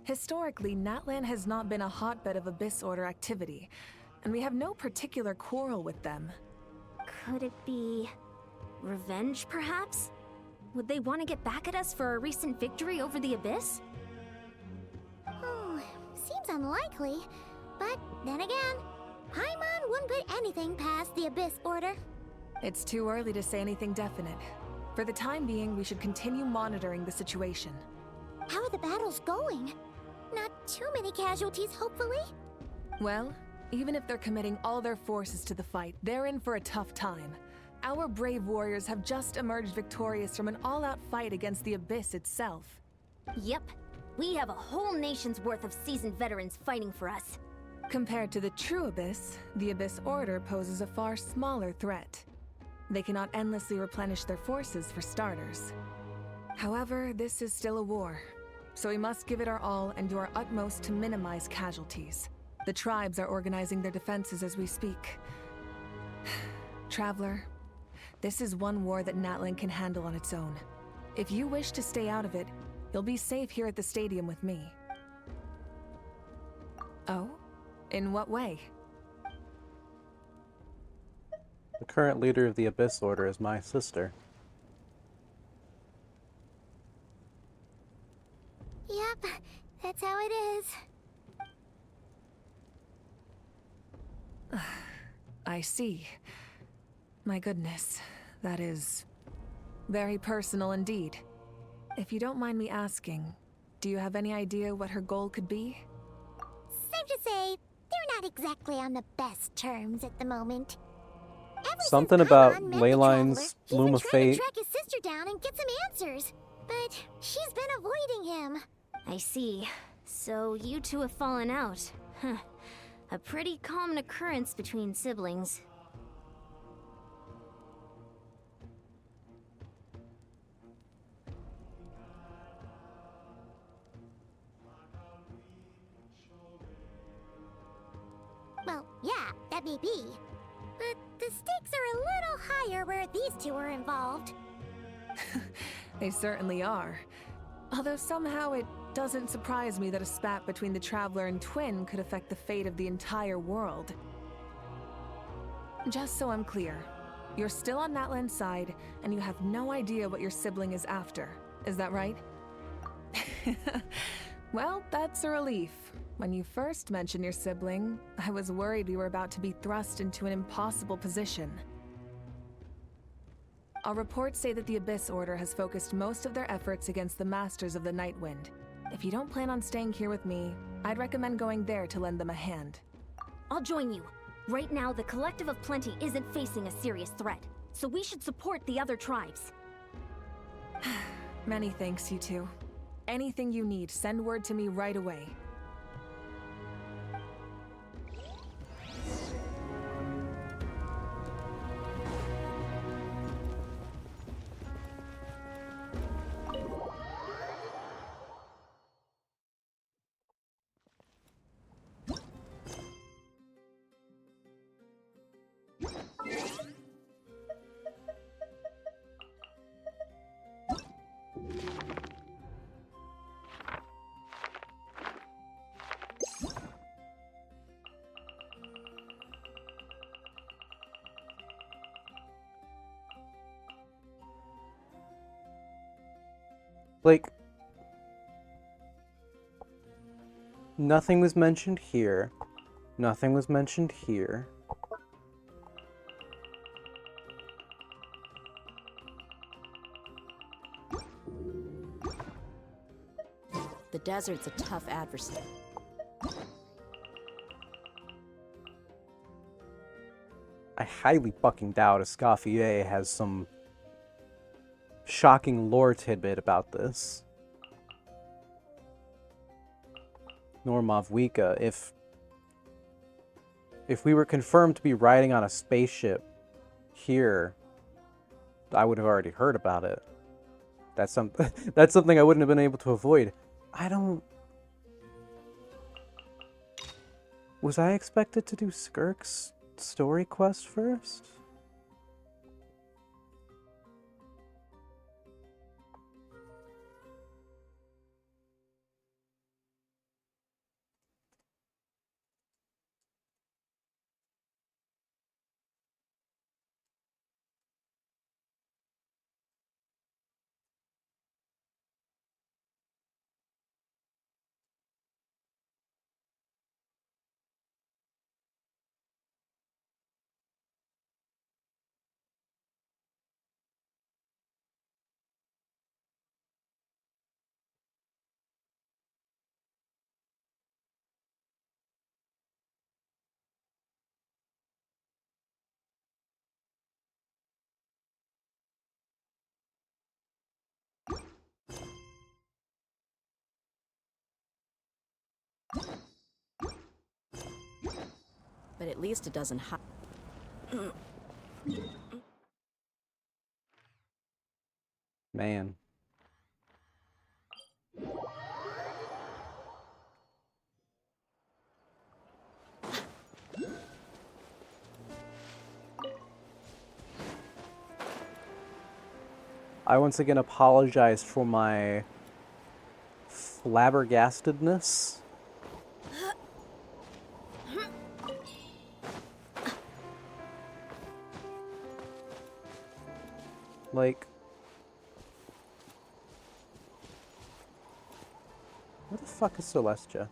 Historically, Natlan has not been a hotbed of Abyss Order activity, and we have no particular quarrel with them. Could it be... revenge, perhaps? Would they want to get back at us for a recent victory over the Abyss? Seems unlikely. But then again, Paimon wouldn't put anything past the Abyss Order. It's too early to say anything definite. For the time being, we should continue monitoring the situation. How are the battles going? Not too many casualties, hopefully? Well, even if they're committing all their forces to the fight, they're in for a tough time. Our brave warriors have just emerged victorious from an all-out fight against the Abyss itself. Yep. We have a whole nation's worth of seasoned veterans fighting for us. Compared to the true Abyss, the Abyss Order poses a far smaller threat. They cannot endlessly replenish their forces for starters. However, this is still a war, so we must give it our all and do our utmost to minimize casualties. The tribes are organizing their defenses as we speak. Traveler, this is one war that Natlan can handle on its own. If you wish to stay out of it, you'll be safe here at the stadium with me. Oh? In what way? The current leader of the Abyss Order is my sister. Yep, that's how it is. I see. My goodness, that is very personal indeed. If you don't mind me asking, do you have any idea what her goal could be? Safe to say, they're not exactly on the best terms at the moment. Something about Paimon met the Leyline's Traveler, Bloom he's of been trying Fate. to track his sister down and get some answers, but she's been avoiding him. I see. So you two have fallen out. Huh. A pretty common occurrence between siblings. Well, yeah, that may be. But the stakes are a little higher where these two are involved. They certainly are. Although somehow it doesn't surprise me that a spat between the Traveler and Twin could affect the fate of the entire world. Just so I'm clear, you're still on Natlan's side, and you have no idea what your sibling is after. Is that right? Well, that's a relief. When you first mentioned your sibling, I was worried we were about to be thrust into an impossible position. Our reports say that the Abyss Order has focused most of their efforts against the Masters of the Nightwind. If you don't plan on staying here with me, I'd recommend going there to lend them a hand. I'll join you. Right now, the Collective of Plenty isn't facing a serious threat, so we should support the other tribes. Many thanks, you two. Anything you need, send word to me right away. Like, nothing was mentioned here. Nothing was mentioned here. desert's a tough adversary. I highly fucking doubt Escoffier has some shocking lore tidbit about this. Nor Mavwika. If we were confirmed to be riding on a spaceship here, I would have already heard about it. That's something I wouldn't have been able to avoid. Was I expected to do Skirk's story quest first? But at least it doesn't Man. I once again apologize for my flabbergastedness. Like, where the fuck is Celestia?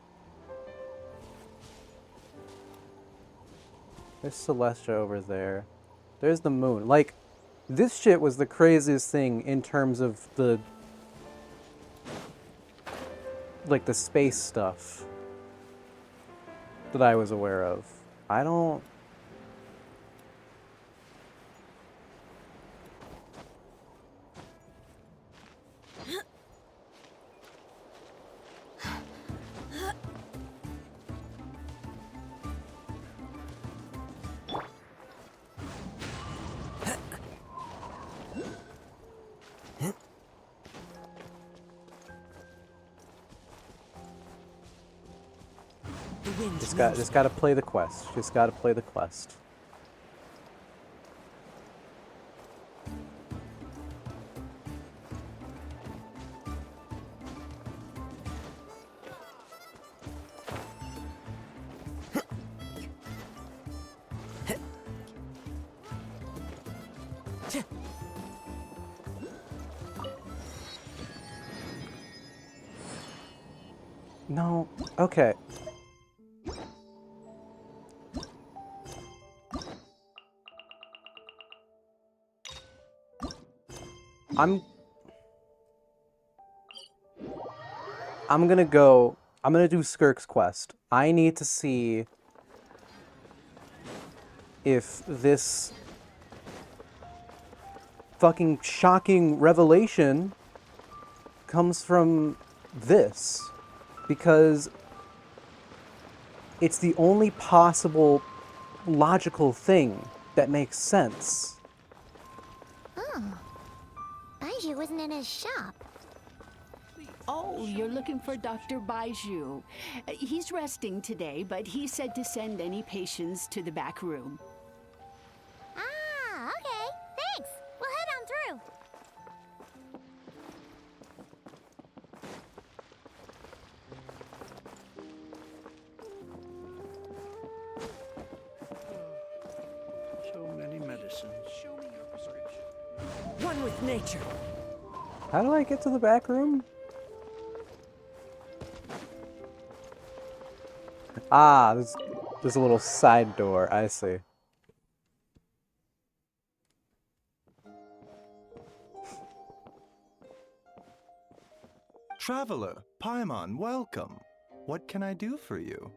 There's Celestia over there. There's the moon. Like, this shit was the craziest thing in terms of the, like, the space stuff that I was aware of. I don't... Just gotta play the quest. Just gotta play the quest. No. Okay. I'm gonna do Skirk's quest. I need to see if this fucking shocking revelation comes from this. Because it's the only possible logical thing that makes sense. Oh. Baiju wasn't in his shop. Oh, you're looking for Dr. Baiju. He's resting today, but he said to send any patients to the back room. Ah, okay. Thanks. We'll head on through. So many medicines. Show me your prescription. One with nature. How do I get to the back room? Ah, there's a little side door. I see. Traveler, Paimon, welcome. What can I do for you?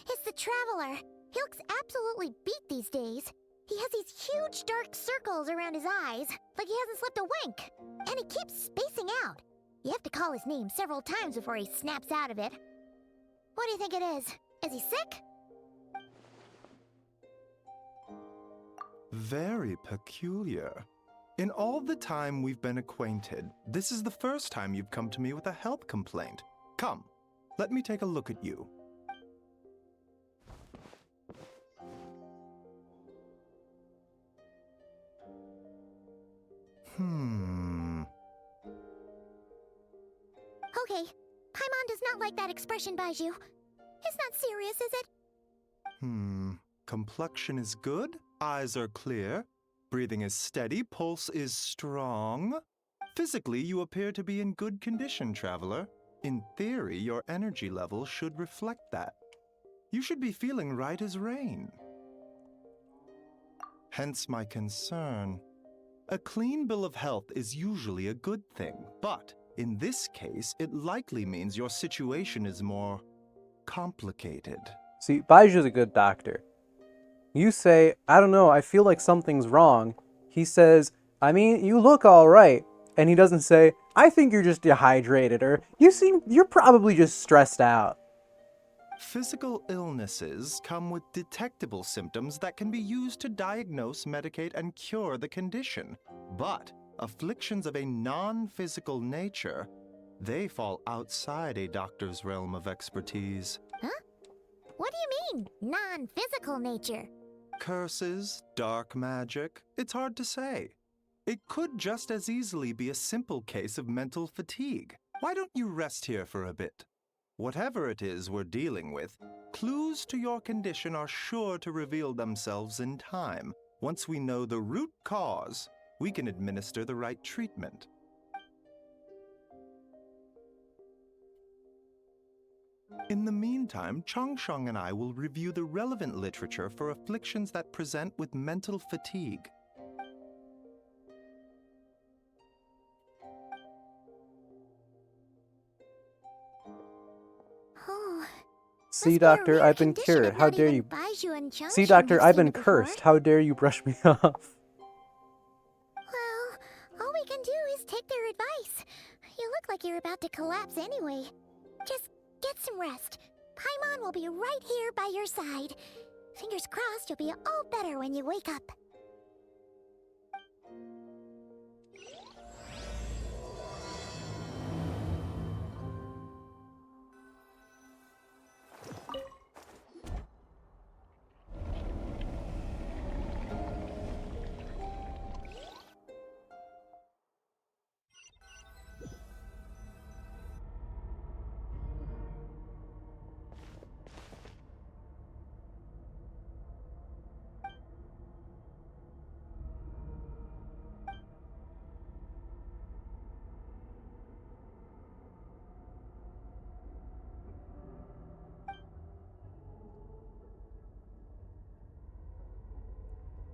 It's the Traveler. He looks absolutely beat these days. He has these huge dark circles around his eyes, like he hasn't slept a wink. And he keeps spacing out. You have to call his name several times before he snaps out of it. What do you think it is? Is he sick? Very peculiar. In all the time we've been acquainted, this is the first time you've come to me with a health complaint. Come, let me take a look at you. Okay, Paimon does not like that expression, Baiju. It's not serious, is it? Complexion is good, eyes are clear, breathing is steady, pulse is strong. Physically, you appear to be in good condition, Traveler. In theory, your energy level should reflect that. You should be feeling right as rain. Hence my concern. A clean bill of health is usually a good thing, but in this case, it likely means your situation is more complicated. See, Baiju's a good doctor. You say, I don't know, I feel like something's wrong. He says, I mean, you look all right. And he doesn't say, I think you're just dehydrated, or you're probably just stressed out. Physical illnesses come with detectable symptoms that can be used to diagnose, medicate, and cure the condition. But afflictions of a non-physical nature, they fall outside a doctor's realm of expertise. Huh? What do you mean, non-physical nature? Curses, dark magic, it's hard to say. It could just as easily be a simple case of mental fatigue. Why don't you rest here for a bit? Whatever it is we're dealing with, clues to your condition are sure to reveal themselves in time. Once we know the root cause, we can administer the right treatment. In the meantime, Changsheng and I will review the relevant literature for afflictions that present with mental fatigue. See, Doctor, I've been cured. How dare you? See, Doctor, I've been cursed. How dare you brush me off? Well, all we can do is take their advice. You look like you're about to collapse anyway. Just get some rest. Paimon will be right here by your side. Fingers crossed you'll be all better when you wake up.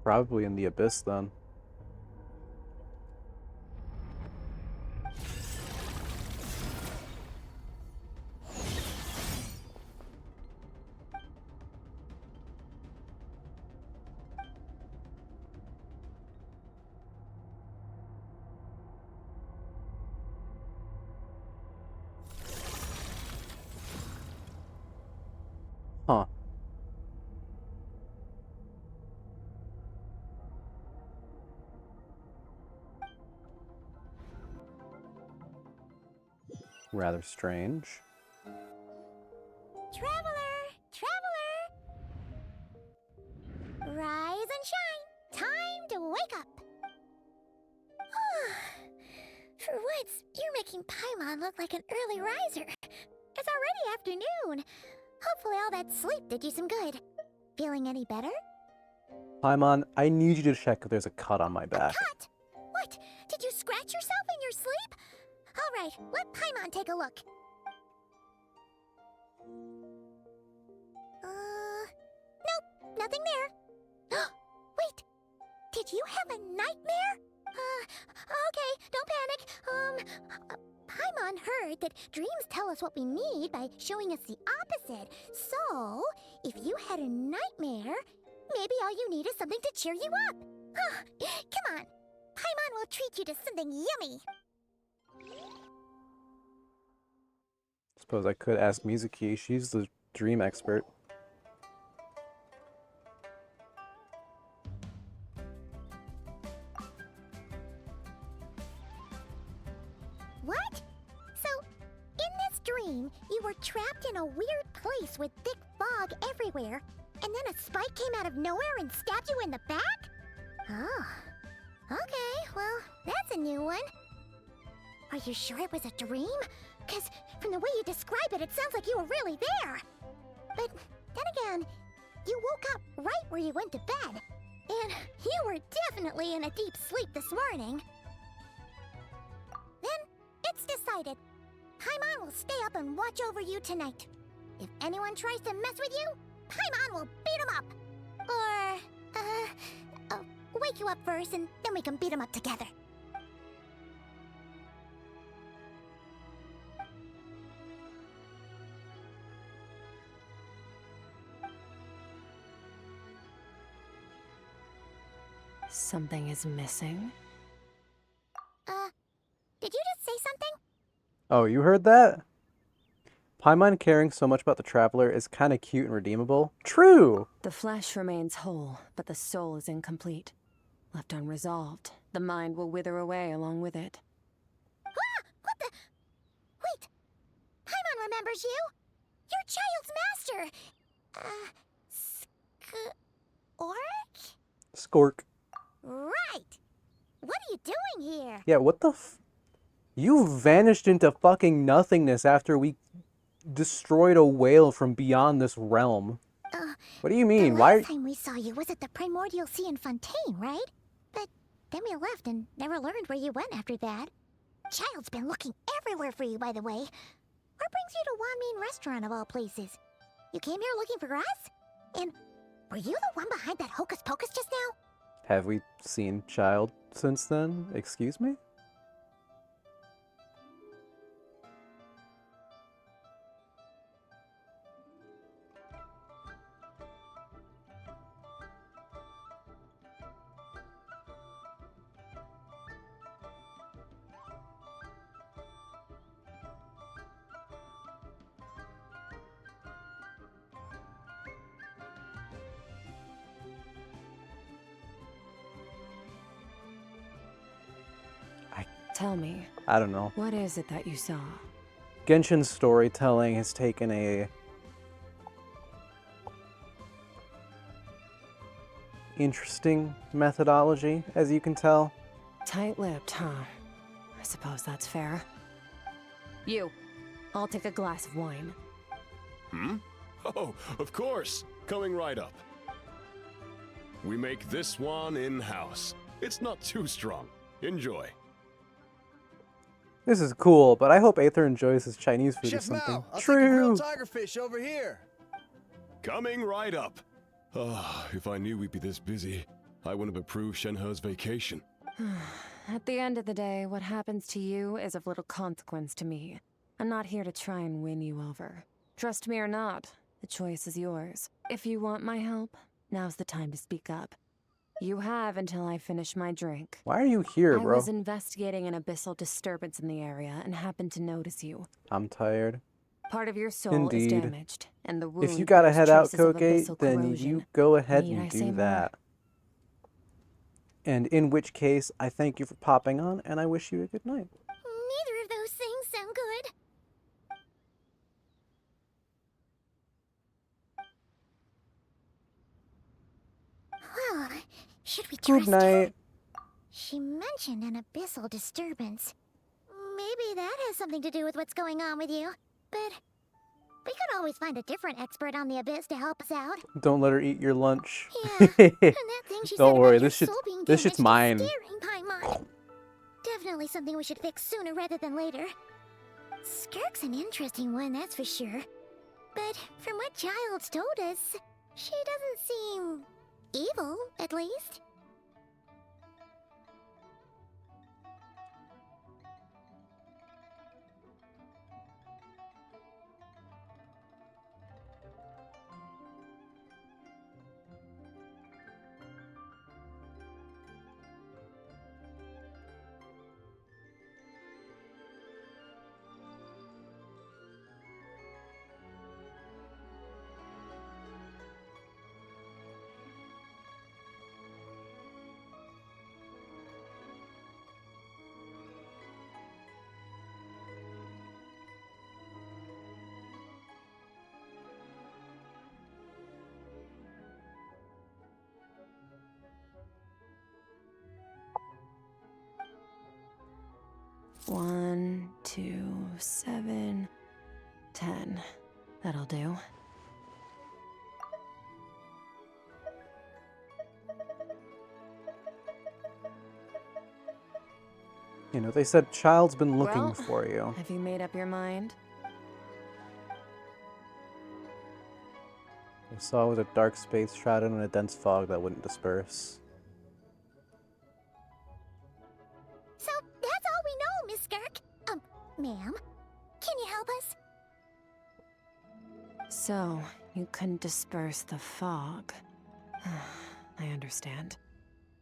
Probably in the abyss, then. Huh. Rather strange. Traveler! Traveler! Rise and shine! Time to wake up! For once, you're making Paimon look like an early riser. It's already afternoon. Hopefully all that sleep did you some good. Feeling any better? Paimon, I need you to check if there's a cut on my back. Cut? What? Did you scratch yourself in your sleep? All right, let Paimon take a look. Nope, nothing there. Wait, did you have a nightmare? Okay, don't panic. Paimon heard that dreams tell us what we need by showing us the opposite. So, if you had a nightmare, maybe all you need is something to cheer you up. Come on. Paimon will treat you to something yummy. Suppose I could ask Mizuki. She's the dream expert. What? So, in this dream, you were trapped in a weird place with thick fog everywhere, and then a spike came out of nowhere and stabbed you in the back? Oh. Okay, well, that's a new one. Are you sure it was a dream? Because from the way you describe it, it sounds like you were really there. But then again, you woke up right where you went to bed. And you were definitely in a deep sleep this morning. Then, it's decided. Paimon will stay up and watch over you tonight. If anyone tries to mess with you, Paimon will beat him up. Or, wake you up first, and then we can beat him up together. Something is missing? Did you just say something? Oh, you heard that? Paimon caring so much about the traveler is kind of cute and redeemable. True! The flesh remains whole, but the soul is incomplete. Left unresolved, the mind will wither away along with it. Ah! What the? Wait! Paimon remembers you! Your child's master! Skork. Right! What are you doing here? Yeah, what the f... You vanished into fucking nothingness after we destroyed a whale from beyond this realm. What do you mean? The Why? last time we saw you was at the Primordial Sea in Fontaine, right? But then we left and never learned where you went after that. Child's been looking everywhere for you, by the way. What brings you to Wanmin Restaurant of all places? You came here looking for us? And were you the one behind that hocus pocus just now? Have we seen Child since then? Excuse me? Tell me. I don't know. What is it that you saw? Genshin's storytelling has taken a interesting methodology, as you can tell. Tight-lipped, huh? I suppose that's fair. You. I'll take a glass of wine. Hmm? Oh, of course. Coming right up. We make this one in-house. It's not too strong. Enjoy. This is cool, but I hope Aether enjoys his Chinese food or Chef something. Mao, I'll True. take a grilled tigerfish over here. Coming right up. Ah, if I knew we'd be this busy, I wouldn't have approved Shenhe's vacation. At the end of the day, what happens to you is of little consequence to me. I'm not here to try and win you over. Trust me or not, the choice is yours. If you want my help, now's the time to speak up. You have until I finish my drink. Why are you here, bro? I was investigating an abyssal disturbance in the area and happened to notice you. I'm tired. Part of your soul Indeed. is damaged, and the wound If you gotta bears head out, traces of Kogate, abyssal then corrosion. you go ahead Need I and say do more? that. And in which case, I thank you for popping on, and I wish you a good night. Neither of those things sound good. Well, should we trust Good night. She mentioned an abyssal disturbance. Maybe that has something to do with what's going on with you. But we could always find a different expert on the abyss to help us out. Don't let her eat your lunch. Yeah, and that thing she Don't said worry, about your this shit, soul being this shit's damaged mine. is scaring Paimon. Definitely something we should fix sooner rather than later. Skirk's an interesting one, that's for sure. But from what Child's told us, she doesn't seem evil, at least. 1, 2, 7, 10. That'll do. You know, they said Child's been looking Well, for you. Have you made up your mind? I saw it was a dark space shrouded in a dense fog that wouldn't disperse. So that's all we know, Miss Skirk. Ma'am, can you help us? So, you couldn't disperse the fog. I understand.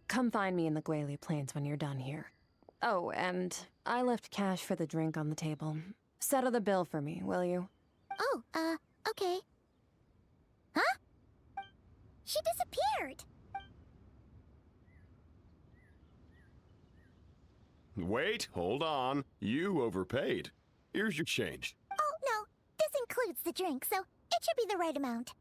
Come find me in the Gwali Plains when you're done here. Oh, and I left cash for the drink on the table. Settle the bill for me, will you? Oh, okay. Huh? She disappeared. Wait, hold on. You overpaid. Here's your change. Oh, no. This includes the drink, so it should be the right amount.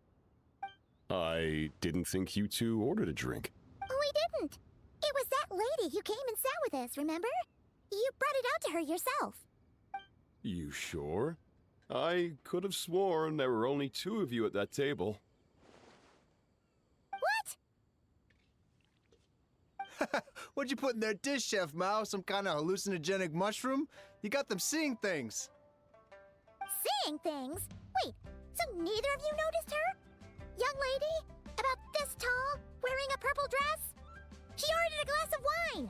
I didn't think you two ordered a drink. We didn't. It was that lady who came and sat with us, remember? You brought it out to her yourself. You sure? I could have sworn there were only 2 of you at that table. What? What'd you put in their dish, Chef Mao? Some kind of hallucinogenic mushroom? You got them seeing things. Seeing things? Wait, so neither of you noticed her? Young lady? About this tall? Wearing a purple dress? She ordered a glass of wine!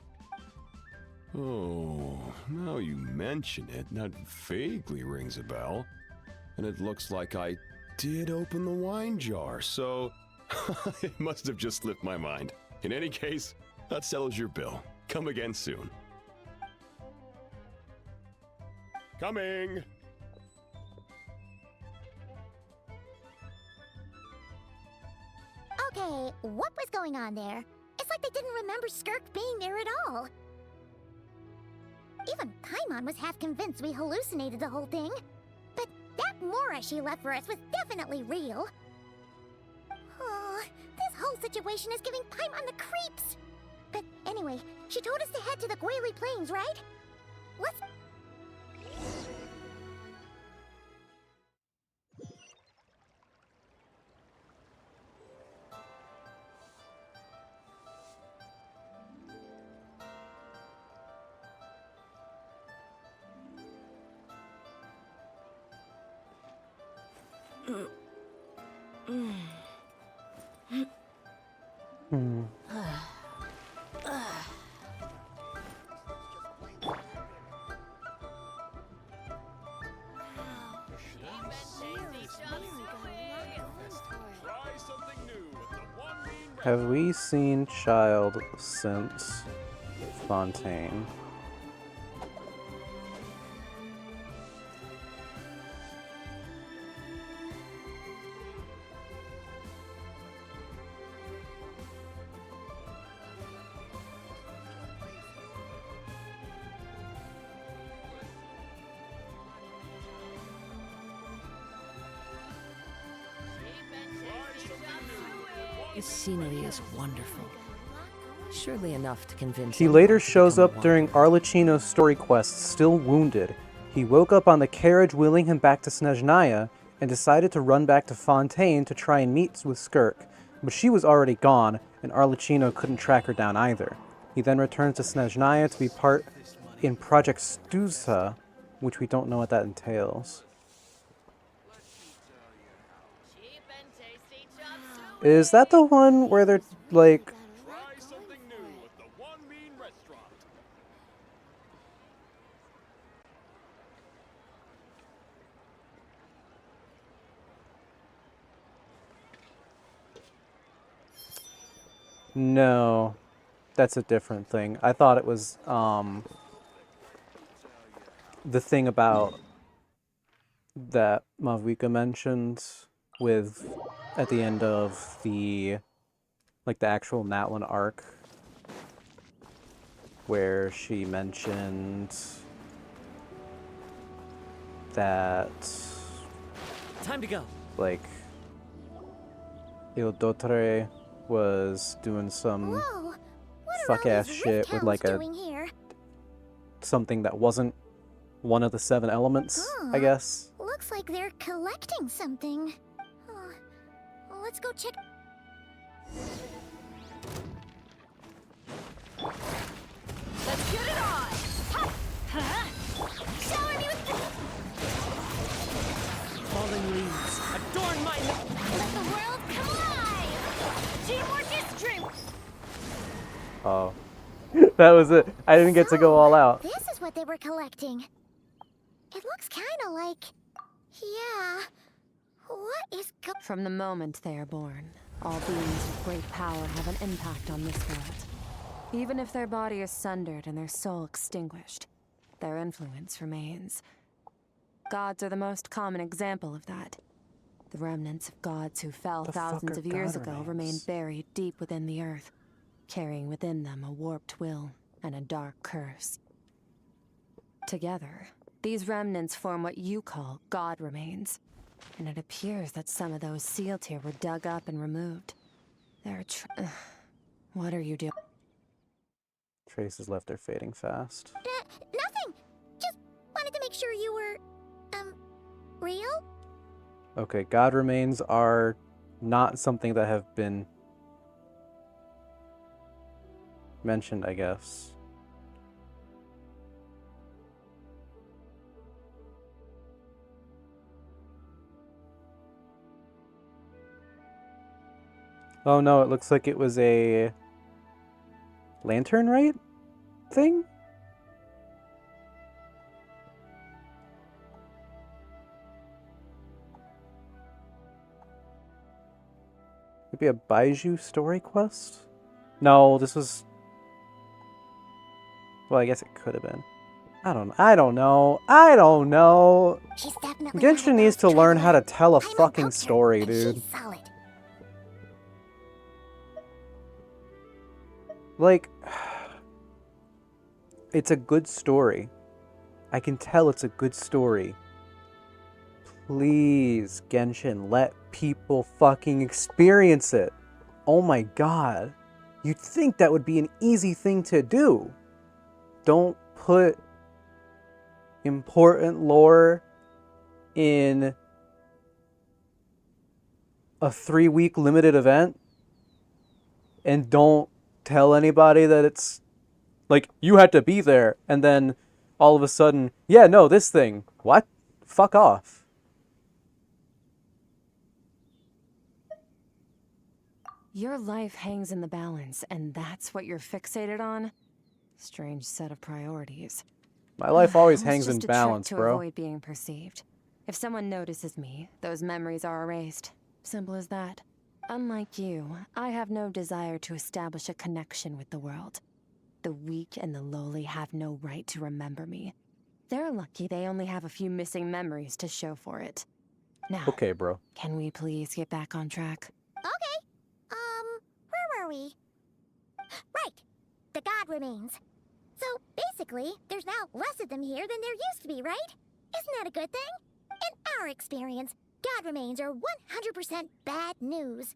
Oh, now you mention it, that vaguely rings a bell. And it looks like I did open the wine jar, so it must have just slipped my mind. In any case, that settles your bill. Come again soon. Coming! Okay, what was going on there? It's like they didn't remember Skirk being there at all. Even Paimon was half convinced we hallucinated the whole thing. But that Mora she left for us was definitely real. Oh, this whole situation is giving Paimon the creeps. But anyway, she told us to head to the Gwali Plains, right? Let's... Have we seen Child since Fontaine? This scenery is wonderful. Surely enough to convince He anyone later to shows become a up during Arlecchino's story quest, still wounded. He woke up on the carriage wheeling him back to Snezhnaya and decided to run back to Fontaine to try and meet with Skirk, but she was already gone, and Arlecchino couldn't track her down either. He then returns to Snezhnaya to be part in Project Stuza, which we don't know what that entails. Is that the one where they're, like... No, that's a different thing. I thought it was, the thing about that Mavuika mentioned with, at the end of the, like, the actual Natlan arc, where she mentioned that... Time to go. Like, Il Dotre was doing some Whoa, what are all fuck-ass these shit with, like, rift a doing here? something that wasn't one of the 7 elements, I guess. Looks like they're collecting something. Oh, let's go check. Let's get it on! Shower me with Falling leaves, adorn my... Let the world come alive! Teamwork is strength! Oh. That was it. I didn't get to go all out. This is what they were collecting. It looks kinda like... Yeah... What is From the moment they are born, all beings with great power have an impact on this world. Even if their body is sundered and their soul extinguished, their influence remains. Gods are the most common example of that. The remnants of gods who fell thousands of years ago remain buried deep within the earth, carrying within them a warped will and a dark curse. Together, these remnants form what you call God remains, and it appears that some of those sealed here were dug up and removed. They're What are you doing? Traces left are fading fast. Nothing! Just wanted to make sure you were... real? Okay, God remains are not something that have been mentioned, I guess. Oh no, it looks like it was a lantern, right? Thing? Maybe a Baiju story quest? No, this was... Well, I guess it could have been. I don't know. Genshin needs to learn how to tell a fucking story, dude. Like, it's a good story. I can tell it's a good story. Please, Genshin, let people fucking experience it. Oh my god. You'd think that would be an easy thing to do. Don't put important lore in a 3-week limited event and don't tell anybody that it's like you had to be there, and then all of a sudden, yeah, no, this thing. What? Fuck off. Your life hangs in the balance, and that's what you're fixated on? Strange set of priorities. My life always It was hangs in just a balance, trick to bro. avoid being perceived. If someone notices me, those memories are erased. Simple as that. Unlike you, I have no desire to establish a connection with the world. The weak and the lowly have no right to remember me. They're lucky they only have a few missing memories to show for it. Now, Okay, bro. can we please get back on track? Okay. Where were we? Right. The God remains. So, basically, there's now less of them here than there used to be, right? Isn't that a good thing? In our experience, God remains are 100% bad news.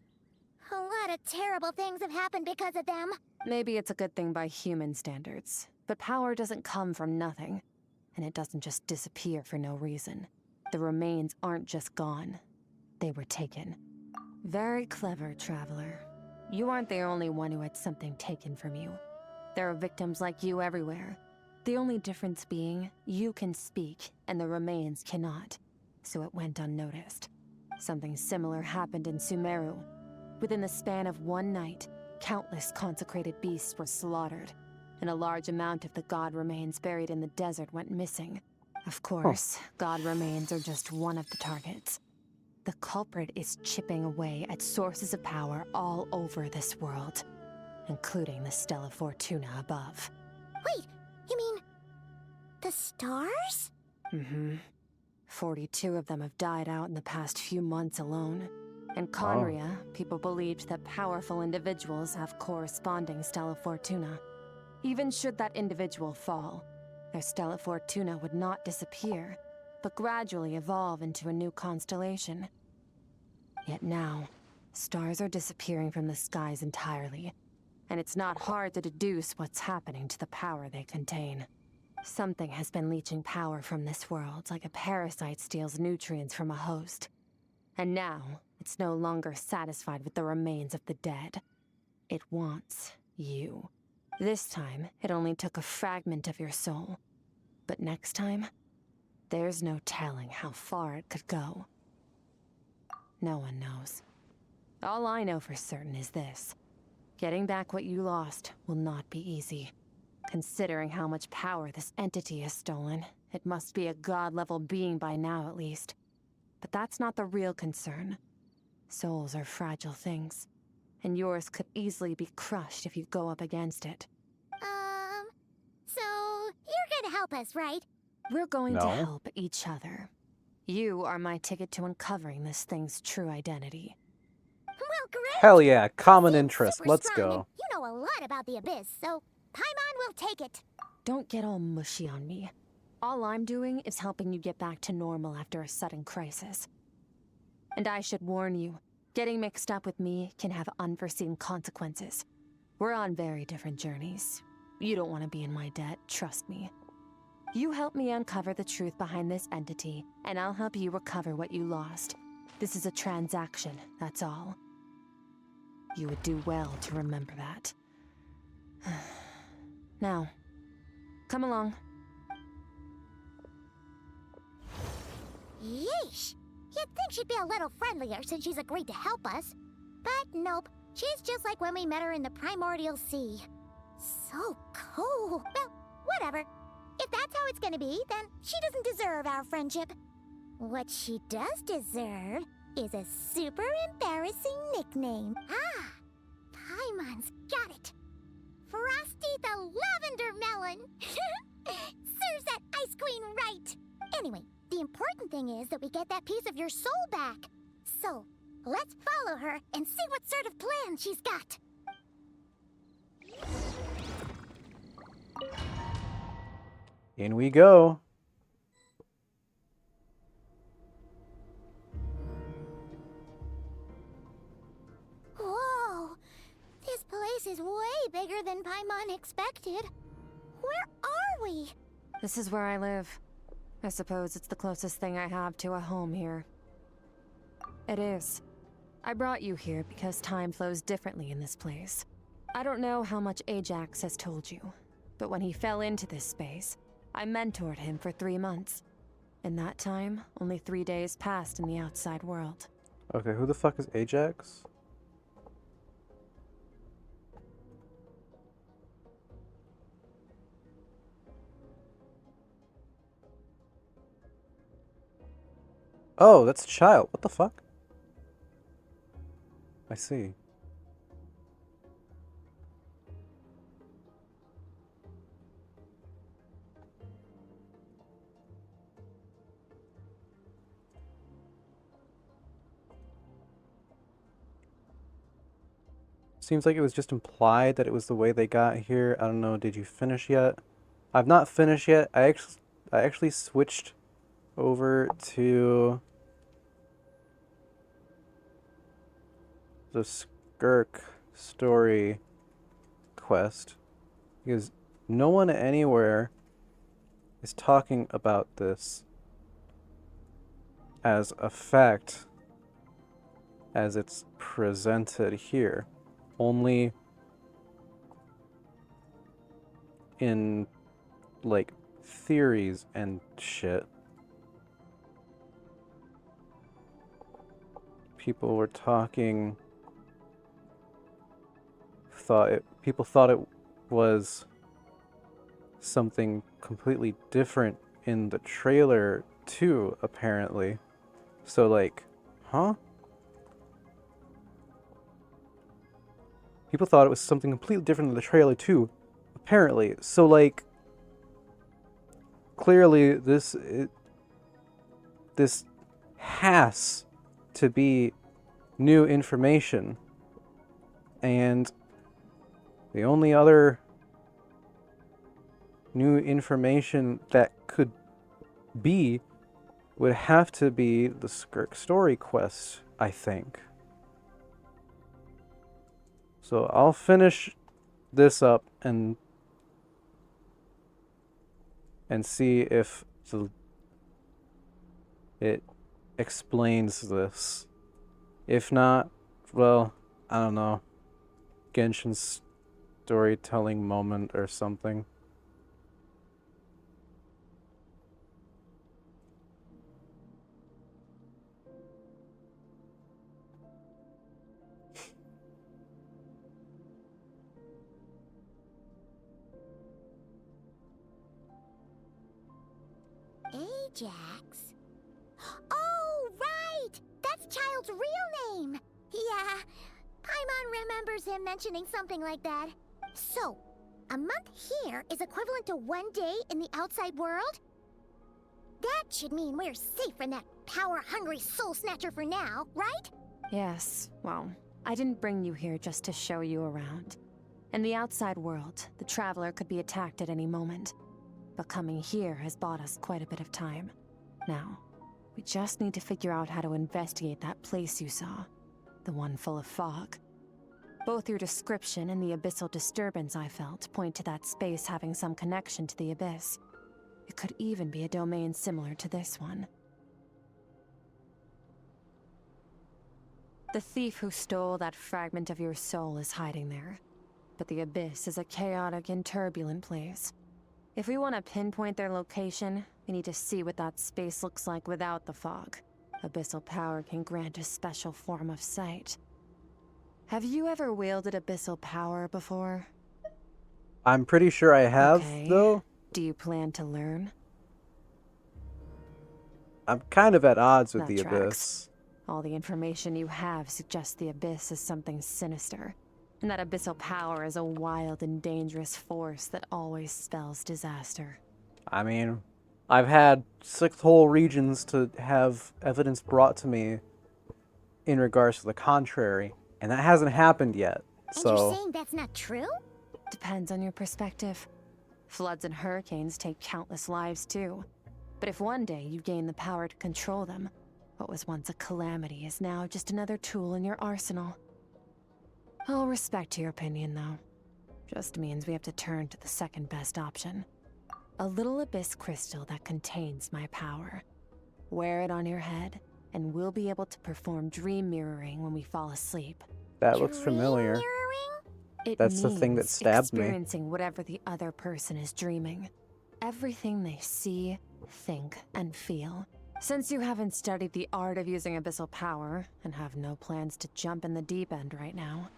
A lot of terrible things have happened because of them. Maybe it's a good thing by human standards, but power doesn't come from nothing, and it doesn't just disappear for no reason. The remains aren't just gone. They were taken. Very clever, traveler. You aren't the only one who had something taken from you. There are victims like you everywhere. The only difference being, you can speak, and the remains cannot. So it went unnoticed. Something similar happened in Sumeru. Within the span of one night, countless consecrated beasts were slaughtered, and a large amount of the God remains buried in the desert went missing. Of course, God remains are just one of the targets. The culprit is chipping away at sources of power all over this world, including the Stella Fortuna above. Wait, you mean... the stars? Mm-hmm. 42 of them have died out in the past few months alone. In Conria, people believed that powerful individuals have corresponding Stella Fortuna. Even should that individual fall, their Stella Fortuna would not disappear, but gradually evolve into a new constellation. Yet now, stars are disappearing from the skies entirely, and it's not hard to deduce what's happening to the power they contain. Something has been leeching power from this world, like a parasite steals nutrients from a host. And now, it's no longer satisfied with the remains of the dead. It wants you. This time, it only took a fragment of your soul. But next time, there's no telling how far it could go. No one knows. All I know for certain is this. Getting back what you lost will not be easy. Considering how much power this entity has stolen, it must be a god-level being by now at least. But that's not the real concern. Souls are fragile things, and yours could easily be crushed if you go up against it. So you're gonna help us, right? We're going to No. help each other. You are my ticket to uncovering this thing's true identity. Well, great! Hell yeah, common interest. Super Let's strong, go. and you know a lot about the Abyss, so Paimon will take it. Don't get all mushy on me. All I'm doing is helping you get back to normal after a sudden crisis. And I should warn you, getting mixed up with me can have unforeseen consequences. We're on very different journeys. You don't want to be in my debt, trust me. You help me uncover the truth behind this entity, and I'll help you recover what you lost. This is a transaction, that's all. You would do well to remember that. Now, come along. Yeesh! You'd think she'd be a little friendlier since she's agreed to help us. But nope, she's just like when we met her in the Primordial Sea. So cool. Well, whatever. If that's how it's gonna be, then she doesn't deserve our friendship. What she does deserve is a super embarrassing nickname. Ah, Paimon's got it. Frosty the Lavender Melon. Serves that Ice Queen right. Anyway, the important thing is that we get that piece of your soul back. So, let's follow her and see what sort of plan she's got. In we go. Whoa! This place is way bigger than Paimon expected. Where are we? This is where I live. I suppose it's the closest thing I have to a home here. It is. I brought you here because time flows differently in this place. I don't know how much Ajax has told you, but when he fell into this space, I mentored him for 3 months. In that time, only 3 days passed in the outside world. Okay, who the fuck is Ajax? Oh, that's a child. What the fuck? I see. Seems like it was just implied that it was the way they got here. I don't know, did you finish yet? I've not finished yet. I actually switched over to the Skirk story quest because no one anywhere is talking about this as a fact as it's presented here. Only in like theories and shit. People were talking, people thought it was something completely different in the trailer too, apparently. So like, huh? People thought it was something completely different in the trailer too, apparently. So like, clearly this has to be new information, and the only other new information that could be would have to be the Skirk story quest, I think. So I'll finish this up and and see if it explains this. If not, well, I don't know. Genshin's storytelling moment or something. Ajax? Oh, right! That's Child's real name! Yeah, Paimon remembers him mentioning something like that. So, a month here is equivalent to 1 day in the outside world? That should mean we're safe from that power-hungry soul snatcher for now, right? Yes, well, I didn't bring you here just to show you around. In the outside world, the Traveler could be attacked at any moment. But coming here has bought us quite a bit of time. Now, we just need to figure out how to investigate that place you saw. The one full of fog. Both your description and the abyssal disturbance I felt point to that space having some connection to the abyss. It could even be a domain similar to this one. The thief who stole that fragment of your soul is hiding there. But the abyss is a chaotic and turbulent place. If we want to pinpoint their location, we need to see what that space looks like without the fog. Abyssal power can grant a special form of sight. Have you ever wielded abyssal power before? I'm pretty sure I have, though. Do you plan to learn? I'm kind of at odds with That the tracks. abyss. All the information you have suggests the abyss is something sinister. And that abyssal power is a wild and dangerous force that always spells disaster. I mean, I've had 6 whole regions to have evidence brought to me in regards to the contrary, and that hasn't happened yet. And you're saying that's not true? Depends on your perspective. Floods and hurricanes take countless lives too. But if one day you gain the power to control them, what was once a calamity is now just another tool in your arsenal. I'll respect your opinion, though. Just means we have to turn to the second best option. A little abyss crystal that contains my power. Wear it on your head, and we'll be able to perform dream mirroring when we fall asleep. That looks familiar. It That's the thing that means stabbed me. experiencing whatever the other person is dreaming. Everything they see, think, and feel. Since you haven't studied the art of using abyssal power, and have no plans to jump in the deep end right now,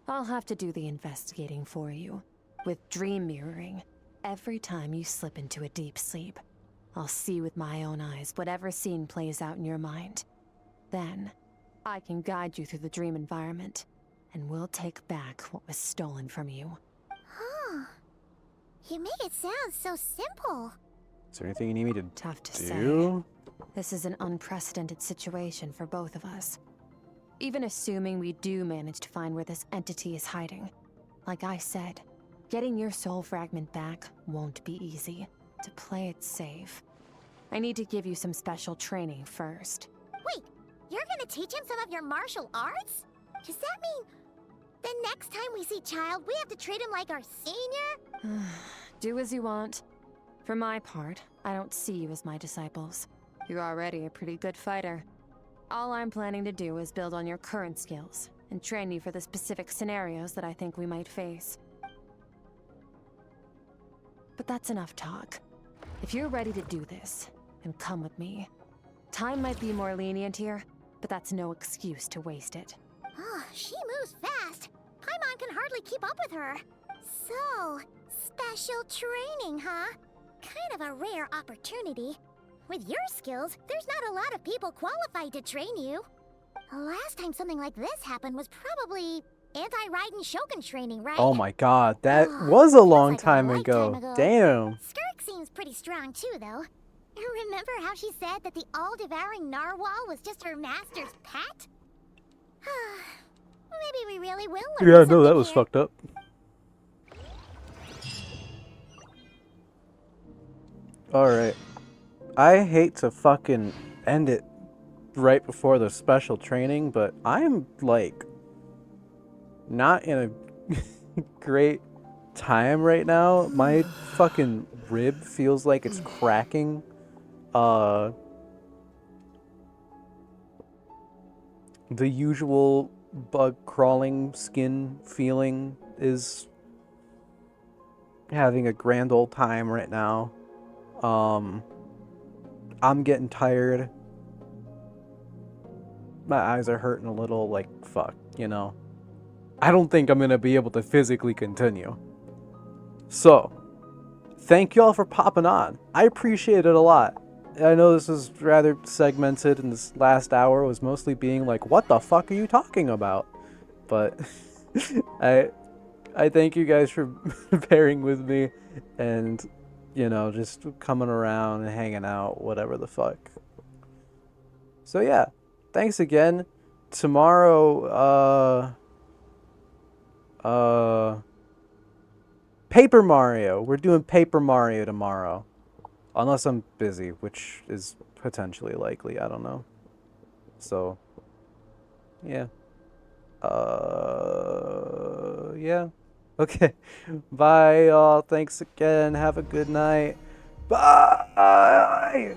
I'll have to do the investigating for you. With dream mirroring, every time you slip into a deep sleep, I'll see with my own eyes whatever scene plays out in your mind. Then, I can guide you through the dream environment, and we'll take back what was stolen from you. Huh. You make it sound so simple. Is there anything you need me to Tough to do? say. This is an unprecedented situation for both of us. Even assuming we do manage to find where this entity is hiding. Like I said, getting your soul fragment back won't be easy. To play it safe, I need to give you some special training first. Wait, you're gonna teach him some of your martial arts? Does that mean the next time we see Child, we have to treat him like our senior? Do as you want. For my part, I don't see you as my disciples. You're already a pretty good fighter. All I'm planning to do is build on your current skills, and train you for the specific scenarios that I think we might face. But that's enough talk. If you're ready to do this, then come with me. Time might be more lenient here, but that's no excuse to waste it. Oh, she moves fast. Paimon can hardly keep up with her. So, special training, huh? Kind of a rare opportunity. With your skills, there's not a lot of people qualified to train you. The last time something like this happened was probably anti-Raiden Shogun training, right? Oh my god, that was a long time ago. Damn. Skirk seems pretty strong too, though. Remember how she said that the all-devouring narwhal was just her master's pet? Maybe we really will learn Yeah, no, that something was here. fucked up. Alright. I hate to fucking end it right before the special training, but I'm, like, not in a great time right now. My fucking rib feels like it's cracking. The usual bug crawling skin feeling is having a grand old time right now. I'm getting tired. My eyes are hurting a little, like, fuck, you know. I don't think I'm gonna be able to physically continue. So, thank y'all for popping on. I appreciate it a lot. I know this is rather segmented, and this last hour was mostly being like, what the fuck are you talking about? But I thank you guys for bearing with me and, you know, just coming around and hanging out, whatever the fuck. So yeah, thanks again. Tomorrow, Paper Mario. We're doing Paper Mario tomorrow. Unless I'm busy, which is potentially likely, I don't know. So, yeah. Yeah. Okay. Bye, y'all. Thanks again. Have a good night. Bye!